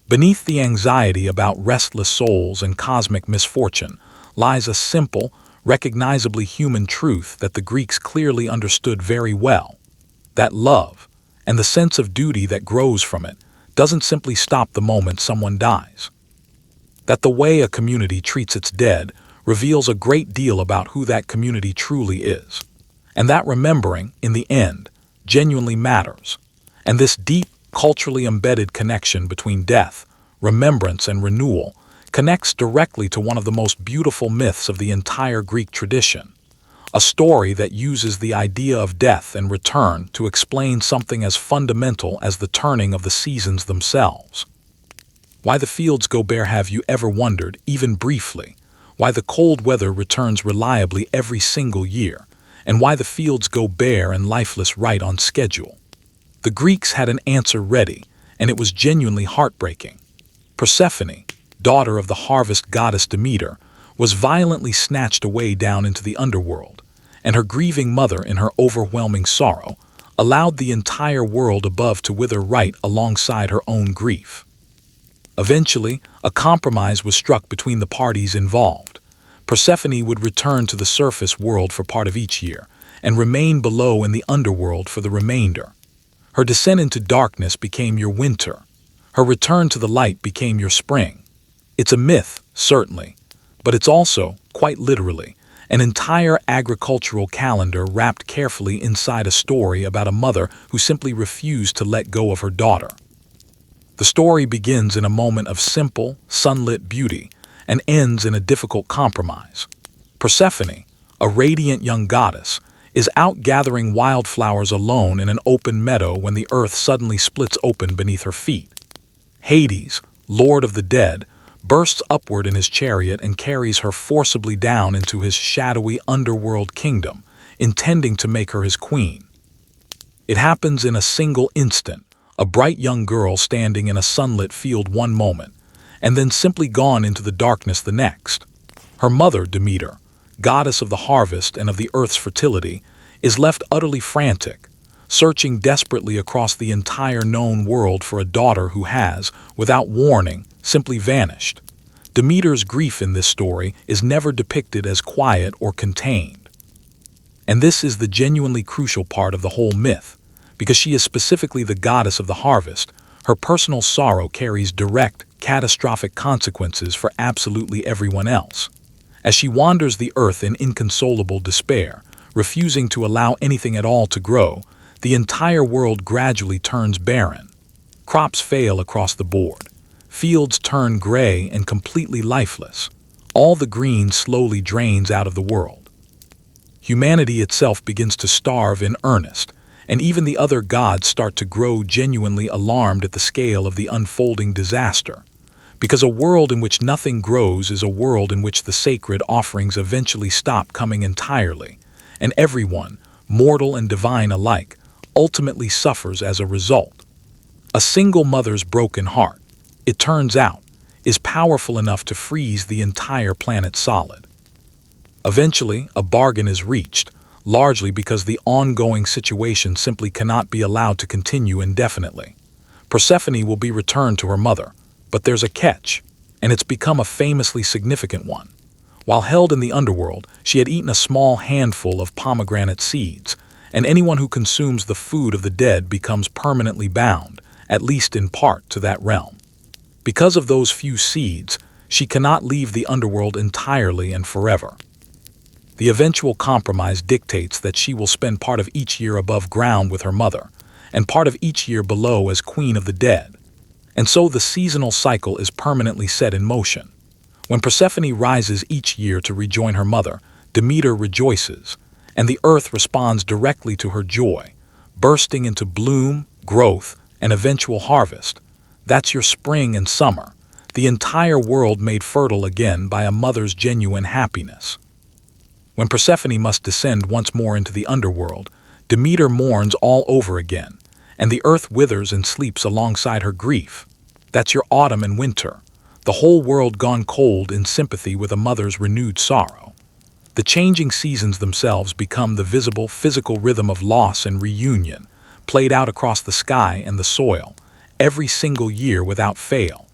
Beneath the anxiety about restless souls and cosmic misfortune lies a simple, recognizably human truth that the Greeks clearly understood very well. That love, and the sense of duty that grows from it, doesn't simply stop the moment someone dies. That the way a community treats its dead reveals a great deal about who that community truly is. And that remembering, in the end, genuinely matters. And this deep, culturally embedded connection between death, remembrance, and renewal connects directly to one of the most beautiful myths of the entire Greek tradition, a story that uses the idea of death and return to explain something as fundamental as the turning of the seasons themselves. Why the fields go bare? Have you ever wondered, even briefly, why the cold weather returns reliably every single year, and why the fields go bare and lifeless right on schedule? The Greeks had an answer ready, and it was genuinely heartbreaking. Persephone, daughter of the harvest goddess Demeter, was violently snatched away down into the underworld, and her grieving mother, in her overwhelming sorrow, allowed the entire world above to wither right alongside her own grief. Eventually, a compromise was struck between the parties involved. Persephone would return to the surface world for part of each year, and remain below in the underworld for the remainder. Her descent into darkness became your winter. Her return to the light became your spring. It's a myth, certainly, but it's also, quite literally, an entire agricultural calendar wrapped carefully inside a story about a mother who simply refused to let go of her daughter. The story begins in a moment of simple, sunlit beauty and ends in a difficult compromise. Persephone, a radiant young goddess, is out gathering wildflowers alone in an open meadow when the earth suddenly splits open beneath her feet. Hades, lord of the dead, bursts upward in his chariot and carries her forcibly down into his shadowy underworld kingdom, intending to make her his queen. It happens in a single instant, a bright young girl standing in a sunlit field one moment, and then simply gone into the darkness the next. Her mother, Demeter, goddess of the harvest and of the earth's fertility, is left utterly frantic, searching desperately across the entire known world for a daughter who has, without warning, simply vanished. Demeter's grief in this story is never depicted as quiet or contained. And this is the genuinely crucial part of the whole myth. Because she is specifically the goddess of the harvest, her personal sorrow carries direct, catastrophic consequences for absolutely everyone else. As she wanders the earth in inconsolable despair, refusing to allow anything at all to grow, the entire world gradually turns barren. Crops fail across the board. Fields turn gray and completely lifeless. All the green slowly drains out of the world. Humanity itself begins to starve in earnest, and even the other gods start to grow genuinely alarmed at the scale of the unfolding disaster. Because a world in which nothing grows is a world in which the sacred offerings eventually stop coming entirely, and everyone, mortal and divine alike, ultimately suffers as a result. A single mother's broken heart, it turns out, is powerful enough to freeze the entire planet solid. Eventually, a bargain is reached, largely because the ongoing situation simply cannot be allowed to continue indefinitely. Persephone will be returned to her mother, but there's a catch, and it's become a famously significant one. While held in the underworld, she had eaten a small handful of pomegranate seeds, and anyone who consumes the food of the dead becomes permanently bound, at least in part, to that realm. Because of those few seeds, she cannot leave the underworld entirely and forever. The eventual compromise dictates that she will spend part of each year above ground with her mother, and part of each year below as queen of the dead. And so the seasonal cycle is permanently set in motion. When Persephone rises each year to rejoin her mother, Demeter rejoices, and the earth responds directly to her joy, bursting into bloom, growth, and eventual harvest. That's your spring and summer, the entire world made fertile again by a mother's genuine happiness. When Persephone must descend once more into the underworld, Demeter mourns all over again, and the earth withers and sleeps alongside her grief. That's your autumn and winter, the whole world gone cold in sympathy with a mother's renewed sorrow. The changing seasons themselves become the visible physical rhythm of loss and reunion, played out across the sky and the soil, every single year without fail.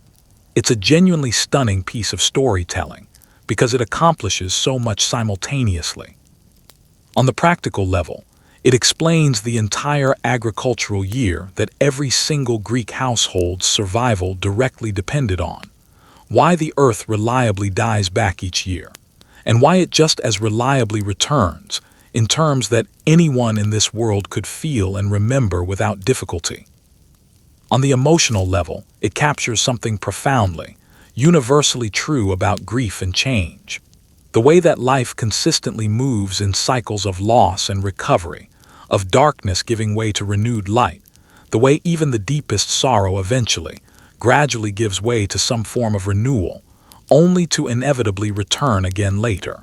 It's a genuinely stunning piece of storytelling, because it accomplishes so much simultaneously. On the practical level, it explains the entire agricultural year that every single Greek household's survival directly depended on, why the earth reliably dies back each year, and why it just as reliably returns, in terms that anyone in this world could feel and remember without difficulty. On the emotional level, it captures something profoundly, universally true about grief and change. The way that life consistently moves in cycles of loss and recovery, of darkness giving way to renewed light, the way even the deepest sorrow eventually, gradually gives way to some form of renewal, only to inevitably return again later.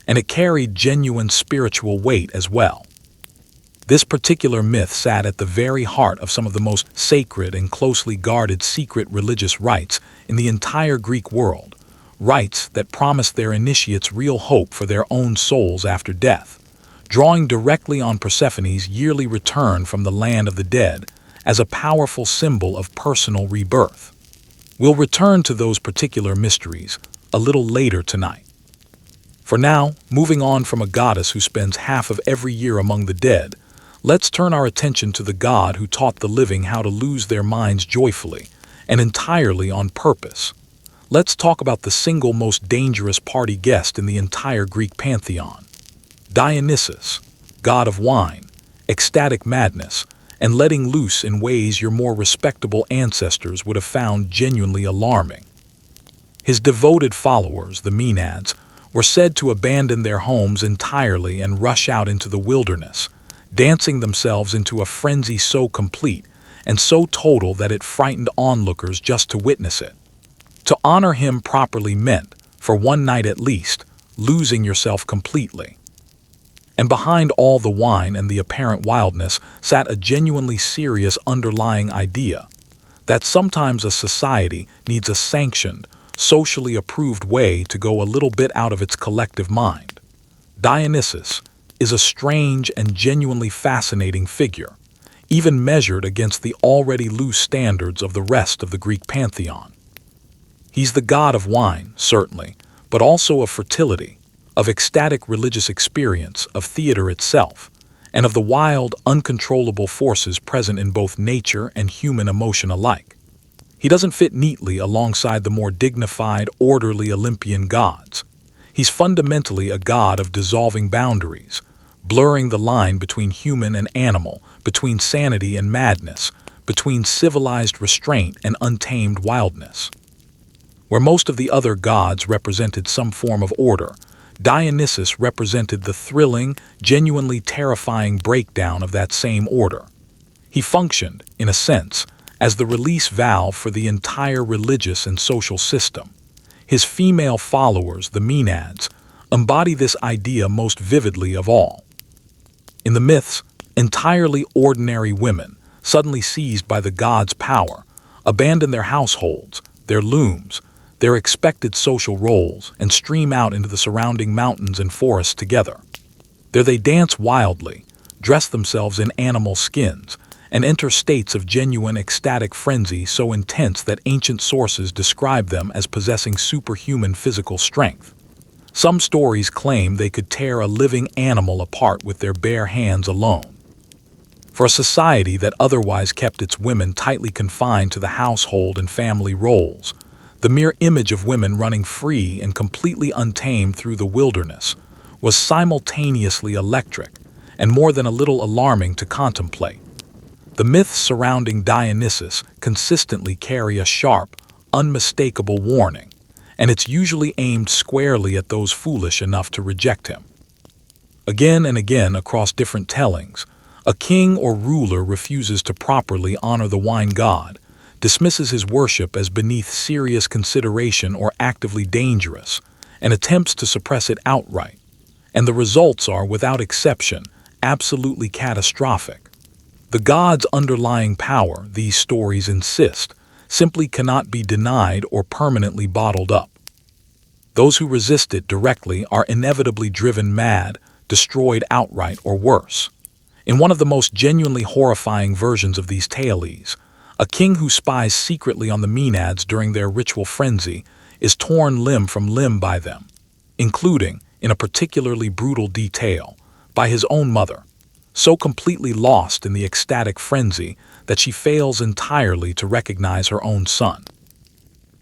And it carried genuine spiritual weight as well. This particular myth sat at the very heart of some of the most sacred and closely guarded secret religious rites in the entire Greek world, rites that promised their initiates real hope for their own souls after death, drawing directly on Persephone's yearly return from the land of the dead as a powerful symbol of personal rebirth. We'll return to those particular mysteries a little later tonight. For now, moving on from a goddess who spends half of every year among the dead, let's turn our attention to the god who taught the living how to lose their minds joyfully and entirely on purpose. Let's talk about the single most dangerous party guest in the entire Greek pantheon, Dionysus, god of wine, ecstatic madness, and letting loose in ways your more respectable ancestors would have found genuinely alarming. His devoted followers, the Maenads, were said to abandon their homes entirely and rush out into the wilderness, dancing themselves into a frenzy so complete and so total that it frightened onlookers just to witness it. To honor him properly meant, for one night at least, losing yourself completely. And behind all the wine and the apparent wildness sat a genuinely serious underlying idea, that sometimes a society needs a sanctioned, socially approved way to go a little bit out of its collective mind. Dionysus is a strange and genuinely fascinating figure, even measured against the already loose standards of the rest of the Greek pantheon. He's the god of wine, certainly, but also of fertility, of ecstatic religious experience, of theater itself, and of the wild, uncontrollable forces present in both nature and human emotion alike. He doesn't fit neatly alongside the more dignified, orderly Olympian gods. He's fundamentally a god of dissolving boundaries, blurring the line between human and animal, between sanity and madness, between civilized restraint and untamed wildness. Where most of the other gods represented some form of order, Dionysus represented the thrilling, genuinely terrifying breakdown of that same order. He functioned, in a sense, as the release valve for the entire religious and social system. His female followers, the Maenads, embody this idea most vividly of all. In the myths, entirely ordinary women, suddenly seized by the god's power, abandon their households, their looms, their expected social roles, and stream out into the surrounding mountains and forests together. There they dance wildly, dress themselves in animal skins, and enter states of genuine ecstatic frenzy so intense that ancient sources describe them as possessing superhuman physical strength. Some stories claim they could tear a living animal apart with their bare hands alone. For a society that otherwise kept its women tightly confined to the household and family roles, the mere image of women running free and completely untamed through the wilderness was simultaneously electric and more than a little alarming to contemplate. The myths surrounding Dionysus consistently carry a sharp, unmistakable warning, and it's usually aimed squarely at those foolish enough to reject him. Again and again across different tellings, a king or ruler refuses to properly honor the wine god, dismisses his worship as beneath serious consideration or actively dangerous, and attempts to suppress it outright. And the results are, without exception, absolutely catastrophic. The god's underlying power, these stories insist, simply cannot be denied or permanently bottled up. Those who resist it directly are inevitably driven mad, destroyed outright, or worse. In one of the most genuinely horrifying versions of these tales, a king who spies secretly on the Maenads during their ritual frenzy is torn limb from limb by them, including, in a particularly brutal detail, by his own mother, so completely lost in the ecstatic frenzy that she fails entirely to recognize her own son.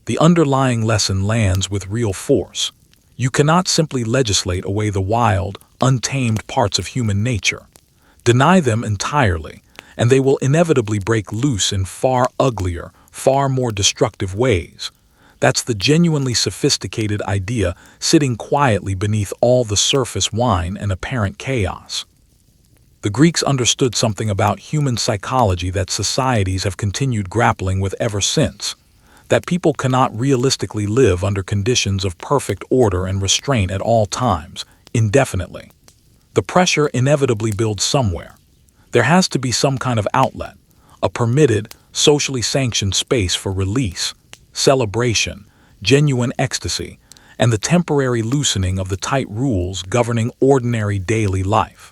The underlying lesson lands with real force. You cannot simply legislate away the wild, untamed parts of human nature. Deny them entirely, and they will inevitably break loose in far uglier, far more destructive ways. That's the genuinely sophisticated idea sitting quietly beneath all the surface wine and apparent chaos. The Greeks understood something about human psychology that societies have continued grappling with ever since, that people cannot realistically live under conditions of perfect order and restraint at all times, indefinitely. The pressure inevitably builds somewhere. There has to be some kind of outlet, a permitted, socially sanctioned space for release, celebration, genuine ecstasy, and the temporary loosening of the tight rules governing ordinary daily life.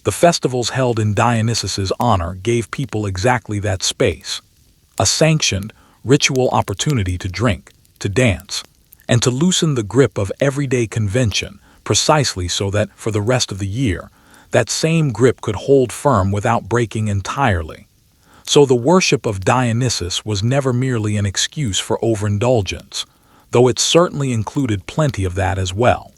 The festivals held in Dionysus's honor gave people exactly that space, a sanctioned, ritual opportunity to drink, to dance, and to loosen the grip of everyday convention precisely so that, for the rest of the year, that same grip could hold firm without breaking entirely. So the worship of Dionysus was never merely an excuse for overindulgence, though it certainly included plenty of that as well.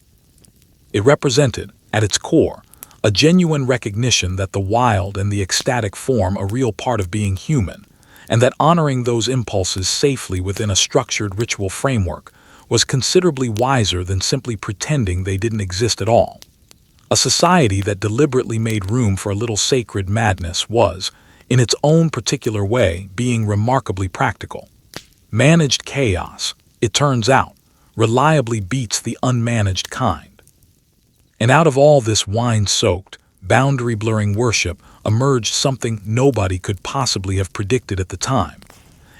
It represented, at its core, a genuine recognition that the wild and the ecstatic form a real part of being human, and that honoring those impulses safely within a structured ritual framework was considerably wiser than simply pretending they didn't exist at all. A society that deliberately made room for a little sacred madness was, in its own particular way, being remarkably practical. Managed chaos, it turns out, reliably beats the unmanaged kind. And out of all this wine-soaked, boundary-blurring worship emerged something nobody could possibly have predicted at the time,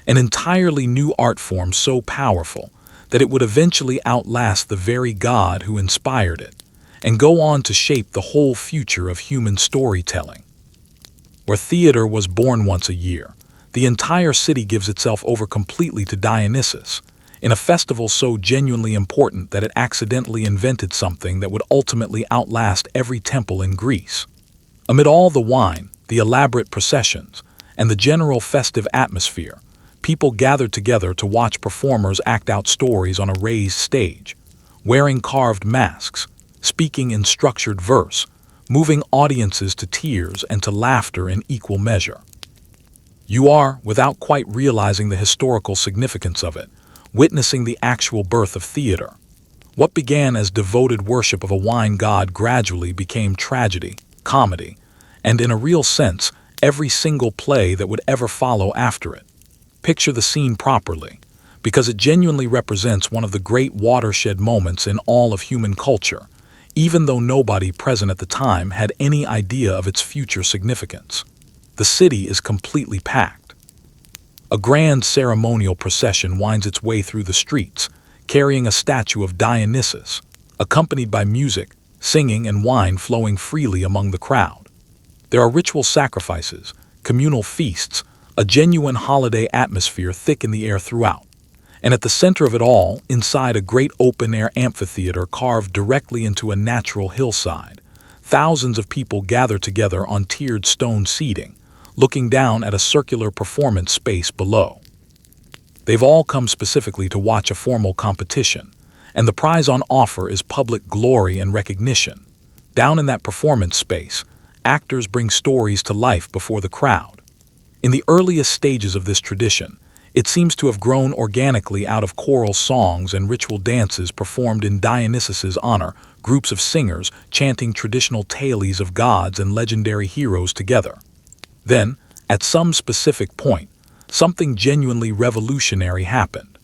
an entirely new art form so powerful that it would eventually outlast the very God who inspired it, and go on to shape the whole future of human storytelling. Where theater was born once a year, the entire city gives itself over completely to Dionysus, in a festival so genuinely important that it accidentally invented something that would ultimately outlast every temple in Greece. Amid all the wine, the elaborate processions, and the general festive atmosphere, people gathered together to watch performers act out stories on a raised stage, wearing carved masks, speaking in structured verse, moving audiences to tears and to laughter in equal measure. You are, without quite realizing the historical significance of it, witnessing the actual birth of theater. What began as devoted worship of a wine god gradually became tragedy, comedy, and in a real sense, every single play that would ever follow after it. Picture the scene properly, because it genuinely represents one of the great watershed moments in all of human culture, even though nobody present at the time had any idea of its future significance. The city is completely packed. A grand ceremonial procession winds its way through the streets, carrying a statue of Dionysus, accompanied by music, singing, and wine flowing freely among the crowd. There are ritual sacrifices, communal feasts, a genuine holiday atmosphere thick in the air throughout. And at the center of it all, inside a great open-air amphitheater carved directly into a natural hillside, thousands of people gather together on tiered stone seating, looking down at a circular performance space below. They've all come specifically to watch a formal competition, and the prize on offer is public glory and recognition. Down in that performance space, actors bring stories to life before the crowd. In the earliest stages of this tradition, it seems to have grown organically out of choral songs and ritual dances performed in Dionysus's honor, groups of singers chanting traditional tales of gods and legendary heroes together. Then, at some specific point, something genuinely revolutionary happened.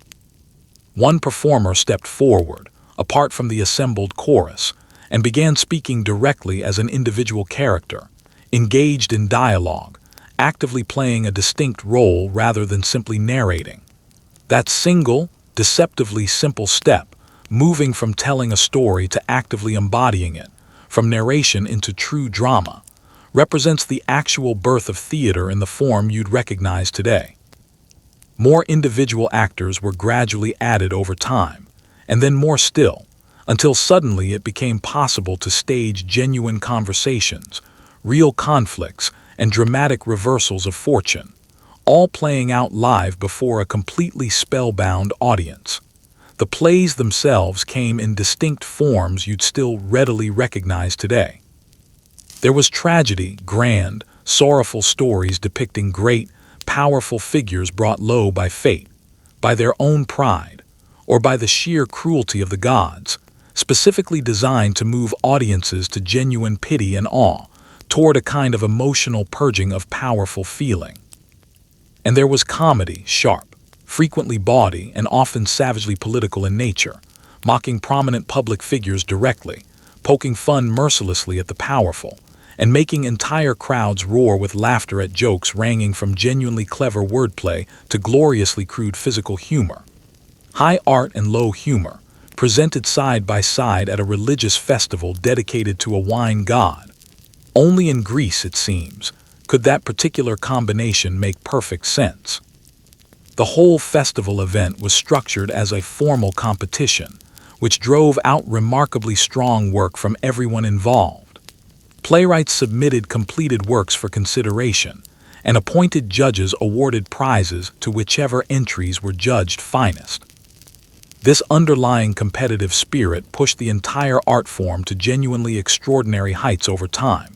One performer stepped forward, apart from the assembled chorus, and began speaking directly as an individual character, engaged in dialogue, actively playing a distinct role rather than simply narrating. That single, deceptively simple step, moving from telling a story to actively embodying it, from narration into true drama, represents the actual birth of theater in the form you'd recognize today. More individual actors were gradually added over time, and then more still, until suddenly it became possible to stage genuine conversations, real conflicts, and dramatic reversals of fortune, all playing out live before a completely spellbound audience. The plays themselves came in distinct forms you'd still readily recognize today. There was tragedy, grand, sorrowful stories depicting great, powerful figures brought low by fate, by their own pride, or by the sheer cruelty of the gods, specifically designed to move audiences to genuine pity and awe, toward a kind of emotional purging of powerful feeling. And there was comedy, sharp, frequently bawdy, and often savagely political in nature, mocking prominent public figures directly, poking fun mercilessly at the powerful, and making entire crowds roar with laughter at jokes ranging from genuinely clever wordplay to gloriously crude physical humor. High art and low humor, presented side by side at a religious festival dedicated to a wine god. Only in Greece, it seems, could that particular combination make perfect sense. The whole festival event was structured as a formal competition, which drove out remarkably strong work from everyone involved. Playwrights submitted completed works for consideration, and appointed judges awarded prizes to whichever entries were judged finest. This underlying competitive spirit pushed the entire art form to genuinely extraordinary heights over time,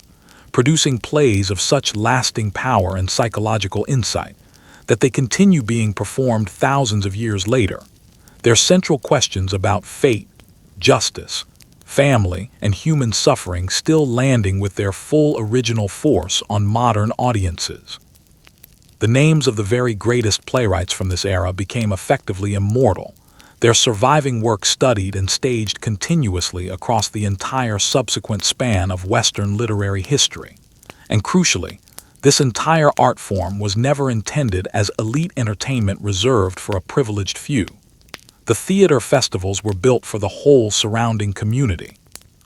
producing plays of such lasting power and psychological insight that they continue being performed thousands of years later. Their central questions about fate, justice, family, and human suffering still landing with their full original force on modern audiences. The names of the very greatest playwrights from this era became effectively immortal, their surviving work studied and staged continuously across the entire subsequent span of Western literary history. And crucially, this entire art form was never intended as elite entertainment reserved for a privileged few. The theater festivals were built for the whole surrounding community.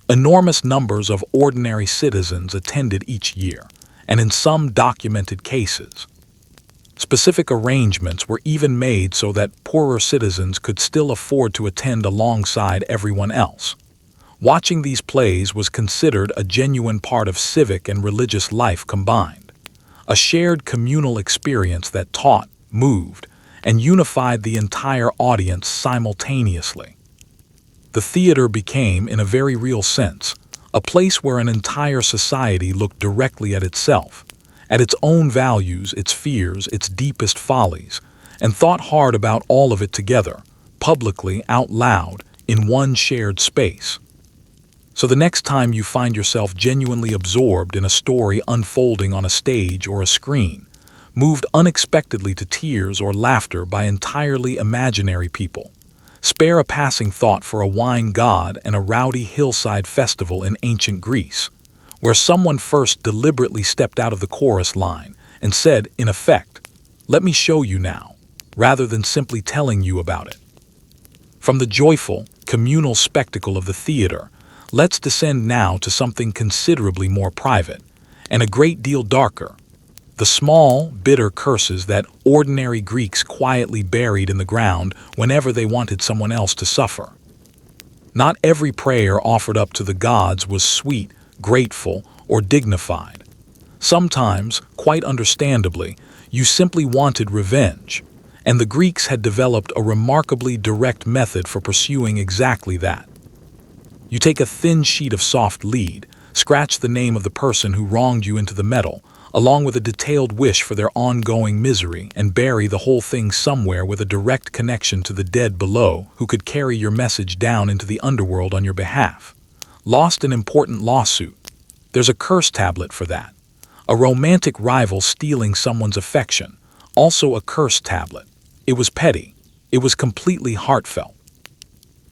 Enormous numbers of ordinary citizens attended each year, and in some documented cases, Specific arrangements were even made so that poorer citizens could still afford to attend alongside everyone else. Watching these plays was considered a genuine part of civic and religious life combined, a shared communal experience that taught, moved, and unified the entire audience simultaneously. The theater became, in a very real sense, a place where an entire society looked directly at itself, at its own values, its fears, its deepest follies, and thought hard about all of it together, publicly, out loud, in one shared space. So the next time you find yourself genuinely absorbed in a story unfolding on a stage or a screen, moved unexpectedly to tears or laughter by entirely imaginary people, spare a passing thought for a wine god and a rowdy hillside festival in ancient Greece, where someone first deliberately stepped out of the chorus line and said, in effect, "Let me show you now," rather than simply telling you about it. From the joyful, communal spectacle of the theater, let's descend now to something considerably more private, and a great deal darker. The small, bitter curses that ordinary Greeks quietly buried in the ground whenever they wanted someone else to suffer. Not every prayer offered up to the gods was sweet, grateful, or dignified. Sometimes, quite understandably, you simply wanted revenge, and the Greeks had developed a remarkably direct method for pursuing exactly that. You take a thin sheet of soft lead, scratch the name of the person who wronged you into the metal, along with a detailed wish for their ongoing misery, and bury the whole thing somewhere with a direct connection to the dead below who could carry your message down into the underworld on your behalf. Lost an important lawsuit. There's a curse tablet for that. A romantic rival stealing someone's affection. Also a curse tablet. It was petty. It was completely heartfelt.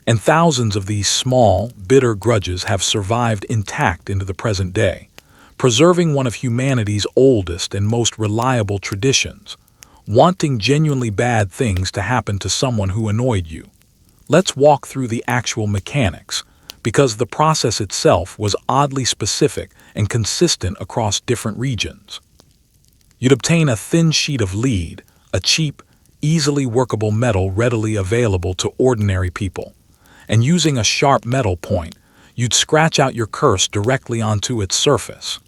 And thousands of these small, bitter grudges have survived intact into the present day, preserving one of humanity's oldest and most reliable traditions, wanting genuinely bad things to happen to someone who annoyed you. Let's walk through the actual mechanics, because the process itself was oddly specific and consistent across different regions. You'd obtain a thin sheet of lead, a cheap, easily workable metal readily available to ordinary people, and using a sharp metal point, you'd scratch out your curse directly onto its surface.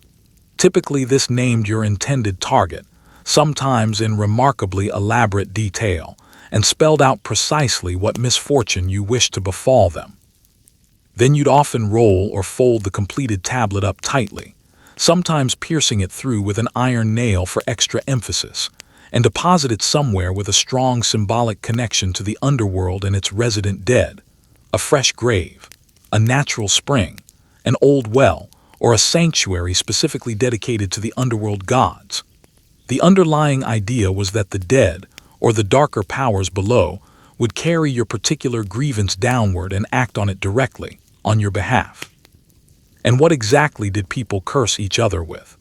Typically, this named your intended target, sometimes in remarkably elaborate detail, and spelled out precisely what misfortune you wished to befall them. Then you'd often roll or fold the completed tablet up tightly, sometimes piercing it through with an iron nail for extra emphasis, and deposit it somewhere with a strong symbolic connection to the underworld and its resident dead, a fresh grave, a natural spring, an old well, or a sanctuary specifically dedicated to the underworld gods. The underlying idea was that the dead, or the darker powers below, would carry your particular grievance downward and act on it directly, on your behalf. And what exactly did people curse each other with?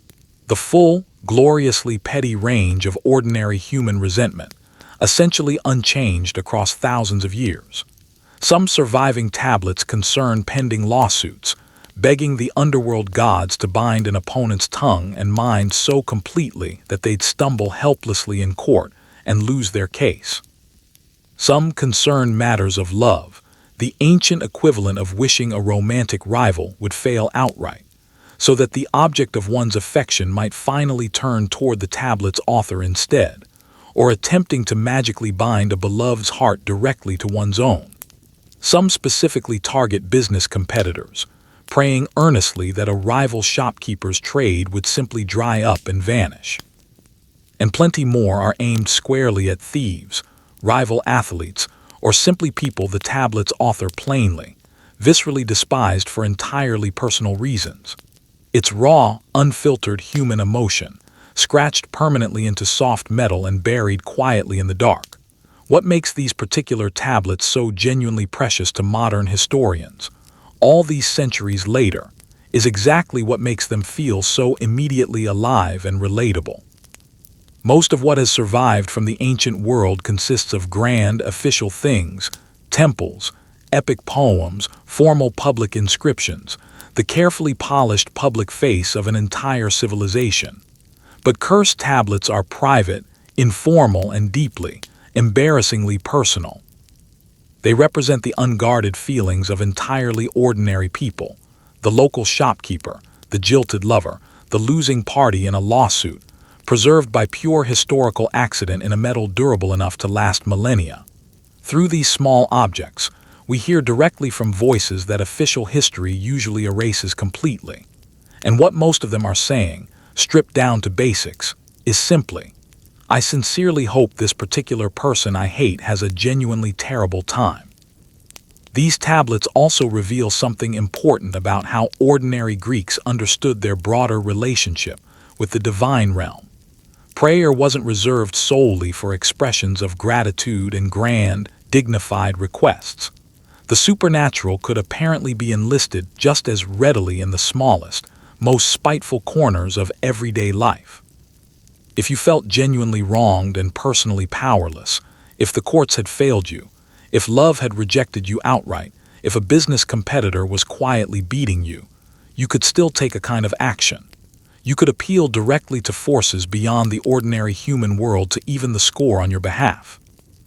The full, gloriously petty range of ordinary human resentment, essentially unchanged across thousands of years. Some surviving tablets concern pending lawsuits, begging the underworld gods to bind an opponent's tongue and mind so completely that they'd stumble helplessly in court and lose their case. Some concern matters of love, the ancient equivalent of wishing a romantic rival would fail outright, so that the object of one's affection might finally turn toward the tablet's author instead, or attempting to magically bind a beloved's heart directly to one's own. Some specifically target business competitors, praying earnestly that a rival shopkeeper's trade would simply dry up and vanish. And plenty more are aimed squarely at thieves, rival athletes, or simply people the tablet's author plainly, viscerally despised for entirely personal reasons. It's raw, unfiltered human emotion, scratched permanently into soft metal and buried quietly in the dark. What makes these particular tablets so genuinely precious to modern historians, all these centuries later, is exactly what makes them feel so immediately alive and relatable. Most of what has survived from the ancient world consists of grand, official things, temples, epic poems, formal public inscriptions, the carefully polished public face of an entire civilization. But cursed tablets are private, informal and deeply, embarrassingly personal. They represent the unguarded feelings of entirely ordinary people, the local shopkeeper, the jilted lover, the losing party in a lawsuit, preserved by pure historical accident in a metal durable enough to last millennia. Through these small objects, we hear directly from voices that official history usually erases completely. And what most of them are saying, stripped down to basics, is simply, I sincerely hope this particular person I hate has a genuinely terrible time. These tablets also reveal something important about how ordinary Greeks understood their broader relationship with the divine realm. Prayer wasn't reserved solely for expressions of gratitude and grand, dignified requests. The supernatural could apparently be enlisted just as readily in the smallest, most spiteful corners of everyday life. If you felt genuinely wronged and personally powerless, if the courts had failed you, if love had rejected you outright, if a business competitor was quietly beating you, you could still take a kind of action. You could appeal directly to forces beyond the ordinary human world to even the score on your behalf.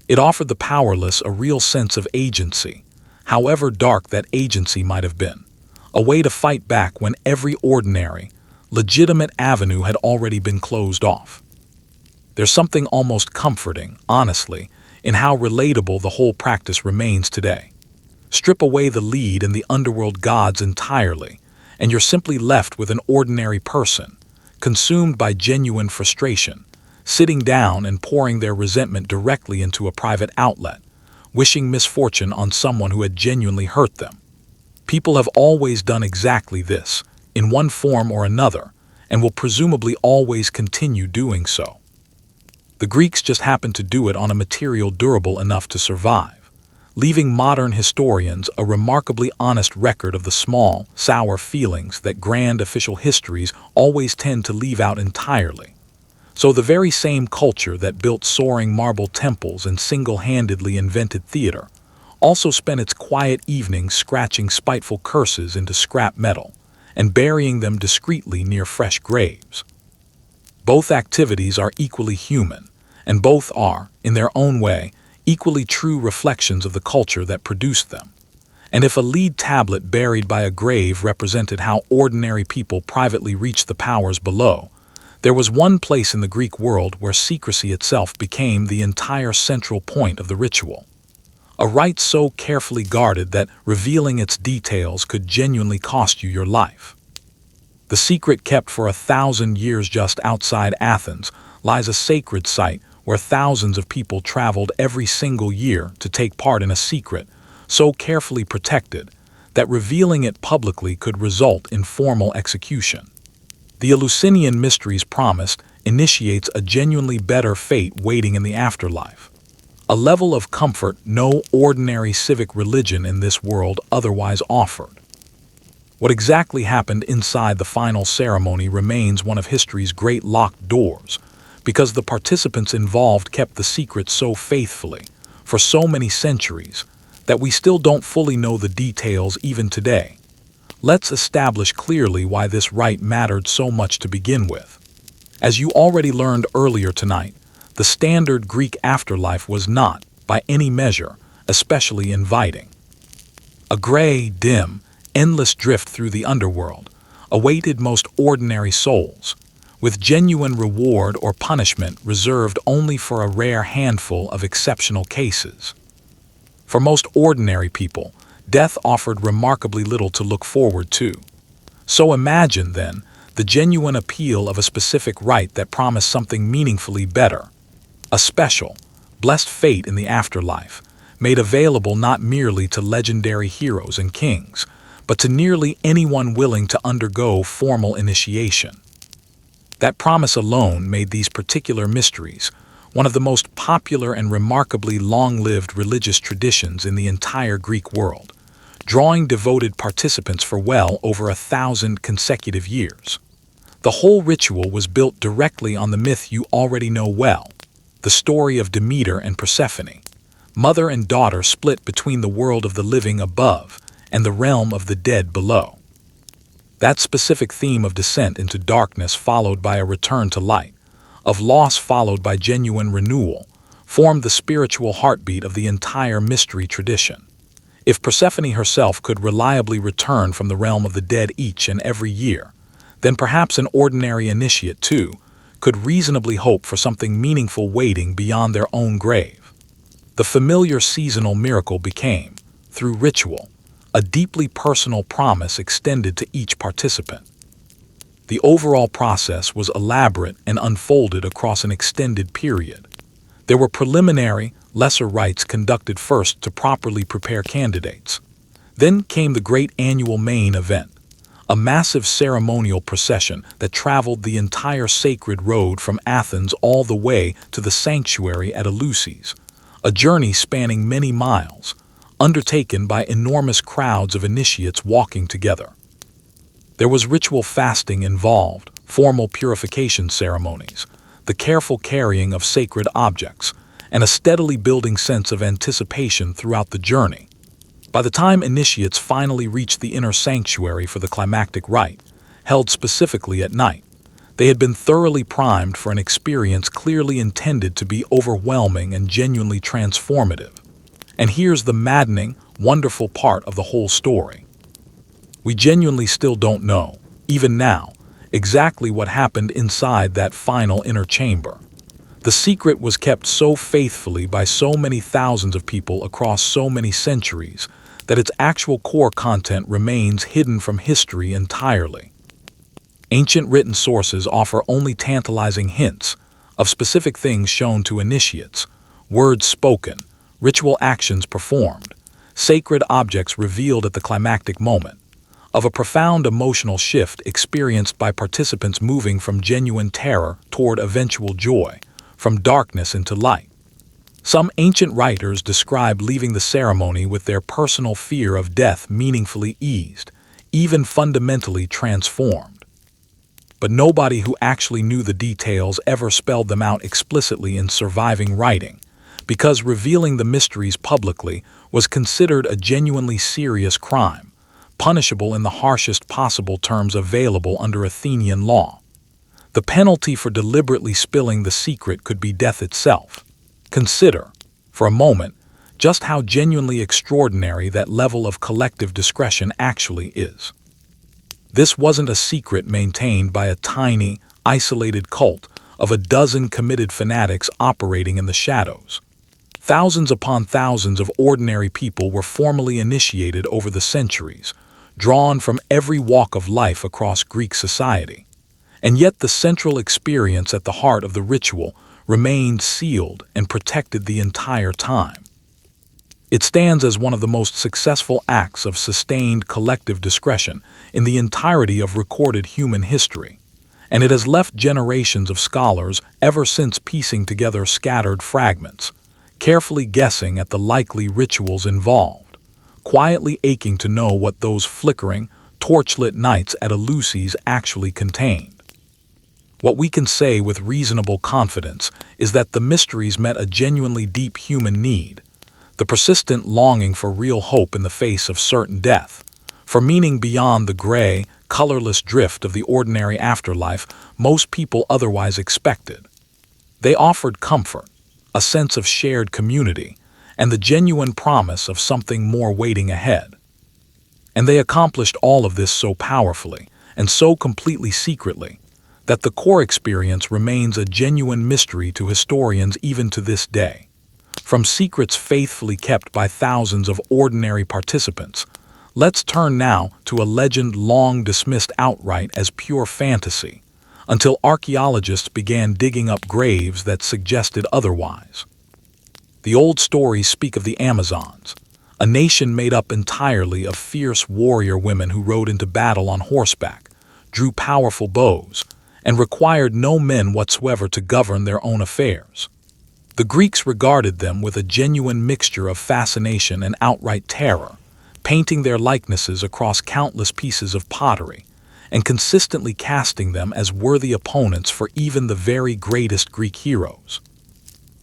It offered the powerless a real sense of agency, however dark that agency might have been, a way to fight back when every ordinary, legitimate avenue had already been closed off. There's something almost comforting, honestly, in how relatable the whole practice remains today. Strip away the lead and the underworld gods entirely, and you're simply left with an ordinary person, consumed by genuine frustration, sitting down and pouring their resentment directly into a private outlet, wishing misfortune on someone who had genuinely hurt them. People have always done exactly this, in one form or another, and will presumably always continue doing so. The Greeks just happened to do it on a material durable enough to survive, leaving modern historians a remarkably honest record of the small, sour feelings that grand official histories always tend to leave out entirely. So the very same culture that built soaring marble temples and single-handedly invented theater also spent its quiet evenings scratching spiteful curses into scrap metal and burying them discreetly near fresh graves. Both activities are equally human, and both are, in their own way, equally true reflections of the culture that produced them. And if a lead tablet buried by a grave represented how ordinary people privately reached the powers below, there was one place in the Greek world where secrecy itself became the entire central point of the ritual. A rite so carefully guarded that revealing its details could genuinely cost you your life. The secret kept for 1,000 years just outside Athens lies a sacred site where thousands of people traveled every single year to take part in a secret, so carefully protected that revealing it publicly could result in formal execution. The Eleusinian Mysteries promised initiates a genuinely better fate waiting in the afterlife, a level of comfort no ordinary civic religion in this world otherwise offered. What exactly happened inside the final ceremony remains one of history's great locked doors, because the participants involved kept the secret so faithfully, for so many centuries, that we still don't fully know the details even today. Let's establish clearly why this rite mattered so much to begin with. As you already learned earlier tonight, the standard Greek afterlife was not, by any measure, especially inviting. A gray, dim, endless drift through the underworld awaited most ordinary souls, with genuine reward or punishment reserved only for a rare handful of exceptional cases. For most ordinary people, death offered remarkably little to look forward to. So imagine, then, the genuine appeal of a specific rite that promised something meaningfully better. A special, blessed fate in the afterlife, made available not merely to legendary heroes and kings, but to nearly anyone willing to undergo formal initiation. That promise alone made these particular mysteries one of the most popular and remarkably long-lived religious traditions in the entire Greek world, drawing devoted participants for well over 1,000 consecutive years. The whole ritual was built directly on the myth you already know well, the story of Demeter and Persephone, mother and daughter split between the world of the living above and the realm of the dead below. That specific theme of descent into darkness followed by a return to light, of loss followed by genuine renewal, formed the spiritual heartbeat of the entire mystery tradition. If Persephone herself could reliably return from the realm of the dead each and every year, then perhaps an ordinary initiate, too, could reasonably hope for something meaningful waiting beyond their own grave. The familiar seasonal miracle became, through ritual, a deeply personal promise extended to each participant. The overall process was elaborate and unfolded across an extended period. There were preliminary, lesser rites conducted first to properly prepare candidates. Then came the great annual main event, a massive ceremonial procession that traveled the entire sacred road from Athens all the way to the sanctuary at Eleusis, a journey spanning many miles, undertaken by enormous crowds of initiates walking together. There was ritual fasting involved, formal purification ceremonies, the careful carrying of sacred objects, and a steadily building sense of anticipation throughout the journey. By the time initiates finally reached the inner sanctuary for the climactic rite, held specifically at night, they had been thoroughly primed for an experience clearly intended to be overwhelming and genuinely transformative. And here's the maddening, wonderful part of the whole story. We genuinely still don't know, even now, exactly what happened inside that final inner chamber. The secret was kept so faithfully by so many thousands of people across so many centuries that its actual core content remains hidden from history entirely. Ancient written sources offer only tantalizing hints of specific things shown to initiates, words spoken, ritual actions performed, sacred objects revealed at the climactic moment, of a profound emotional shift experienced by participants moving from genuine terror toward eventual joy, from darkness into light. Some ancient writers describe leaving the ceremony with their personal fear of death meaningfully eased, even fundamentally transformed. But nobody who actually knew the details ever spelled them out explicitly in surviving writing, because revealing the mysteries publicly was considered a genuinely serious crime, punishable in the harshest possible terms available under Athenian law. The penalty for deliberately spilling the secret could be death itself. Consider, for a moment, just how genuinely extraordinary that level of collective discretion actually is. This wasn't a secret maintained by a tiny, isolated cult of a dozen committed fanatics operating in the shadows. Thousands upon thousands of ordinary people were formally initiated over the centuries, drawn from every walk of life across Greek society. And yet the central experience at the heart of the ritual remained sealed and protected the entire time. It stands as one of the most successful acts of sustained collective discretion in the entirety of recorded human history, and it has left generations of scholars ever since piecing together scattered fragments, carefully guessing at the likely rituals involved, quietly aching to know what those flickering, torchlit nights at Eleusis actually contained. What we can say with reasonable confidence is that the mysteries met a genuinely deep human need, the persistent longing for real hope in the face of certain death, for meaning beyond the gray, colorless drift of the ordinary afterlife most people otherwise expected. They offered comfort, a sense of shared community, and the genuine promise of something more waiting ahead. And they accomplished all of this so powerfully and so completely secretly that the core experience remains a genuine mystery to historians even to this day. From secrets faithfully kept by thousands of ordinary participants, let's turn now to a legend long dismissed outright as pure fantasy, until archaeologists began digging up graves that suggested otherwise. The old stories speak of the Amazons, a nation made up entirely of fierce warrior women who rode into battle on horseback, drew powerful bows, and required no men whatsoever to govern their own affairs. The Greeks regarded them with a genuine mixture of fascination and outright terror, painting their likenesses across countless pieces of pottery, and consistently casting them as worthy opponents for even the very greatest Greek heroes.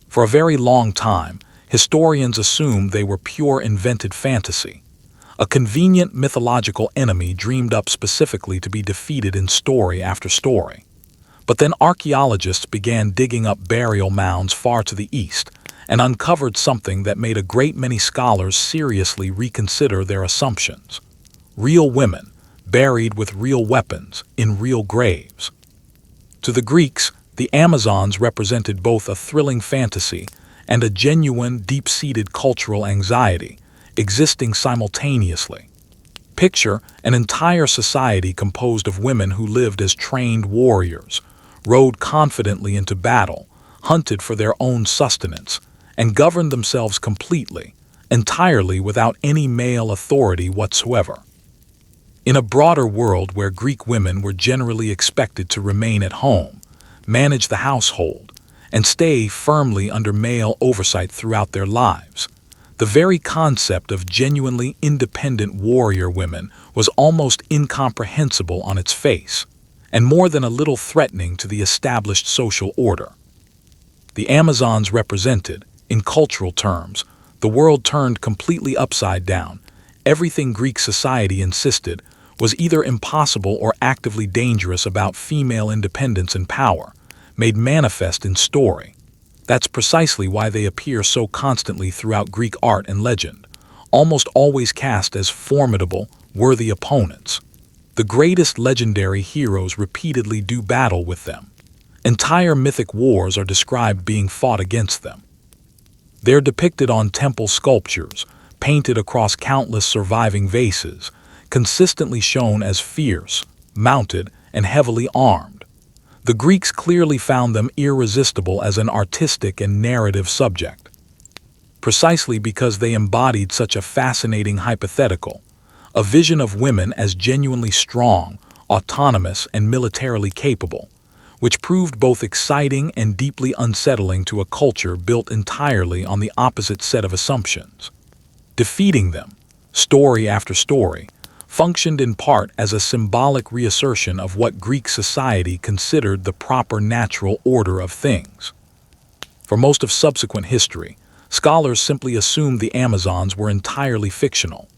For a very long time, historians assumed they were pure invented fantasy, a convenient mythological enemy dreamed up specifically to be defeated in story after story. But then archaeologists began digging up burial mounds far to the east and uncovered something that made a great many scholars seriously reconsider their assumptions. Real women, buried with real weapons, in real graves. To the Greeks, the Amazons represented both a thrilling fantasy and a genuine, deep-seated cultural anxiety, existing simultaneously. Picture an entire society composed of women who lived as trained warriors, rode confidently into battle, hunted for their own sustenance, and governed themselves completely, entirely without any male authority whatsoever. In a broader world where Greek women were generally expected to remain at home, manage the household, and stay firmly under male oversight throughout their lives, the very concept of genuinely independent warrior women was almost incomprehensible on its face, and more than a little threatening to the established social order. The Amazons represented, in cultural terms, the world turned completely upside down. Everything Greek society insisted was either impossible or actively dangerous about female independence and power, made manifest in story. That's precisely why they appear so constantly throughout Greek art and legend, almost always cast as formidable, worthy opponents. The greatest legendary heroes repeatedly do battle with them. Entire mythic wars are described being fought against them. They're depicted on temple sculptures, painted across countless surviving vases, consistently shown as fierce, mounted, and heavily armed. The Greeks clearly found them irresistible as an artistic and narrative subject. Precisely because they embodied such a fascinating hypothetical, a vision of women as genuinely strong, autonomous, and militarily capable, which proved both exciting and deeply unsettling to a culture built entirely on the opposite set of assumptions. Defeating them, story after story, functioned in part as a symbolic reassertion of what Greek society considered the proper natural order of things. For most of subsequent history, scholars simply assumed the Amazons were entirely fictional,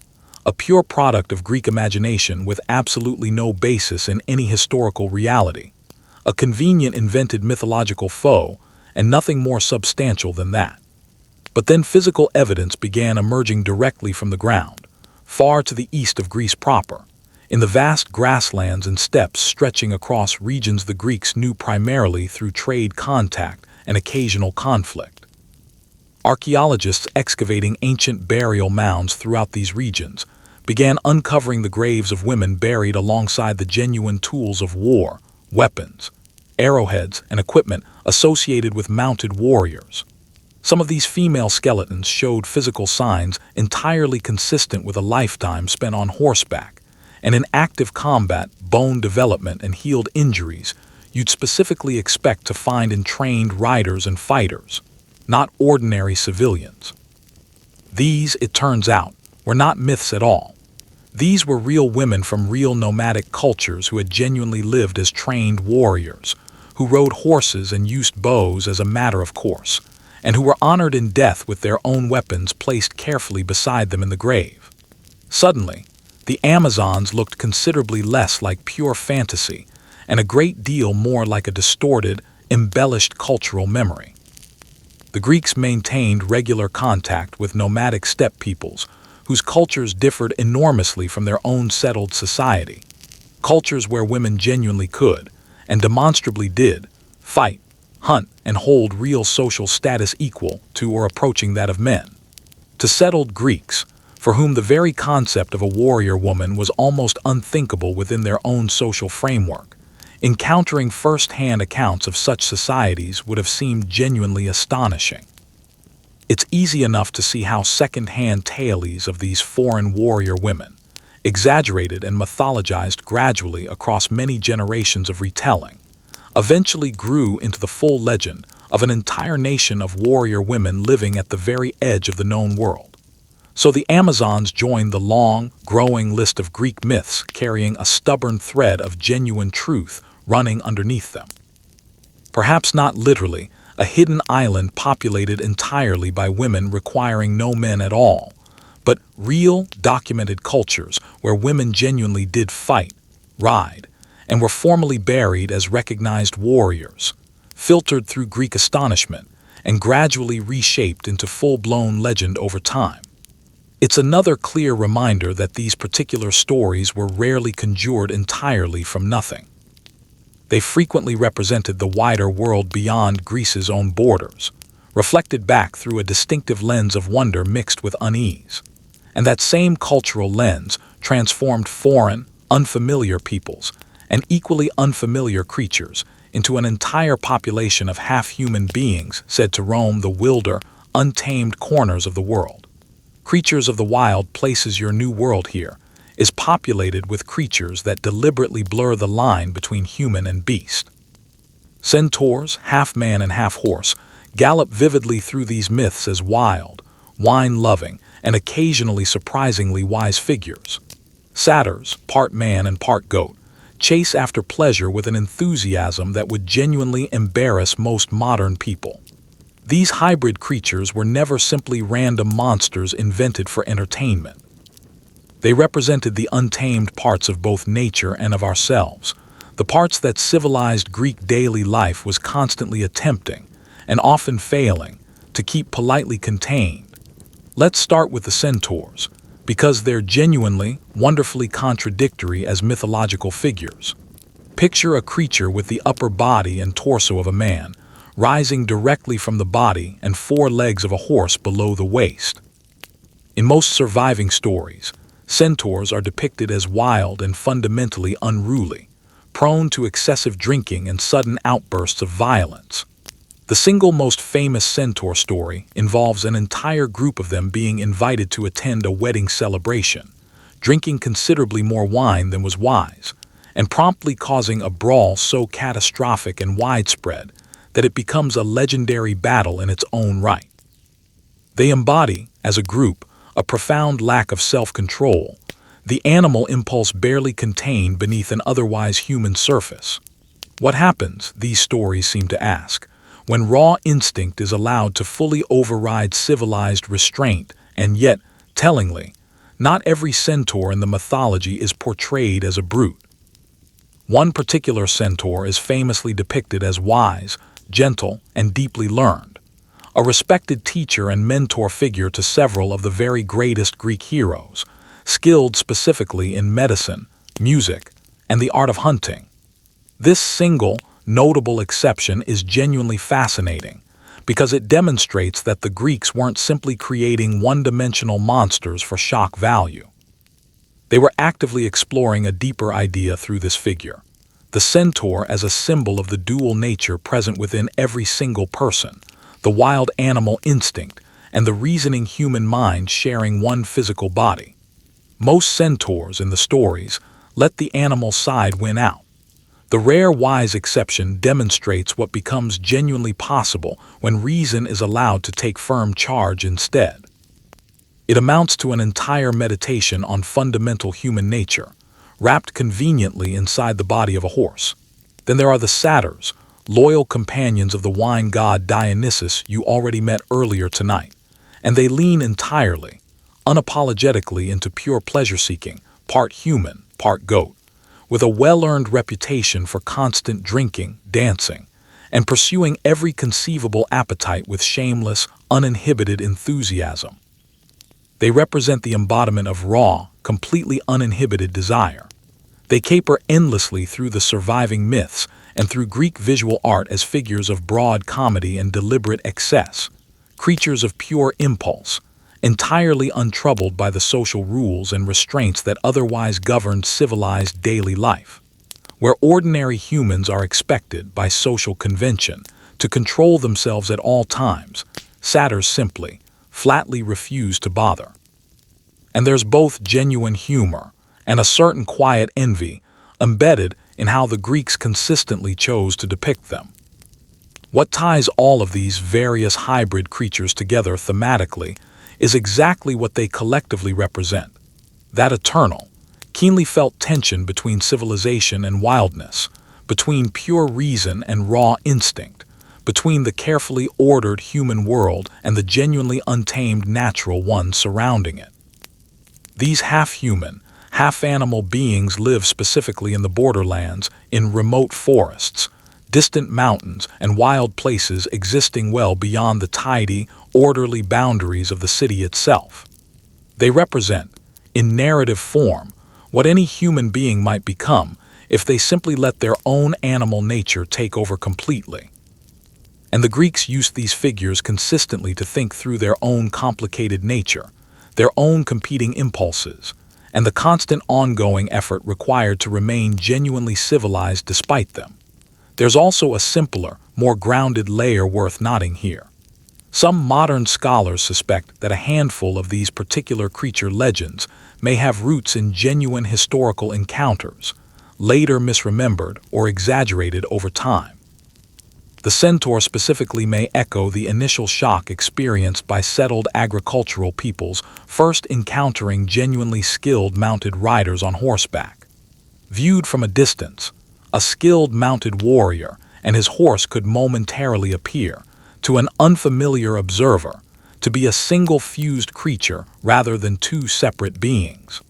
a pure product of Greek imagination with absolutely no basis in any historical reality, a convenient invented mythological foe, and nothing more substantial than that. But then physical evidence began emerging directly from the ground, far to the east of Greece proper, in the vast grasslands and steppes stretching across regions the Greeks knew primarily through trade contact and occasional conflict. Archaeologists excavating ancient burial mounds throughout these regions began uncovering the graves of women buried alongside the genuine tools of war, weapons, arrowheads, and equipment associated with mounted warriors. Some of these female skeletons showed physical signs entirely consistent with a lifetime spent on horseback, and in active combat, bone development, and healed injuries you'd specifically expect to find in trained riders and fighters, not ordinary civilians. These, it turns out, were not myths at all. These were real women from real nomadic cultures who had genuinely lived as trained warriors, who rode horses and used bows as a matter of course, and who were honored in death with their own weapons placed carefully beside them in the grave. Suddenly, the Amazons looked considerably less like pure fantasy and a great deal more like a distorted, embellished cultural memory. The Greeks maintained regular contact with nomadic steppe peoples whose cultures differed enormously from their own settled society, cultures where women genuinely could, and demonstrably did, fight, hunt, and hold real social status equal to or approaching that of men. To settled Greeks, for whom the very concept of a warrior woman was almost unthinkable within their own social framework, encountering first-hand accounts of such societies would have seemed genuinely astonishing. It's easy enough to see how second-hand tales of these foreign warrior women, exaggerated and mythologized gradually across many generations of retelling, eventually grew into the full legend of an entire nation of warrior women living at the very edge of the known world. So the Amazons joined the long, growing list of Greek myths carrying a stubborn thread of genuine truth running underneath them. Perhaps not literally, a hidden island populated entirely by women requiring no men at all, but real, documented cultures where women genuinely did fight, ride, and were formally buried as recognized warriors, filtered through Greek astonishment, and gradually reshaped into full-blown legend over time. It's another clear reminder that these particular stories were rarely conjured entirely from nothing. They frequently represented the wider world beyond Greece's own borders, reflected back through a distinctive lens of wonder mixed with unease. And that same cultural lens transformed foreign, unfamiliar peoples and equally unfamiliar creatures into an entire population of half-human beings said to roam the wilder, untamed corners of the world. Creatures of the Wild Places Your New World here is populated with creatures that deliberately blur the line between human and beast. Centaurs, half man and half horse, gallop vividly through these myths as wild, wine-loving, and occasionally surprisingly wise figures. Satyrs, part man and part goat, chase after pleasure with an enthusiasm that would genuinely embarrass most modern people. These hybrid creatures were never simply random monsters invented for entertainment. They represented the untamed parts of both nature and of ourselves, the parts that civilized Greek daily life was constantly attempting, and often failing, to keep politely contained. Let's start with the centaurs, because they're genuinely, wonderfully contradictory as mythological figures. Picture a creature with the upper body and torso of a man, rising directly from the body and four legs of a horse below the waist. In most surviving stories, centaurs are depicted as wild and fundamentally unruly, prone to excessive drinking and sudden outbursts of violence. The single most famous centaur story involves an entire group of them being invited to attend a wedding celebration, drinking considerably more wine than was wise, and promptly causing a brawl so catastrophic and widespread that it becomes a legendary battle in its own right. They embody, as a group, a profound lack of self-control, the animal impulse barely contained beneath an otherwise human surface. What happens, these stories seem to ask, when raw instinct is allowed to fully override civilized restraint, and yet, tellingly, not every centaur in the mythology is portrayed as a brute. One particular centaur is famously depicted as wise, gentle, and deeply learned, a respected teacher and mentor figure to several of the very greatest Greek heroes, skilled specifically in medicine, music, and the art of hunting. This single, notable exception is genuinely fascinating because it demonstrates that the Greeks weren't simply creating one-dimensional monsters for shock value. They were actively exploring a deeper idea through this figure, the centaur as a symbol of the dual nature present within every single person, the wild animal instinct and the reasoning human mind sharing one physical body. Most centaurs in the stories let the animal side win out. The rare wise exception demonstrates what becomes genuinely possible when reason is allowed to take firm charge instead. It amounts to an entire meditation on fundamental human nature, wrapped conveniently inside the body of a horse. Then there are the satyrs, loyal companions of the wine god Dionysus you already met earlier tonight, and they lean entirely, unapologetically into pure pleasure-seeking, part human, part goat, with a well-earned reputation for constant drinking, dancing, and pursuing every conceivable appetite with shameless, uninhibited enthusiasm. They represent the embodiment of raw, completely uninhibited desire. They caper endlessly through the surviving myths and through Greek visual art as figures of broad comedy and deliberate excess, creatures of pure impulse, entirely untroubled by the social rules and restraints that otherwise govern civilized daily life. Where ordinary humans are expected, by social convention, to control themselves at all times, satyrs simply, flatly refuse to bother. And there's both genuine humor and a certain quiet envy embedded in how the Greeks consistently chose to depict them. What ties all of these various hybrid creatures together thematically is exactly what they collectively represent, that eternal, keenly felt tension between civilization and wildness, between pure reason and raw instinct, between the carefully ordered human world and the genuinely untamed natural one surrounding it. These half-human, half-animal beings live specifically in the borderlands, in remote forests, distant mountains, and wild places existing well beyond the tidy, orderly boundaries of the city itself. They represent, in narrative form, what any human being might become if they simply let their own animal nature take over completely. And the Greeks used these figures consistently to think through their own complicated nature, their own competing impulses, and the constant ongoing effort required to remain genuinely civilized despite them. There's also a simpler, more grounded layer worth noting here. Some modern scholars suspect that a handful of these particular creature legends may have roots in genuine historical encounters, later misremembered or exaggerated over time. The centaur specifically may echo the initial shock experienced by settled agricultural peoples first encountering genuinely skilled mounted riders on horseback. Viewed from a distance, a skilled mounted warrior and his horse could momentarily appear, to an unfamiliar observer, to be a single fused creature rather than two separate beings.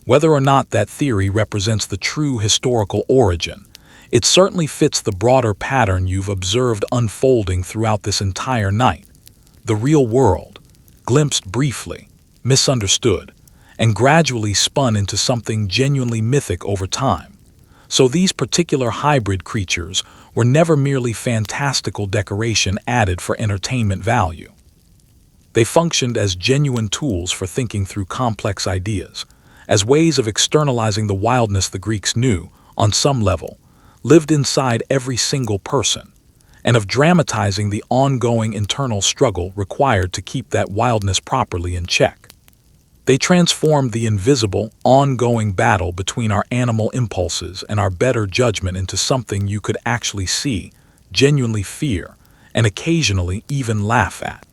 Whether or not that theory represents the true historical origin, it certainly fits the broader pattern you've observed unfolding throughout this entire night. The real world, glimpsed briefly, misunderstood, and gradually spun into something genuinely mythic over time. So these particular hybrid creatures were never merely fantastical decoration added for entertainment value. They functioned as genuine tools for thinking through complex ideas, as ways of externalizing the wildness the Greeks knew, on some level, lived inside every single person, and of dramatizing the ongoing internal struggle required to keep that wildness properly in check. They transformed the invisible, ongoing battle between our animal impulses and our better judgment into something you could actually see, genuinely fear, and occasionally even laugh at.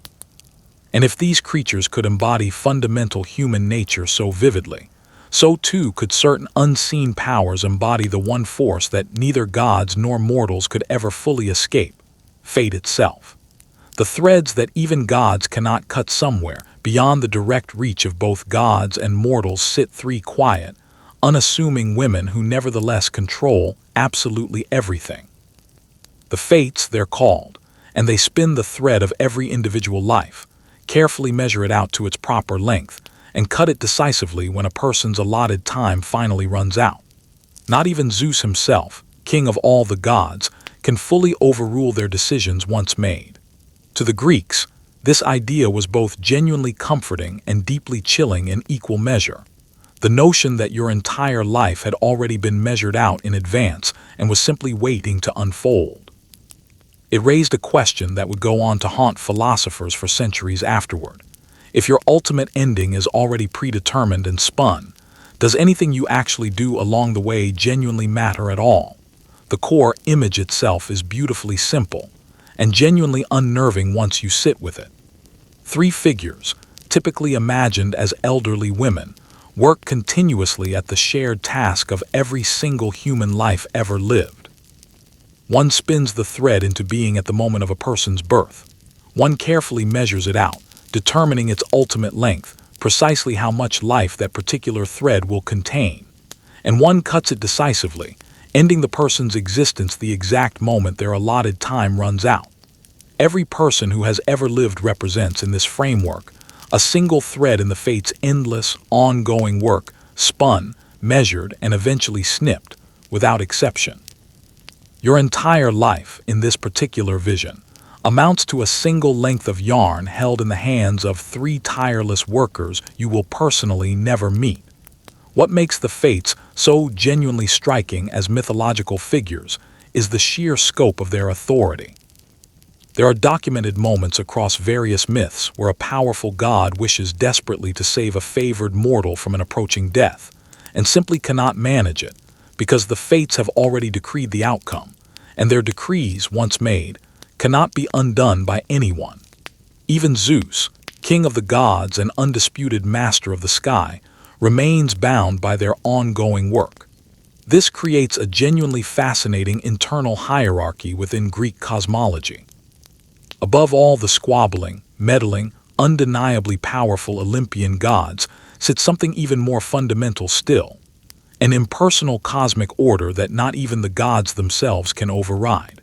And if these creatures could embody fundamental human nature so vividly, so too could certain unseen powers embody the one force that neither gods nor mortals could ever fully escape: fate itself. The threads that even gods cannot cut somewhere beyond the direct reach of both gods and mortals sit three quiet, unassuming women who nevertheless control absolutely everything. The fates, they're called, and they spin the thread of every individual life, carefully measure it out to its proper length, and cut it decisively when a person's allotted time finally runs out. Not even Zeus himself, king of all the gods, can fully overrule their decisions once made. To the Greeks, this idea was both genuinely comforting and deeply chilling in equal measure. The notion that your entire life had already been measured out in advance and was simply waiting to unfold. It raised a question that would go on to haunt philosophers for centuries afterward. If your ultimate ending is already predetermined and spun, does anything you actually do along the way genuinely matter at all? The core image itself is beautifully simple and genuinely unnerving once you sit with it. Three figures, typically imagined as elderly women, work continuously at the shared task of every single human life ever lived. One spins the thread into being at the moment of a person's birth. One carefully measures it out, determining its ultimate length, precisely how much life that particular thread will contain. And one cuts it decisively, ending the person's existence the exact moment their allotted time runs out. Every person who has ever lived represents, in this framework, a single thread in the fate's endless, ongoing work, spun, measured, and eventually snipped, without exception. Your entire life, in this particular vision, amounts to a single length of yarn held in the hands of three tireless workers you will personally never meet. What makes the fates so genuinely striking as mythological figures is the sheer scope of their authority. There are documented moments across various myths where a powerful god wishes desperately to save a favored mortal from an approaching death, and simply cannot manage it, because the fates have already decreed the outcome, and their decrees, once made, cannot be undone by anyone. Even Zeus, king of the gods and undisputed master of the sky, remains bound by their ongoing work. This creates a genuinely fascinating internal hierarchy within Greek cosmology. Above all the squabbling, meddling, undeniably powerful Olympian gods sits something even more fundamental still, an impersonal cosmic order that not even the gods themselves can override.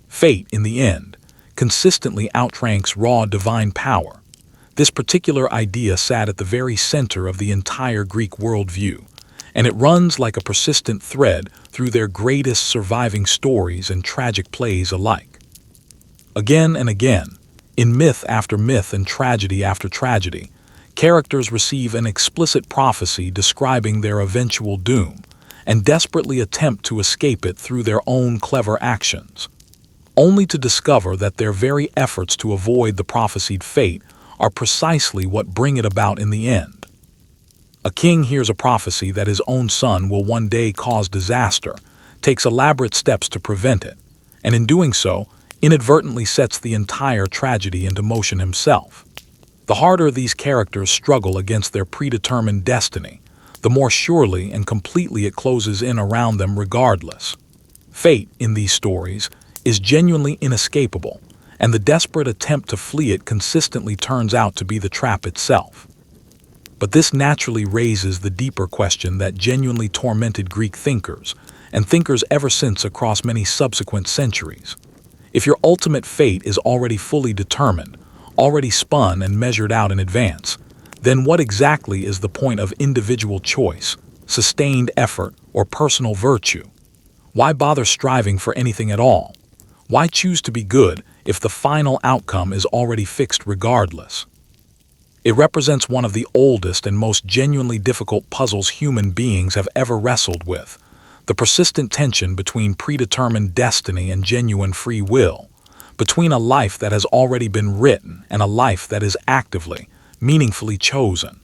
Fate, in the end, consistently outranks raw divine power. This particular idea sat at the very center of the entire Greek worldview, and it runs like a persistent thread through their greatest surviving stories and tragic plays alike. Again and again, in myth after myth and tragedy after tragedy, characters receive an explicit prophecy describing their eventual doom and desperately attempt to escape it through their own clever actions, only to discover that their very efforts to avoid the prophesied fate are precisely what bring it about in the end. A king hears a prophecy that his own son will one day cause disaster, takes elaborate steps to prevent it, and in doing so, inadvertently sets the entire tragedy into motion himself. The harder these characters struggle against their predetermined destiny, the more surely and completely it closes in around them regardless. Fate, in these stories, is genuinely inescapable, and the desperate attempt to flee it consistently turns out to be the trap itself. But this naturally raises the deeper question that genuinely tormented Greek thinkers, and thinkers ever since across many subsequent centuries. If your ultimate fate is already fully determined, already spun and measured out in advance, then what exactly is the point of individual choice, sustained effort, or personal virtue? Why bother striving for anything at all? Why choose to be good if the final outcome is already fixed regardless? It represents one of the oldest and most genuinely difficult puzzles human beings have ever wrestled with, the persistent tension between predetermined destiny and genuine free will, between a life that has already been written and a life that is actively, meaningfully chosen.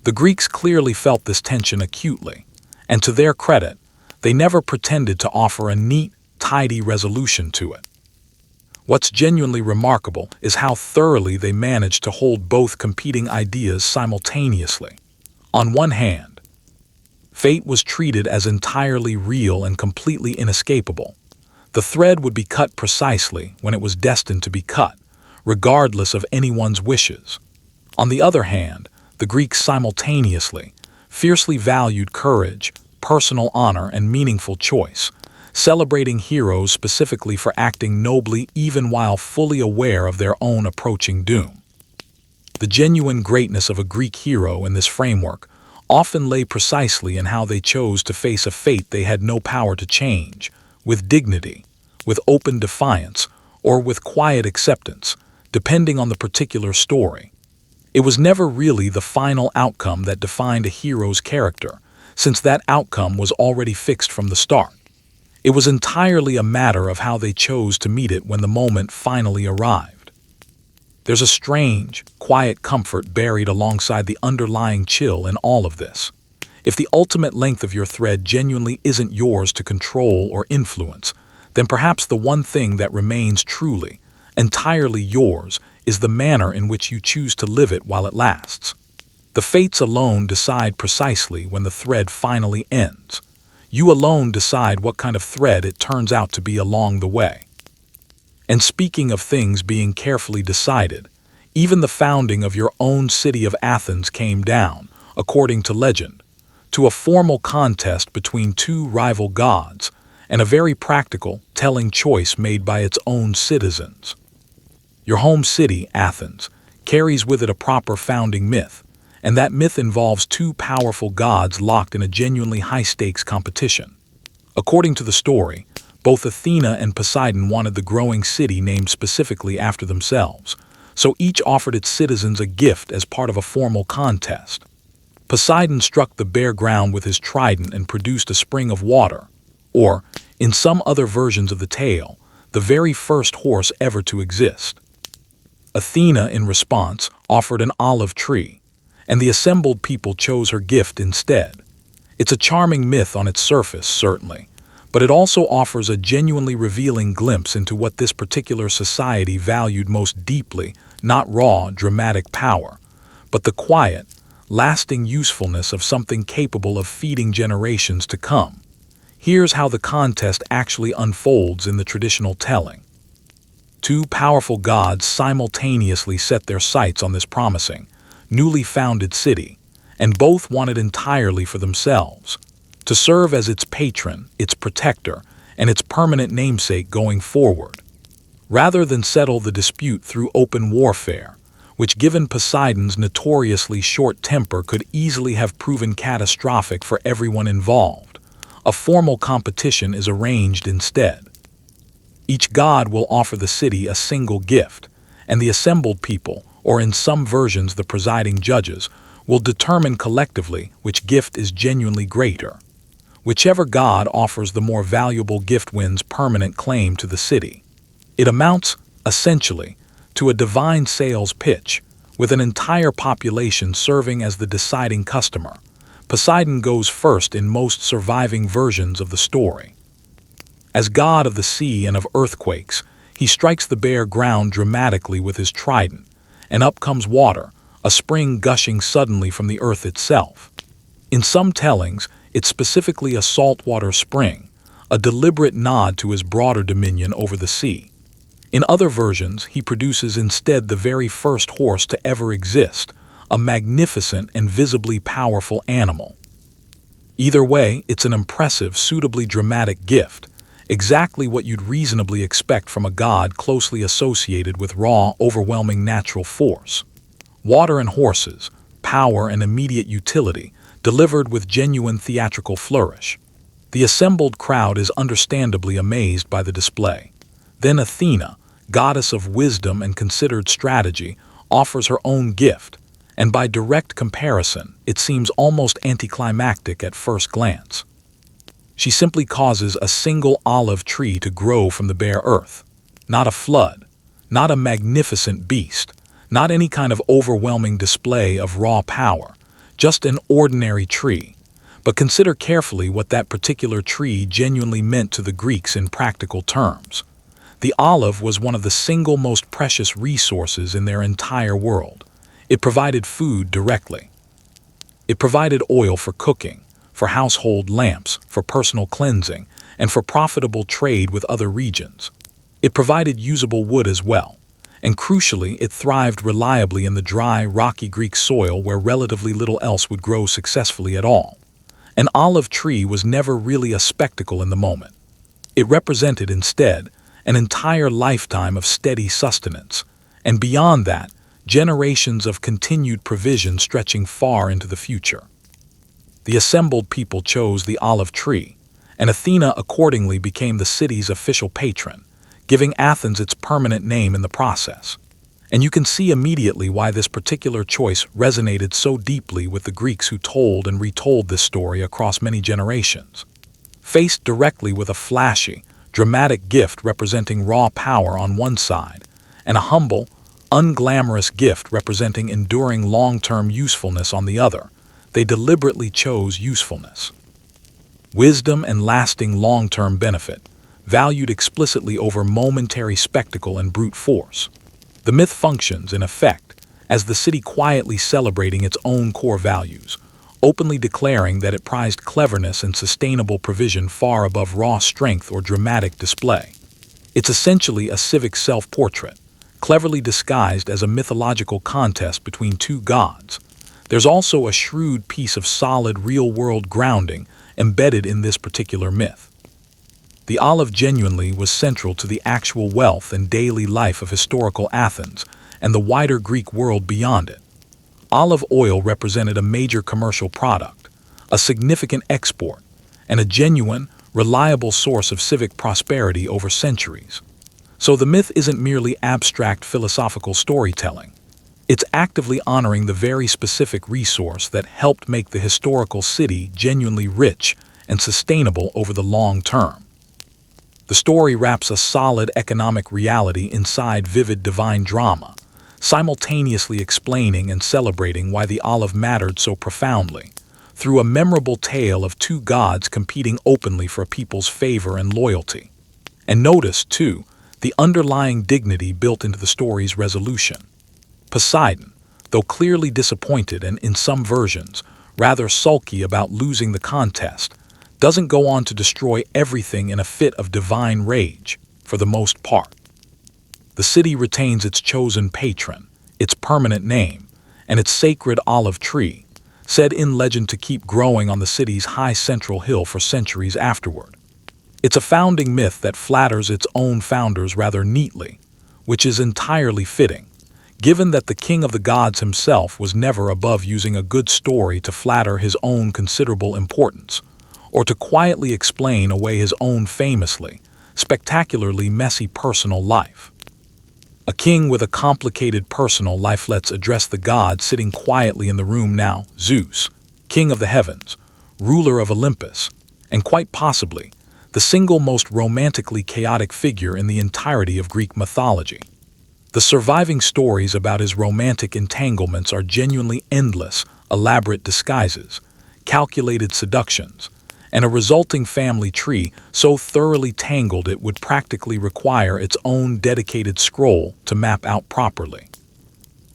The Greeks clearly felt this tension acutely, and to their credit, they never pretended to offer a neat, tidy resolution to it. What's genuinely remarkable is how thoroughly they managed to hold both competing ideas simultaneously. On one hand, fate was treated as entirely real and completely inescapable. The thread would be cut precisely when it was destined to be cut, regardless of anyone's wishes. On the other hand, the Greeks simultaneously, fiercely valued courage, personal honor, and meaningful choice, celebrating heroes specifically for acting nobly even while fully aware of their own approaching doom. The genuine greatness of a Greek hero in this framework often lay precisely in how they chose to face a fate they had no power to change, with dignity, with open defiance, or with quiet acceptance, depending on the particular story. It was never really the final outcome that defined a hero's character, since that outcome was already fixed from the start. It was entirely a matter of how they chose to meet it when the moment finally arrived. There's a strange, quiet comfort buried alongside the underlying chill in all of this. If the ultimate length of your thread genuinely isn't yours to control or influence, then perhaps the one thing that remains truly, entirely yours, is the manner in which you choose to live it while it lasts. The fates alone decide precisely when the thread finally ends. You alone decide what kind of thread it turns out to be along the way. And speaking of things being carefully decided, even the founding of your own city of Athens came down, according to legend, to a formal contest between two rival gods, and a very practical, telling choice made by its own citizens. Your home city, Athens, carries with it a proper founding myth, and that myth involves two powerful gods locked in a genuinely high-stakes competition. According to the story, both Athena and Poseidon wanted the growing city named specifically after themselves, so each offered its citizens a gift as part of a formal contest. Poseidon struck the bare ground with his trident and produced a spring of water, or, in some other versions of the tale, the very first horse ever to exist. Athena, in response, offered an olive tree, and the assembled people chose her gift instead. It's a charming myth on its surface, certainly, but it also offers a genuinely revealing glimpse into what this particular society valued most deeply, not raw, dramatic power, but the quiet, lasting usefulness of something capable of feeding generations to come. Here's how the contest actually unfolds in the traditional telling. Two powerful gods simultaneously set their sights on this promising, newly founded city, and both want it entirely for themselves, to serve as its patron, its protector, and its permanent namesake going forward, rather than settle the dispute through open warfare, which, given Poseidon's notoriously short temper, could easily have proven catastrophic for everyone involved. A formal competition is arranged instead. Each god will offer the city a single gift, and the assembled people, or in some versions the presiding judges, will determine collectively which gift is genuinely greater. Whichever god offers the more valuable gift wins permanent claim to the city. It amounts, essentially, to a divine sales pitch, with an entire population serving as the deciding customer. Poseidon goes first in most surviving versions of the story. As god of the sea and of earthquakes, he strikes the bare ground dramatically with his trident, and up comes water, a spring gushing suddenly from the earth itself. In some tellings, it's specifically a saltwater spring, a deliberate nod to his broader dominion over the sea. In other versions, he produces instead the very first horse to ever exist, a magnificent and visibly powerful animal. Either way, it's an impressive, suitably dramatic gift, exactly what you'd reasonably expect from a god closely associated with raw, overwhelming natural force. Water and horses, power and immediate utility, delivered with genuine theatrical flourish. The assembled crowd is understandably amazed by the display. Then Athena, goddess of wisdom and considered strategy, offers her own gift, and by direct comparison, it seems almost anticlimactic at first glance. She simply causes a single olive tree to grow from the bare earth. Not a flood, not a magnificent beast, not any kind of overwhelming display of raw power, just an ordinary tree. But consider carefully what that particular tree genuinely meant to the Greeks in practical terms. The olive was one of the single most precious resources in their entire world. It provided food directly. It provided oil for cooking, for household lamps, for personal cleansing, and for profitable trade with other regions. It provided usable wood as well, and crucially, it thrived reliably in the dry, rocky Greek soil where relatively little else would grow successfully at all. An olive tree was never really a spectacle in the moment. It represented, instead, an entire lifetime of steady sustenance, and beyond that, generations of continued provision stretching far into the future. The assembled people chose the olive tree, and Athena accordingly became the city's official patron, giving Athens its permanent name in the process. And you can see immediately why this particular choice resonated so deeply with the Greeks who told and retold this story across many generations. Faced directly with a flashy, dramatic gift representing raw power on one side, and a humble, unglamorous gift representing enduring long-term usefulness on the other, they deliberately chose usefulness. Wisdom and lasting long-term benefit, valued explicitly over momentary spectacle and brute force. The myth functions, in effect, as the city quietly celebrating its own core values, openly declaring that it prized cleverness and sustainable provision far above raw strength or dramatic display. It's essentially a civic self-portrait, cleverly disguised as a mythological contest between two gods. There's also a shrewd piece of solid real-world grounding embedded in this particular myth. The olive genuinely was central to the actual wealth and daily life of historical Athens and the wider Greek world beyond it. Olive oil represented a major commercial product, a significant export, and a genuine, reliable source of civic prosperity over centuries. So the myth isn't merely abstract philosophical storytelling. It's actively honoring the very specific resource that helped make the historical city genuinely rich and sustainable over the long term. The story wraps a solid economic reality inside vivid divine drama, simultaneously explaining and celebrating why the olive mattered so profoundly, through a memorable tale of two gods competing openly for a people's favor and loyalty. And notice, too, the underlying dignity built into the story's resolution. Poseidon, though clearly disappointed and, in some versions, rather sulky about losing the contest, doesn't go on to destroy everything in a fit of divine rage, for the most part. The city retains its chosen patron, its permanent name, and its sacred olive tree, said in legend to keep growing on the city's high central hill for centuries afterward. It's a founding myth that flatters its own founders rather neatly, which is entirely fitting, given that the king of the gods himself was never above using a good story to flatter his own considerable importance, or to quietly explain away his own famously, spectacularly messy personal life. A king with a complicated personal life. Let's address the god sitting quietly in the room now, Zeus, king of the heavens, ruler of Olympus, and quite possibly the single most romantically chaotic figure in the entirety of Greek mythology. The surviving stories about his romantic entanglements are genuinely endless, elaborate disguises, calculated seductions, and a resulting family tree so thoroughly tangled it would practically require its own dedicated scroll to map out properly.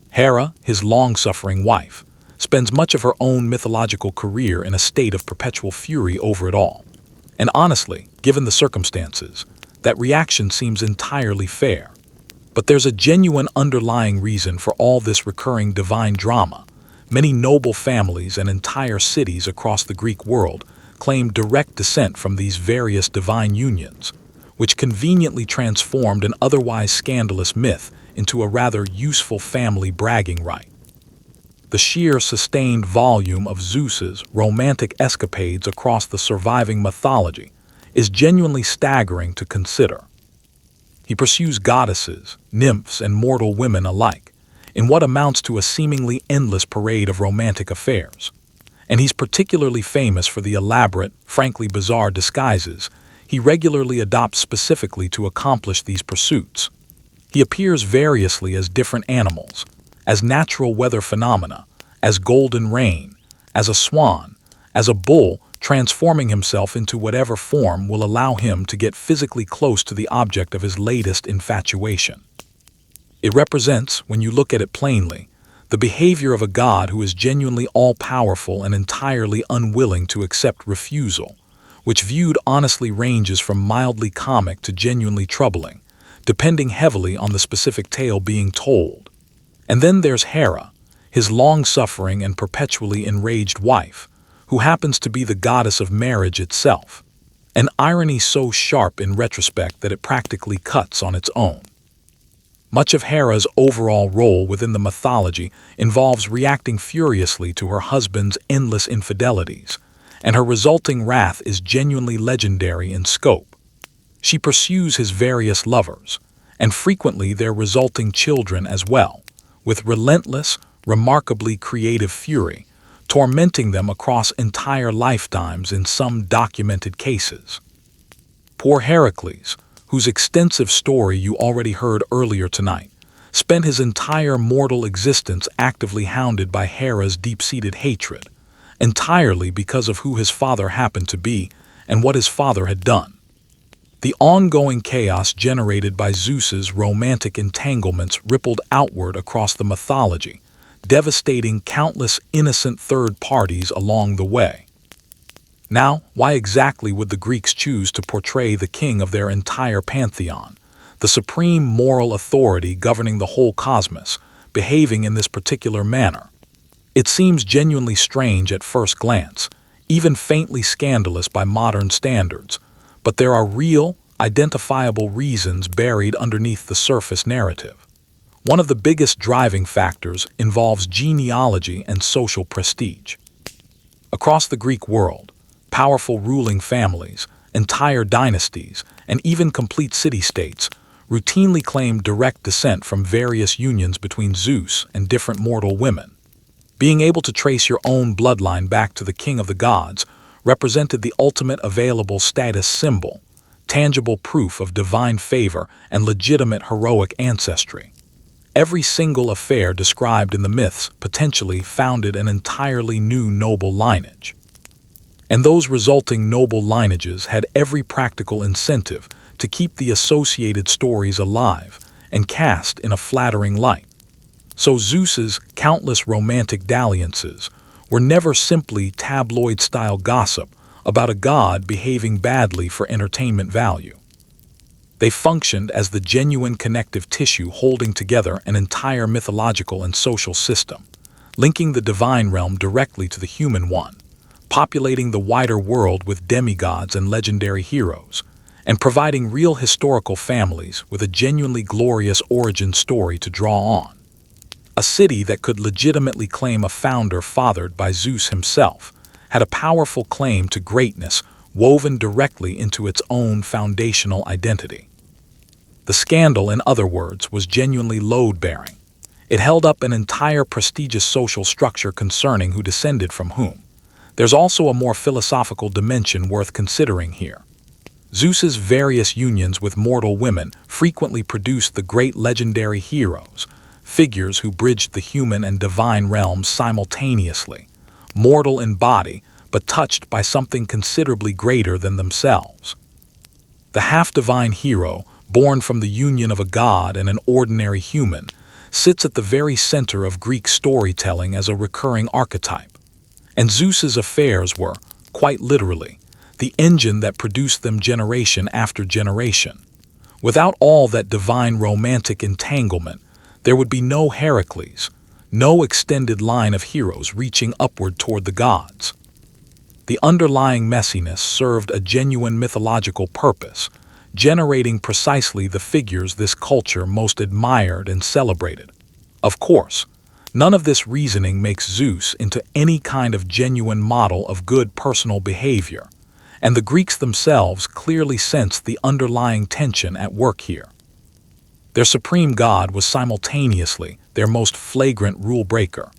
Hera, his long-suffering wife, spends much of her own mythological career in a state of perpetual fury over it all. And honestly, given the circumstances, that reaction seems entirely fair. But there's a genuine underlying reason for all this recurring divine drama. Many noble families and entire cities across the Greek world claim direct descent from these various divine unions, which conveniently transformed an otherwise scandalous myth into a rather useful family bragging right. The sheer sustained volume of Zeus's romantic escapades across the surviving mythology is genuinely staggering to consider. He pursues goddesses, nymphs, and mortal women alike, in what amounts to a seemingly endless parade of romantic affairs. And he's particularly famous for the elaborate, frankly bizarre disguises he regularly adopts specifically to accomplish these pursuits. He appears variously as different animals, as natural weather phenomena, as golden rain, as a swan, as a bull, transforming himself into whatever form will allow him to get physically close to the object of his latest infatuation. It represents, when you look at it plainly, the behavior of a god who is genuinely all-powerful and entirely unwilling to accept refusal, which viewed honestly ranges from mildly comic to genuinely troubling, depending heavily on the specific tale being told. And then there's Hera, his long-suffering and perpetually enraged wife, who happens to be the goddess of marriage itself, an irony so sharp in retrospect that it practically cuts on its own. Much of Hera's overall role within the mythology involves reacting furiously to her husband's endless infidelities, and her resulting wrath is genuinely legendary in scope. She pursues his various lovers, and frequently their resulting children as well, with relentless, remarkably creative fury, tormenting them across entire lifetimes in some documented cases. Poor Heracles, whose extensive story you already heard earlier tonight, spent his entire mortal existence actively hounded by Hera's deep-seated hatred, entirely because of who his father happened to be and what his father had done. The ongoing chaos generated by Zeus's romantic entanglements rippled outward across the mythology, devastating countless innocent third parties along the way. Now, why exactly would the Greeks choose to portray the king of their entire pantheon, the supreme moral authority governing the whole cosmos, behaving in this particular manner? It seems genuinely strange at first glance, even faintly scandalous by modern standards, but there are real, identifiable reasons buried underneath the surface narrative. One of the biggest driving factors involves genealogy and social prestige. Across the Greek world, powerful ruling families, entire dynasties, and even complete city-states routinely claimed direct descent from various unions between Zeus and different mortal women. Being able to trace your own bloodline back to the king of the gods represented the ultimate available status symbol, tangible proof of divine favor and legitimate heroic ancestry. Every single affair described in the myths potentially founded an entirely new noble lineage. And those resulting noble lineages had every practical incentive to keep the associated stories alive and cast in a flattering light. So Zeus's countless romantic dalliances were never simply tabloid-style gossip about a god behaving badly for entertainment value. They functioned as the genuine connective tissue holding together an entire mythological and social system, linking the divine realm directly to the human one, populating the wider world with demigods and legendary heroes, and providing real historical families with a genuinely glorious origin story to draw on. A city that could legitimately claim a founder fathered by Zeus himself had a powerful claim to greatness woven directly into its own foundational identity. The scandal, in other words, was genuinely load-bearing. It held up an entire prestigious social structure concerning who descended from whom. There's also a more philosophical dimension worth considering here. Zeus's various unions with mortal women frequently produced the great legendary heroes, figures who bridged the human and divine realms simultaneously, mortal in body, but touched by something considerably greater than themselves. The half-divine hero, born from the union of a god and an ordinary human, sits at the very center of Greek storytelling as a recurring archetype. And Zeus's affairs were, quite literally, the engine that produced them generation after generation. Without all that divine romantic entanglement, there would be no Heracles, no extended line of heroes reaching upward toward the gods. The underlying messiness served a genuine mythological purpose, generating precisely the figures this culture most admired and celebrated. Of course, none of this reasoning makes Zeus into any kind of genuine model of good personal behavior, and the Greeks themselves clearly sensed the underlying tension at work here. Their supreme god was simultaneously their most flagrant rule-breaker,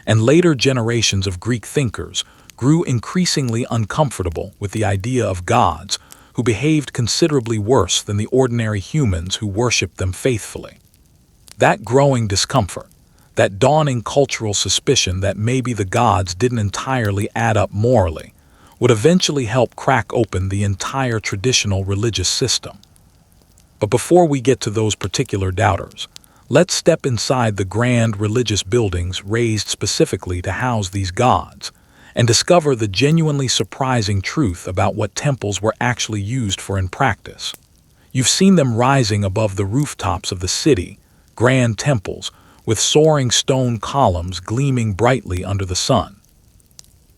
and later generations of Greek thinkers grew increasingly uncomfortable with the idea of gods who behaved considerably worse than the ordinary humans who worshipped them faithfully. That growing discomfort, that dawning cultural suspicion that maybe the gods didn't entirely add up morally, would eventually help crack open the entire traditional religious system. But before we get to those particular doubters, let's step inside the grand religious buildings raised specifically to house these gods, and discover the genuinely surprising truth about what temples were actually used for in practice. You've seen them rising above the rooftops of the city, grand temples, with soaring stone columns gleaming brightly under the sun.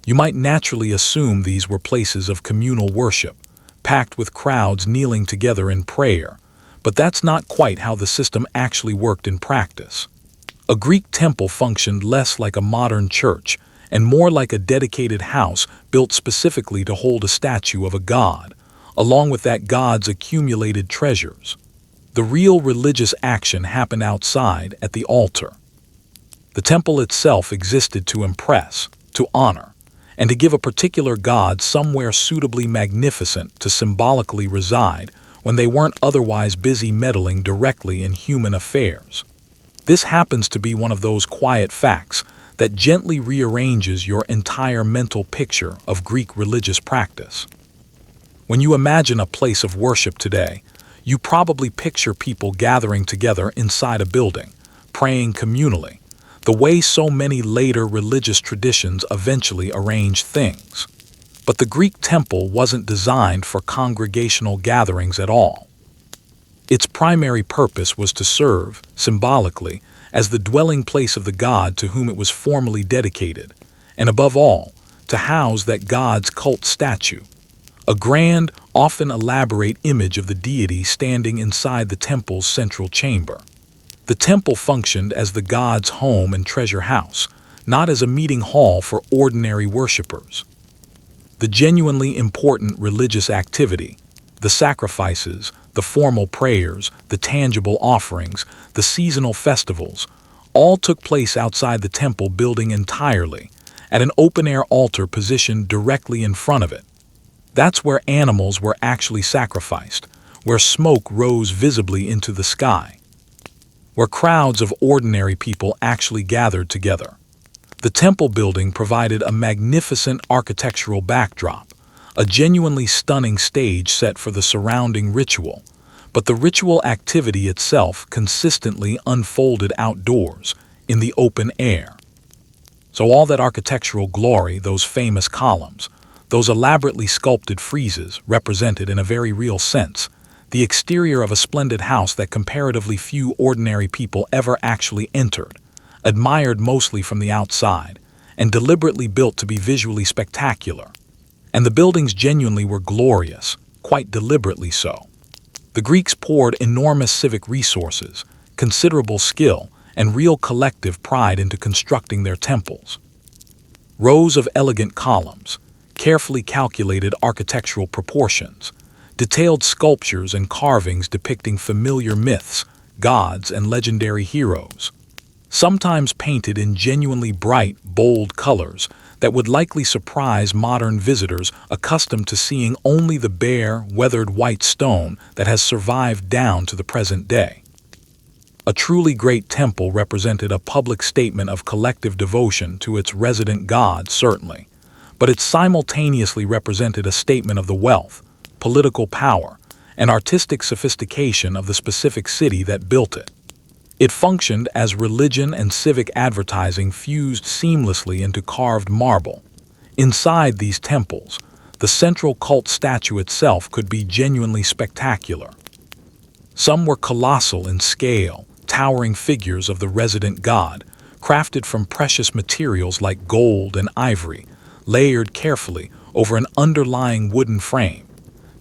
You might naturally assume these were places of communal worship, packed with crowds kneeling together in prayer, but that's not quite how the system actually worked in practice. A Greek temple functioned less like a modern church and more like a dedicated house built specifically to hold a statue of a god, along with that god's accumulated treasures. The real religious action happened outside at the altar. The temple itself existed to impress, to honor, and to give a particular god somewhere suitably magnificent to symbolically reside when they weren't otherwise busy meddling directly in human affairs. This happens to be one of those quiet facts that gently rearranges your entire mental picture of Greek religious practice. When you imagine a place of worship today, you probably picture people gathering together inside a building, praying communally, the way so many later religious traditions eventually arranged things. But the Greek temple wasn't designed for congregational gatherings at all. Its primary purpose was to serve, symbolically, as the dwelling place of the god to whom it was formally dedicated, and above all, to house that god's cult statue, a grand, often elaborate image of the deity standing inside the temple's central chamber. The temple functioned as the god's home and treasure house, not as a meeting hall for ordinary worshippers. The genuinely important religious activity, the sacrifices, the formal prayers, the tangible offerings, the seasonal festivals, all took place outside the temple building entirely, at an open-air altar positioned directly in front of it. That's where animals were actually sacrificed, where smoke rose visibly into the sky, where crowds of ordinary people actually gathered together. The temple building provided a magnificent architectural backdrop, a genuinely stunning stage set for the surrounding ritual, but the ritual activity itself consistently unfolded outdoors, in the open air. So all that architectural glory, those famous columns, those elaborately sculpted friezes represented in a very real sense the exterior of a splendid house that comparatively few ordinary people ever actually entered, admired mostly from the outside, and deliberately built to be visually spectacular. And the buildings genuinely were glorious, quite deliberately so. The Greeks poured enormous civic resources, considerable skill, and real collective pride into constructing their temples. Rows of elegant columns, carefully calculated architectural proportions, detailed sculptures and carvings depicting familiar myths, gods, and legendary heroes, sometimes painted in genuinely bright, bold colors that would likely surprise modern visitors accustomed to seeing only the bare, weathered white stone that has survived down to the present day. A truly great temple represented a public statement of collective devotion to its resident god, certainly, but it simultaneously represented a statement of the wealth, political power, and artistic sophistication of the specific city that built it. It functioned as religion and civic advertising fused seamlessly into carved marble. Inside these temples, the central cult statue itself could be genuinely spectacular. Some were colossal in scale, towering figures of the resident god, crafted from precious materials like gold and ivory, layered carefully over an underlying wooden frame,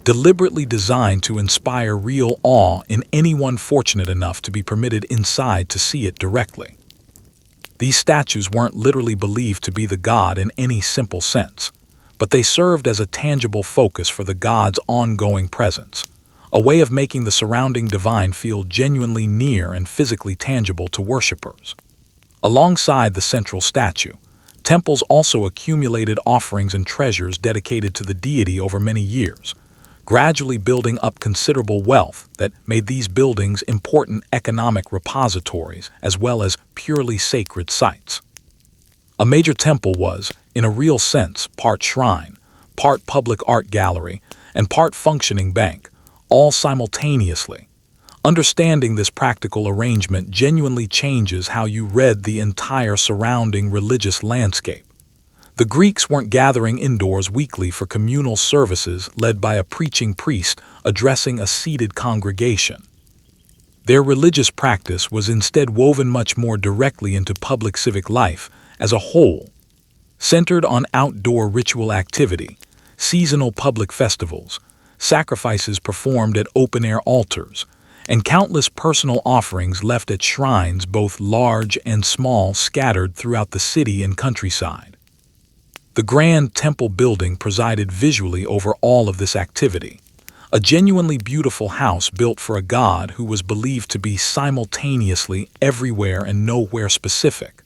deliberately designed to inspire real awe in anyone fortunate enough to be permitted inside to see it directly. These statues weren't literally believed to be the god in any simple sense, but they served as a tangible focus for the god's ongoing presence, a way of making the surrounding divine feel genuinely near and physically tangible to worshippers. Alongside the central statue, temples also accumulated offerings and treasures dedicated to the deity over many years, gradually building up considerable wealth that made these buildings important economic repositories as well as purely sacred sites. A major temple was, in a real sense, part shrine, part public art gallery, and part functioning bank, all simultaneously. Understanding this practical arrangement genuinely changes how you read the entire surrounding religious landscape. The Greeks weren't gathering indoors weekly for communal services led by a preaching priest addressing a seated congregation. Their religious practice was instead woven much more directly into public civic life as a whole, centered on outdoor ritual activity, seasonal public festivals, sacrifices performed at open-air altars, and countless personal offerings left at shrines both large and small scattered throughout the city and countryside. The grand temple building presided visually over all of this activity, a genuinely beautiful house built for a god who was believed to be simultaneously everywhere and nowhere specific,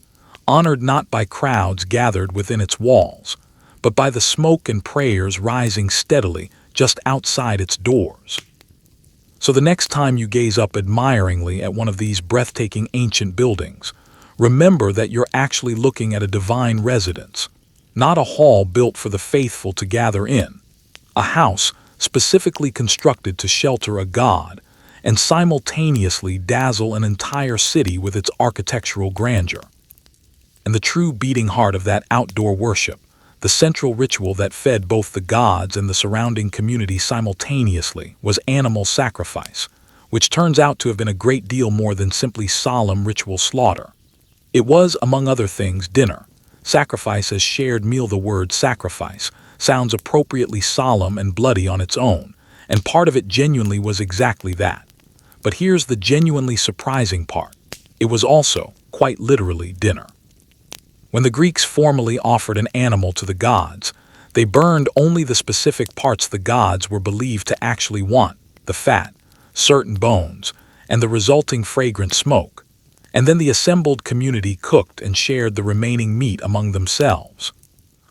honored not by crowds gathered within its walls, but by the smoke and prayers rising steadily just outside its doors. So the next time you gaze up admiringly at one of these breathtaking ancient buildings, remember that you're actually looking at a divine residence, not a hall built for the faithful to gather in, a house specifically constructed to shelter a god and simultaneously dazzle an entire city with its architectural grandeur. And the true beating heart of that outdoor worship, the central ritual that fed both the gods and the surrounding community simultaneously, was animal sacrifice, which turns out to have been a great deal more than simply solemn ritual slaughter. It was, among other things, dinner. Sacrifice as shared meal. The word sacrifice sounds appropriately solemn and bloody on its own, and part of it genuinely was exactly that. But here's the genuinely surprising part. It was also, quite literally, dinner. When the Greeks formally offered an animal to the gods, they burned only the specific parts the gods were believed to actually want, the fat, certain bones, and the resulting fragrant smoke, and then the assembled community cooked and shared the remaining meat among themselves.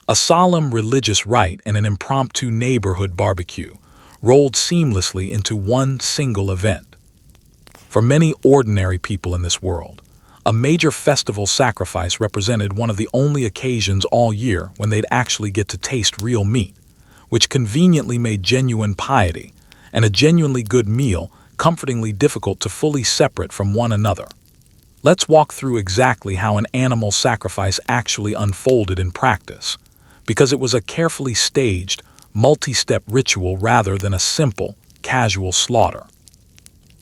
A solemn religious rite and an impromptu neighborhood barbecue rolled seamlessly into one single event. For many ordinary people in this world, a major festival sacrifice represented one of the only occasions all year when they'd actually get to taste real meat, which conveniently made genuine piety and a genuinely good meal comfortingly difficult to fully separate from one another. Let's walk through exactly how an animal sacrifice actually unfolded in practice, because it was a carefully staged, multi-step ritual rather than a simple, casual slaughter.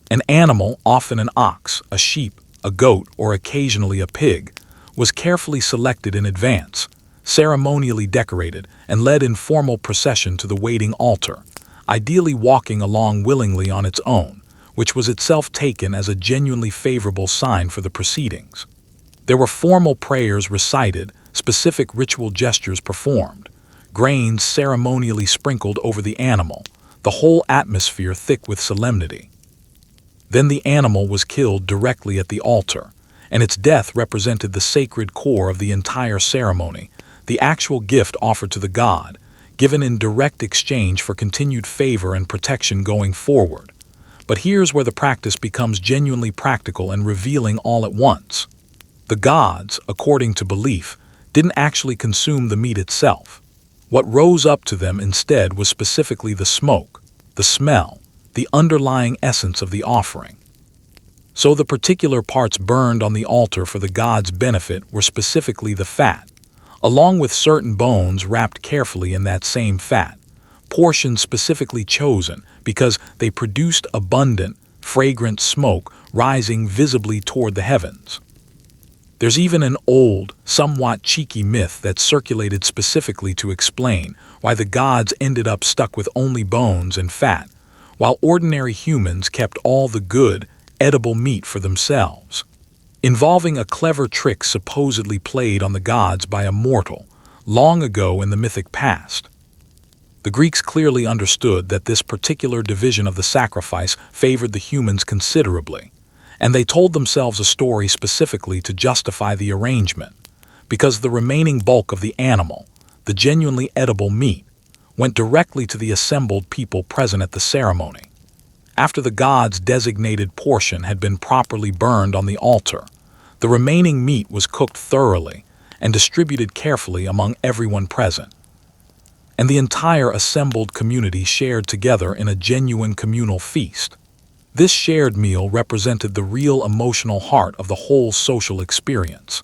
An animal, often an ox, a sheep, a goat, or occasionally a pig, was carefully selected in advance, ceremonially decorated, and led in formal procession to the waiting altar, ideally walking along willingly on its own, which was itself taken as a genuinely favorable sign for the proceedings. There were formal prayers recited, specific ritual gestures performed, grains ceremonially sprinkled over the animal, the whole atmosphere thick with solemnity. Then the animal was killed directly at the altar, and its death represented the sacred core of the entire ceremony, the actual gift offered to the god, given in direct exchange for continued favor and protection going forward. But here's where the practice becomes genuinely practical and revealing all at once. The gods, according to belief, didn't actually consume the meat itself. What rose up to them instead was specifically the smoke, the smell, the underlying essence of the offering. So the particular parts burned on the altar for the god's benefit were specifically the fat, along with certain bones wrapped carefully in that same fat, portions specifically chosen because they produced abundant, fragrant smoke rising visibly toward the heavens. There's even an old, somewhat cheeky myth that circulated specifically to explain why the gods ended up stuck with only bones and fat, while ordinary humans kept all the good, edible meat for themselves, involving a clever trick supposedly played on the gods by a mortal, long ago in the mythic past. The Greeks clearly understood that this particular division of the sacrifice favored the humans considerably, and they told themselves a story specifically to justify the arrangement, because the remaining bulk of the animal, the genuinely edible meat, went directly to the assembled people present at the ceremony. After the god's designated portion had been properly burned on the altar, the remaining meat was cooked thoroughly and distributed carefully among everyone present. And the entire assembled community shared together in a genuine communal feast. This shared meal represented the real emotional heart of the whole social experience.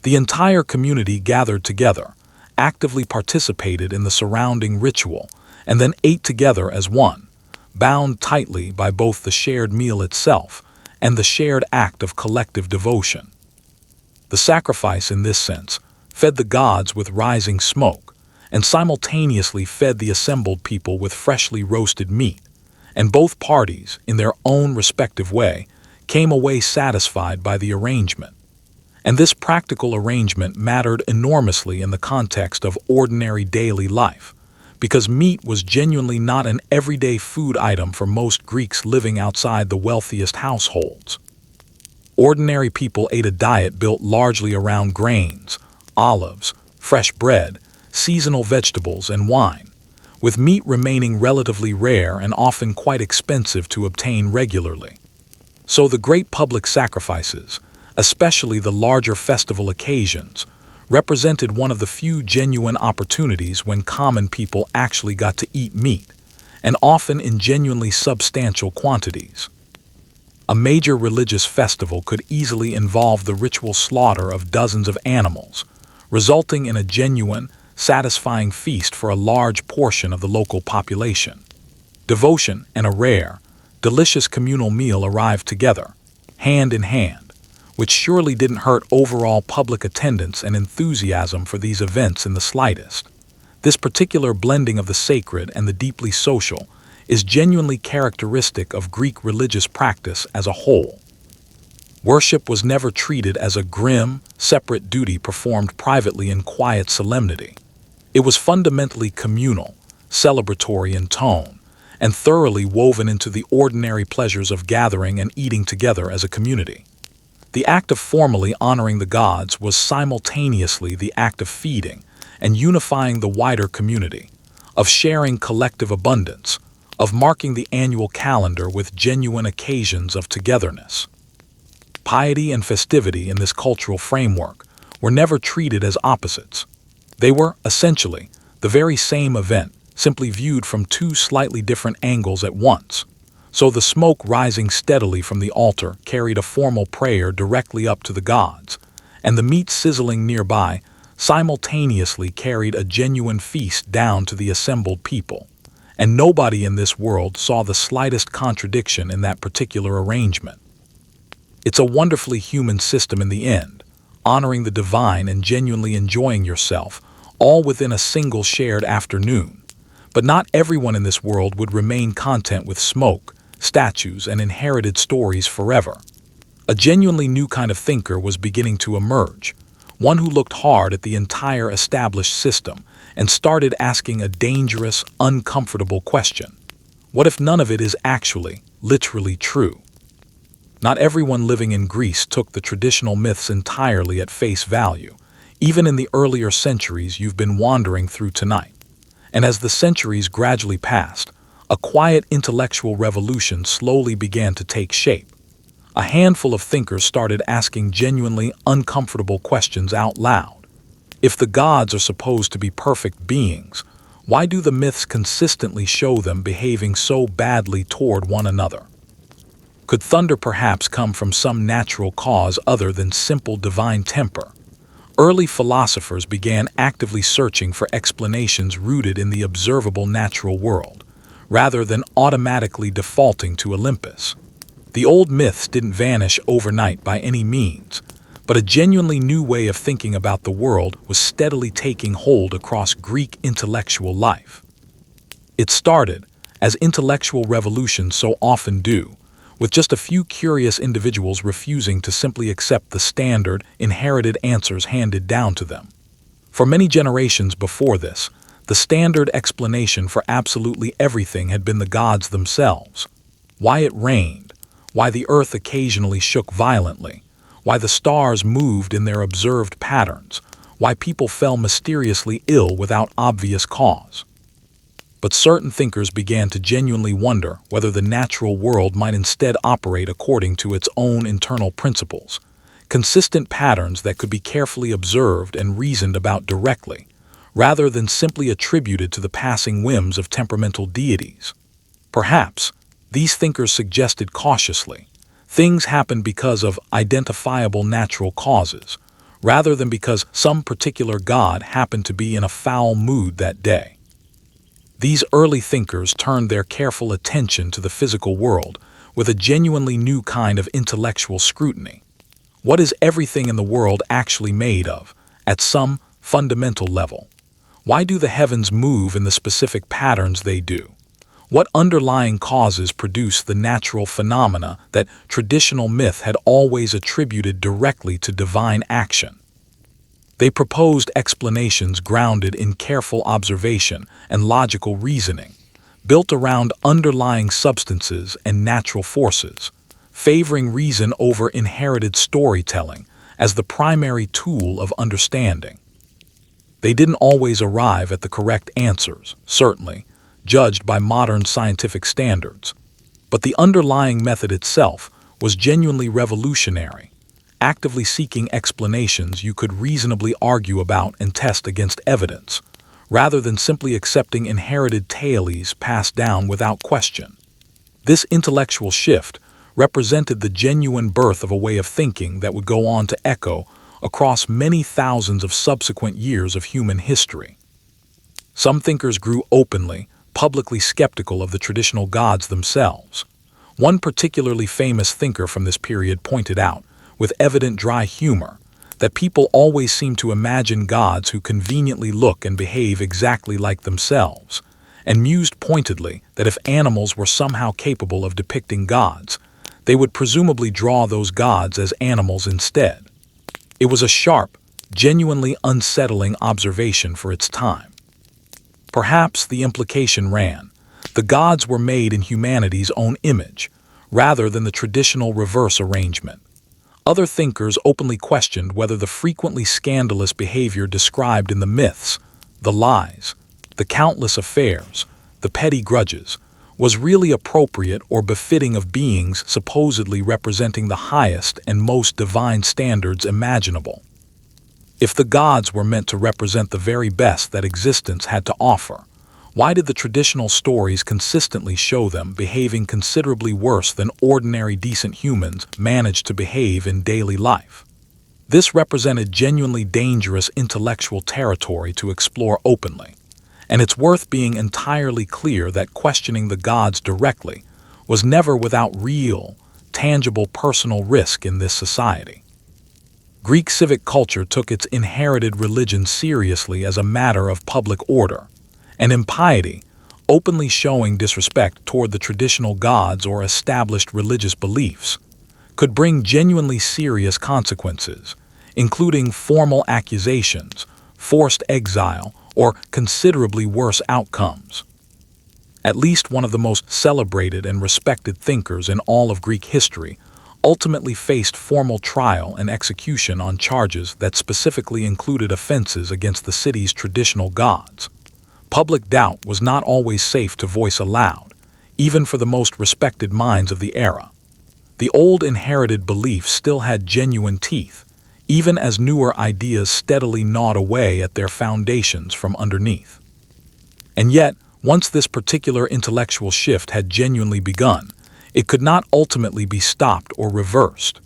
The entire community gathered together, actively participated in the surrounding ritual, and then ate together as one, bound tightly by both the shared meal itself and the shared act of collective devotion. The sacrifice, in this sense, fed the gods with rising smoke, and simultaneously fed the assembled people with freshly roasted meat, and both parties, in their own respective way, came away satisfied by the arrangement. And this practical arrangement mattered enormously in the context of ordinary daily life, because meat was genuinely not an everyday food item for most Greeks living outside the wealthiest households. Ordinary people ate a diet built largely around grains, olives, fresh bread, seasonal vegetables, and wine, with meat remaining relatively rare and often quite expensive to obtain regularly. So the great public sacrifices, especially the larger festival occasions, represented one of the few genuine opportunities when common people actually got to eat meat, and often in genuinely substantial quantities. A major religious festival could easily involve the ritual slaughter of dozens of animals, resulting in a genuine, satisfying feast for a large portion of the local population. Devotion and a rare, delicious communal meal arrived together, hand in hand, which surely didn't hurt overall public attendance and enthusiasm for these events in the slightest. This particular blending of the sacred and the deeply social is genuinely characteristic of Greek religious practice as a whole. Worship was never treated as a grim, separate duty performed privately in quiet solemnity. It was fundamentally communal, celebratory in tone, and thoroughly woven into the ordinary pleasures of gathering and eating together as a community. The act of formally honoring the gods was simultaneously the act of feeding and unifying the wider community, of sharing collective abundance, of marking the annual calendar with genuine occasions of togetherness. Piety and festivity in this cultural framework were never treated as opposites. They were, essentially, the very same event, simply viewed from two slightly different angles at once. So the smoke rising steadily from the altar carried a formal prayer directly up to the gods, and the meat sizzling nearby simultaneously carried a genuine feast down to the assembled people. And nobody in this world saw the slightest contradiction in that particular arrangement. It's a wonderfully human system in the end, honoring the divine and genuinely enjoying yourself, all within a single shared afternoon. But not everyone in this world would remain content with smoke, statues, and inherited stories forever. A genuinely new kind of thinker was beginning to emerge, one who looked hard at the entire established system and started asking a dangerous, uncomfortable question. What if none of it is actually, literally true? Not everyone living in Greece took the traditional myths entirely at face value, even in the earlier centuries you've been wandering through tonight. And as the centuries gradually passed, a quiet intellectual revolution slowly began to take shape. A handful of thinkers started asking genuinely uncomfortable questions out loud. If the gods are supposed to be perfect beings, why do the myths consistently show them behaving so badly toward one another? Could thunder perhaps come from some natural cause other than simple divine temper? Early philosophers began actively searching for explanations rooted in the observable natural world, rather than automatically defaulting to Olympus. The old myths didn't vanish overnight by any means, but a genuinely new way of thinking about the world was steadily taking hold across Greek intellectual life. It started, as intellectual revolutions so often do, with just a few curious individuals refusing to simply accept the standard, inherited answers handed down to them. For many generations before this, the standard explanation for absolutely everything had been the gods themselves. Why it rained, why the earth occasionally shook violently, why the stars moved in their observed patterns, why people fell mysteriously ill without obvious cause. But certain thinkers began to genuinely wonder whether the natural world might instead operate according to its own internal principles, consistent patterns that could be carefully observed and reasoned about directly, rather than simply attributed to the passing whims of temperamental deities. Perhaps, these thinkers suggested cautiously, things happen because of identifiable natural causes, rather than because some particular god happened to be in a foul mood that day. These early thinkers turned their careful attention to the physical world with a genuinely new kind of intellectual scrutiny. What is everything in the world actually made of, at some fundamental level? Why do the heavens move in the specific patterns they do? What underlying causes produce the natural phenomena that traditional myth had always attributed directly to divine action? They proposed explanations grounded in careful observation and logical reasoning, built around underlying substances and natural forces, favoring reason over inherited storytelling as the primary tool of understanding. They didn't always arrive at the correct answers, certainly, judged by modern scientific standards, but the underlying method itself was genuinely revolutionary, actively seeking explanations you could reasonably argue about and test against evidence, rather than simply accepting inherited tales passed down without question. This intellectual shift represented the genuine birth of a way of thinking that would go on to echo across many thousands of subsequent years of human history. Some thinkers grew openly, publicly skeptical of the traditional gods themselves. One particularly famous thinker from this period pointed out, with evident dry humor, that people always seem to imagine gods who conveniently look and behave exactly like themselves, and mused pointedly that if animals were somehow capable of depicting gods, they would presumably draw those gods as animals instead. It was a sharp, genuinely unsettling observation for its time. Perhaps the implication ran, the gods were made in humanity's own image, rather than the traditional reverse arrangement. Other thinkers openly questioned whether the frequently scandalous behavior described in the myths, the lies, the countless affairs, the petty grudges, was really appropriate or befitting of beings supposedly representing the highest and most divine standards imaginable. If the gods were meant to represent the very best that existence had to offer, why did the traditional stories consistently show them behaving considerably worse than ordinary decent humans manage to behave in daily life? This represented genuinely dangerous intellectual territory to explore openly, and it's worth being entirely clear that questioning the gods directly was never without real, tangible personal risk in this society. Greek civic culture took its inherited religion seriously as a matter of public order, and impiety, openly showing disrespect toward the traditional gods or established religious beliefs, could bring genuinely serious consequences, including formal accusations, forced exile, or considerably worse outcomes. At least one of the most celebrated and respected thinkers in all of Greek history ultimately faced formal trial and execution on charges that specifically included offenses against the city's traditional gods. Public doubt was not always safe to voice aloud, even for the most respected minds of the era. The old inherited beliefs still had genuine teeth, even as newer ideas steadily gnawed away at their foundations from underneath. And yet, once this particular intellectual shift had genuinely begun, it could not ultimately be stopped or reversed.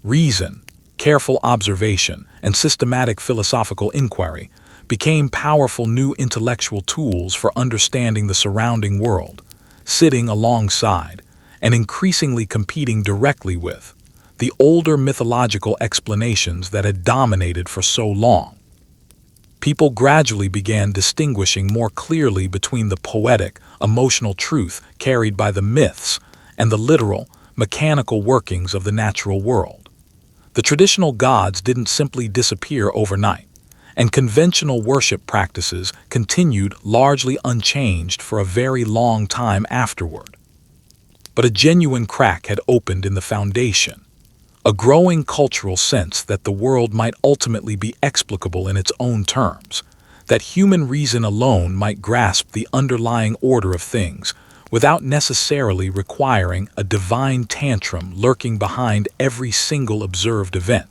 Reason, careful observation, and systematic philosophical inquiry became powerful new intellectual tools for understanding the surrounding world, sitting alongside, and increasingly competing directly with, the older mythological explanations that had dominated for so long. People gradually began distinguishing more clearly between the poetic, emotional truth carried by the myths and the literal, mechanical workings of the natural world. The traditional gods didn't simply disappear overnight, and conventional worship practices continued largely unchanged for a very long time afterward. But a genuine crack had opened in the foundation, a growing cultural sense that the world might ultimately be explicable in its own terms, that human reason alone might grasp the underlying order of things without necessarily requiring a divine tantrum lurking behind every single observed event.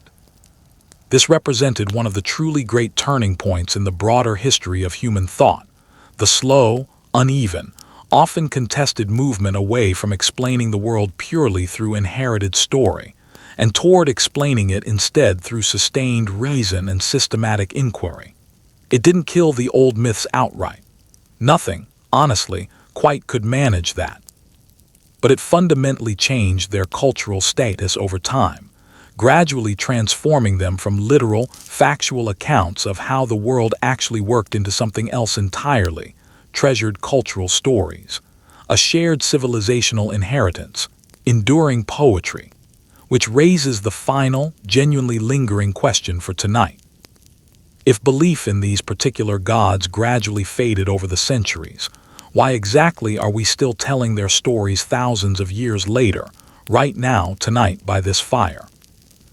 This represented one of the truly great turning points in the broader history of human thought, the slow, uneven, often contested movement away from explaining the world purely through inherited story, and toward explaining it instead through sustained reason and systematic inquiry. It didn't kill the old myths outright. Nothing, honestly, quite could manage that. But it fundamentally changed their cultural status over time, gradually transforming them from literal, factual accounts of how the world actually worked into something else entirely, treasured cultural stories, a shared civilizational inheritance, enduring poetry, which raises the final, genuinely lingering question for tonight. If belief in these particular gods gradually faded over the centuries, why exactly are we still telling their stories thousands of years later, right now, tonight, by this fire?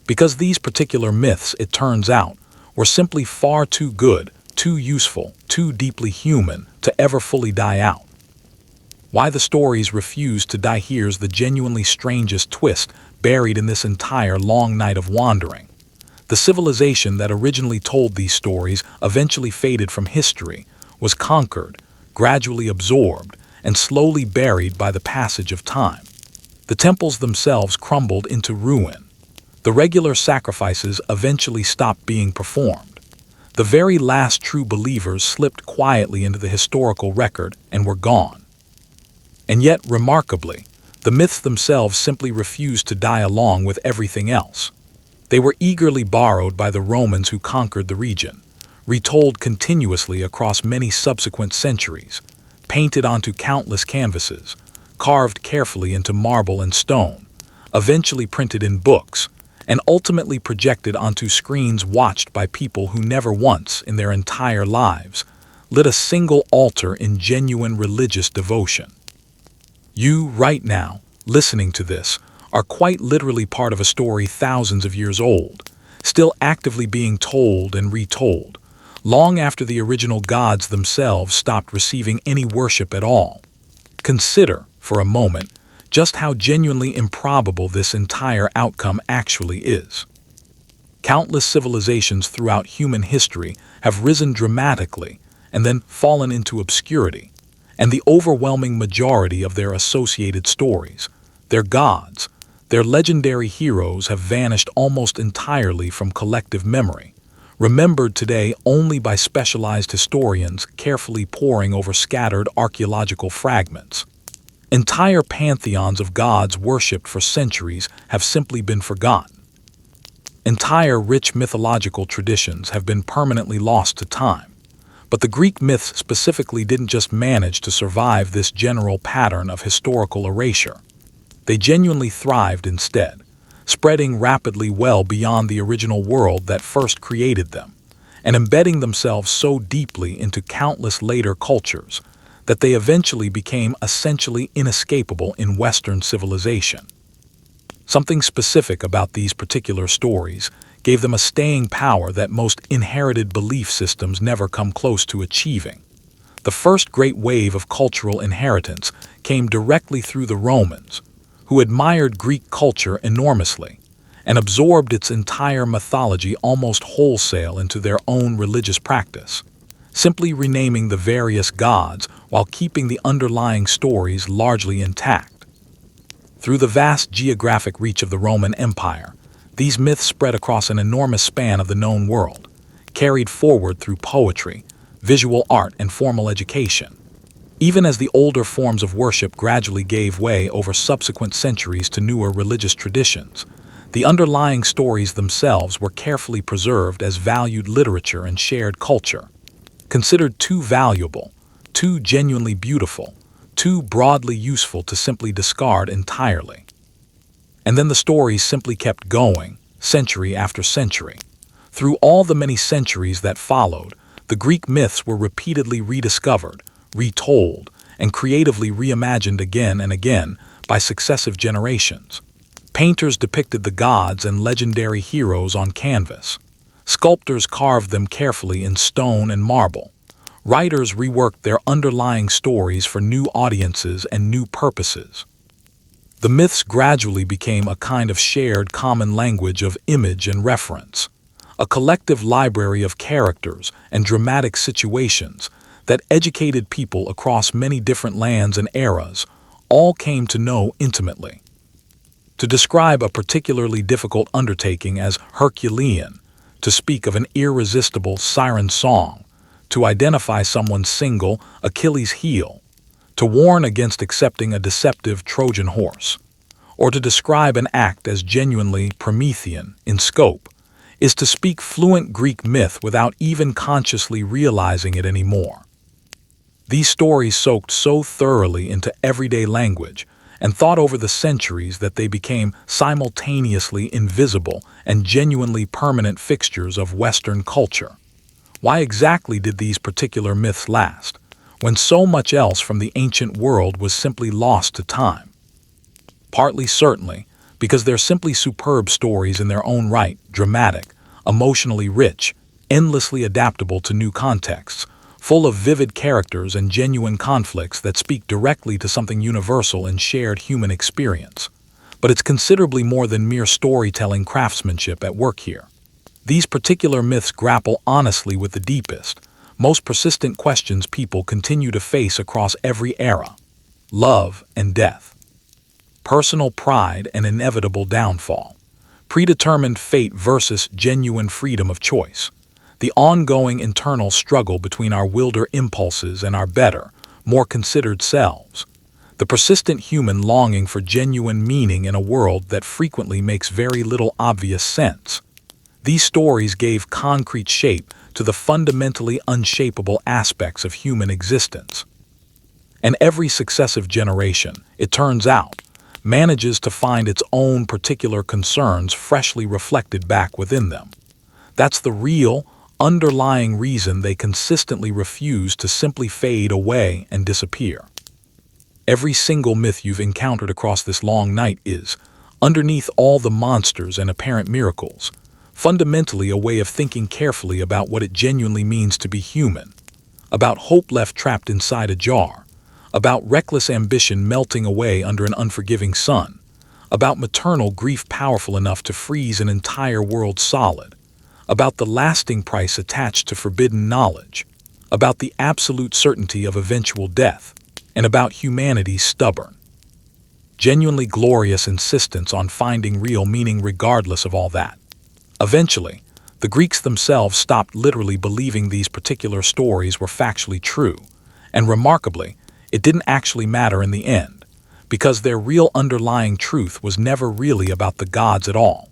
Because these particular myths, it turns out, were simply far too good, too useful, too deeply human to ever fully die out. Why the stories refuse to die? Here's the genuinely strangest twist buried in this entire long night of wandering. The civilization that originally told these stories eventually faded from history, was conquered, gradually absorbed, and slowly buried by the passage of time. The temples themselves crumbled into ruin. The regular sacrifices eventually stopped being performed. The very last true believers slipped quietly into the historical record and were gone. And yet, remarkably, the myths themselves simply refused to die along with everything else. They were eagerly borrowed by the Romans who conquered the region, retold continuously across many subsequent centuries, painted onto countless canvases, carved carefully into marble and stone, eventually printed in books, and ultimately projected onto screens watched by people who never once in their entire lives lit a single altar in genuine religious devotion. You, right now, listening to this, are quite literally part of a story thousands of years old, still actively being told and retold, long after the original gods themselves stopped receiving any worship at all. Consider, for a moment, just how genuinely improbable this entire outcome actually is. Countless civilizations throughout human history have risen dramatically and then fallen into obscurity, and the overwhelming majority of their associated stories, their gods, their legendary heroes have vanished almost entirely from collective memory, remembered today only by specialized historians carefully poring over scattered archaeological fragments. Entire pantheons of gods worshipped for centuries have simply been forgotten. Entire rich mythological traditions have been permanently lost to time. But the Greek myths specifically didn't just manage to survive this general pattern of historical erasure. They genuinely thrived instead, spreading rapidly well beyond the original world that first created them, and embedding themselves so deeply into countless later cultures that they eventually became essentially inescapable in Western civilization. Something specific about these particular stories gave them a staying power that most inherited belief systems never come close to achieving. The first great wave of cultural inheritance came directly through the Romans, who admired Greek culture enormously and absorbed its entire mythology almost wholesale into their own religious practice, simply renaming the various gods while keeping the underlying stories largely intact. Through the vast geographic reach of the Roman Empire, these myths spread across an enormous span of the known world, carried forward through poetry, visual art, and formal education. Even as the older forms of worship gradually gave way over subsequent centuries to newer religious traditions, the underlying stories themselves were carefully preserved as valued literature and shared culture. Considered too valuable, too genuinely beautiful, too broadly useful to simply discard entirely. And then the stories simply kept going, century after century. Through all the many centuries that followed, the Greek myths were repeatedly rediscovered, retold, and creatively reimagined again and again by successive generations. Painters depicted the gods and legendary heroes on canvas. Sculptors carved them carefully in stone and marble. Writers reworked their underlying stories for new audiences and new purposes. The myths gradually became a kind of shared common language of image and reference, a collective library of characters and dramatic situations that educated people across many different lands and eras, all came to know intimately. To describe a particularly difficult undertaking as Herculean, to speak of an irresistible siren song, to identify someone's single Achilles heel, to warn against accepting a deceptive Trojan horse, or to describe an act as genuinely Promethean in scope, is to speak fluent Greek myth without even consciously realizing it anymore. These stories soaked so thoroughly into everyday language and thought over the centuries that they became simultaneously invisible and genuinely permanent fixtures of Western culture. Why exactly did these particular myths last, when so much else from the ancient world was simply lost to time? Partly, certainly, because they're simply superb stories in their own right, dramatic, emotionally rich, endlessly adaptable to new contexts, full of vivid characters and genuine conflicts that speak directly to something universal in shared human experience. But it's considerably more than mere storytelling craftsmanship at work here. These particular myths grapple honestly with the deepest, most persistent questions people continue to face across every era: love and death, personal pride and inevitable downfall, predetermined fate versus genuine freedom of choice, the ongoing internal struggle between our wilder impulses and our better, more considered selves, the persistent human longing for genuine meaning in a world that frequently makes very little obvious sense. These stories gave concrete shape to the fundamentally unshapable aspects of human existence. And every successive generation, it turns out, manages to find its own particular concerns freshly reflected back within them. That's the real, underlying reason they consistently refuse to simply fade away and disappear. Every single myth you've encountered across this long night is, underneath all the monsters and apparent miracles, fundamentally a way of thinking carefully about what it genuinely means to be human, about hope left trapped inside a jar, about reckless ambition melting away under an unforgiving sun, about maternal grief powerful enough to freeze an entire world solid, about the lasting price attached to forbidden knowledge, about the absolute certainty of eventual death, and about humanity's stubborn, genuinely glorious insistence on finding real meaning regardless of all that. Eventually, the Greeks themselves stopped literally believing these particular stories were factually true, and remarkably, it didn't actually matter in the end, because their real underlying truth was never really about the gods at all.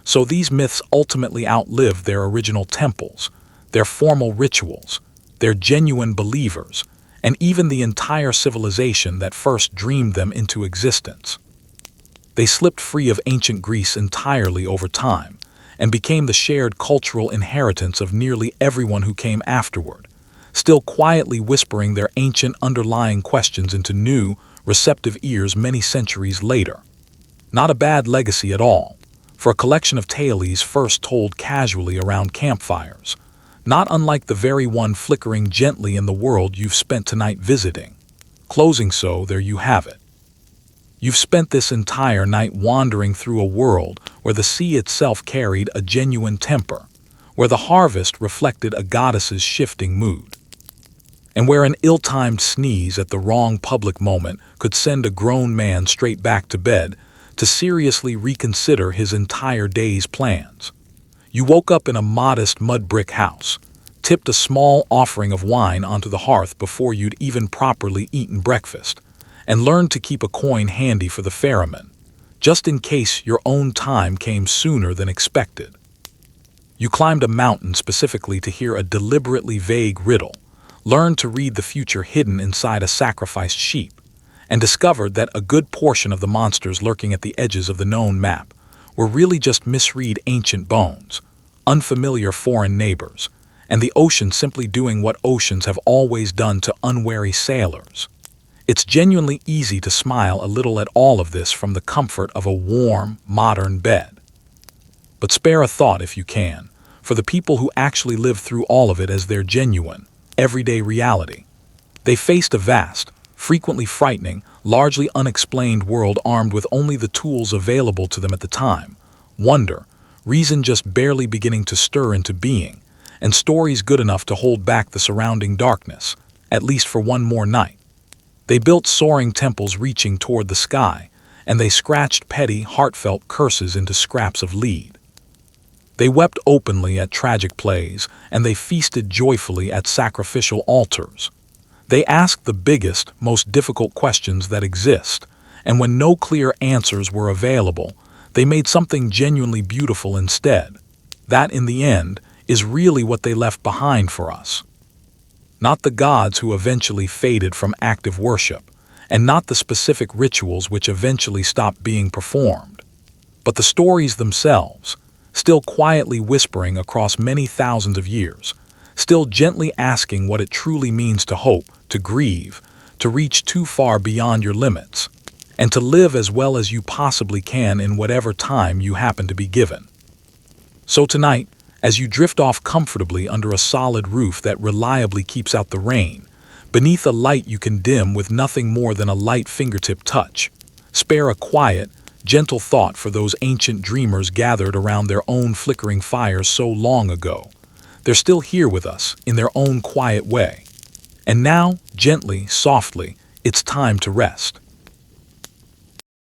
So these myths ultimately outlived their original temples, their formal rituals, their genuine believers, and even the entire civilization that first dreamed them into existence. They slipped free of ancient Greece entirely over time and became the shared cultural inheritance of nearly everyone who came afterward, still quietly whispering their ancient underlying questions into new, receptive ears many centuries later. Not a bad legacy at all, for a collection of tales first told casually around campfires, not unlike the very one flickering gently in the world you've spent tonight visiting. Closing, so there you have it. You've spent this entire night wandering through a world where the sea itself carried a genuine temper, where the harvest reflected a goddess's shifting mood, and where an ill-timed sneeze at the wrong public moment could send a grown man straight back to bed to seriously reconsider his entire day's plans. You woke up in a modest mud brick house, tipped a small offering of wine onto the hearth before you'd even properly eaten breakfast, and learned to keep a coin handy for the ferryman, just in case your own time came sooner than expected. You climbed a mountain specifically to hear a deliberately vague riddle, learned to read the future hidden inside a sacrificed sheep, and discovered that a good portion of the monsters lurking at the edges of the known map were really just misread ancient bones, unfamiliar foreign neighbors, and the ocean simply doing what oceans have always done to unwary sailors. It's genuinely easy to smile a little at all of this from the comfort of a warm, modern bed. But spare a thought if you can, for the people who actually live through all of it as their genuine, everyday reality. They faced a vast, frequently frightening, largely unexplained world armed with only the tools available to them at the time: wonder, reason just barely beginning to stir into being, and stories good enough to hold back the surrounding darkness, at least for one more night. They built soaring temples reaching toward the sky, and they scratched petty, heartfelt curses into scraps of lead. They wept openly at tragic plays, and they feasted joyfully at sacrificial altars. They asked the biggest, most difficult questions that exist, and when no clear answers were available, they made something genuinely beautiful instead. That, in the end, is really what they left behind for us. Not the gods who eventually faded from active worship, and not the specific rituals which eventually stopped being performed, but the stories themselves, still quietly whispering across many thousands of years, still gently asking what it truly means to hope, to grieve, to reach too far beyond your limits, and to live as well as you possibly can in whatever time you happen to be given. So tonight, as you drift off comfortably under a solid roof that reliably keeps out the rain, beneath a light you can dim with nothing more than a light fingertip touch, spare a quiet, gentle thought for those ancient dreamers gathered around their own flickering fires so long ago. They're still here with us, in their own quiet way. And now, gently, softly, it's time to rest.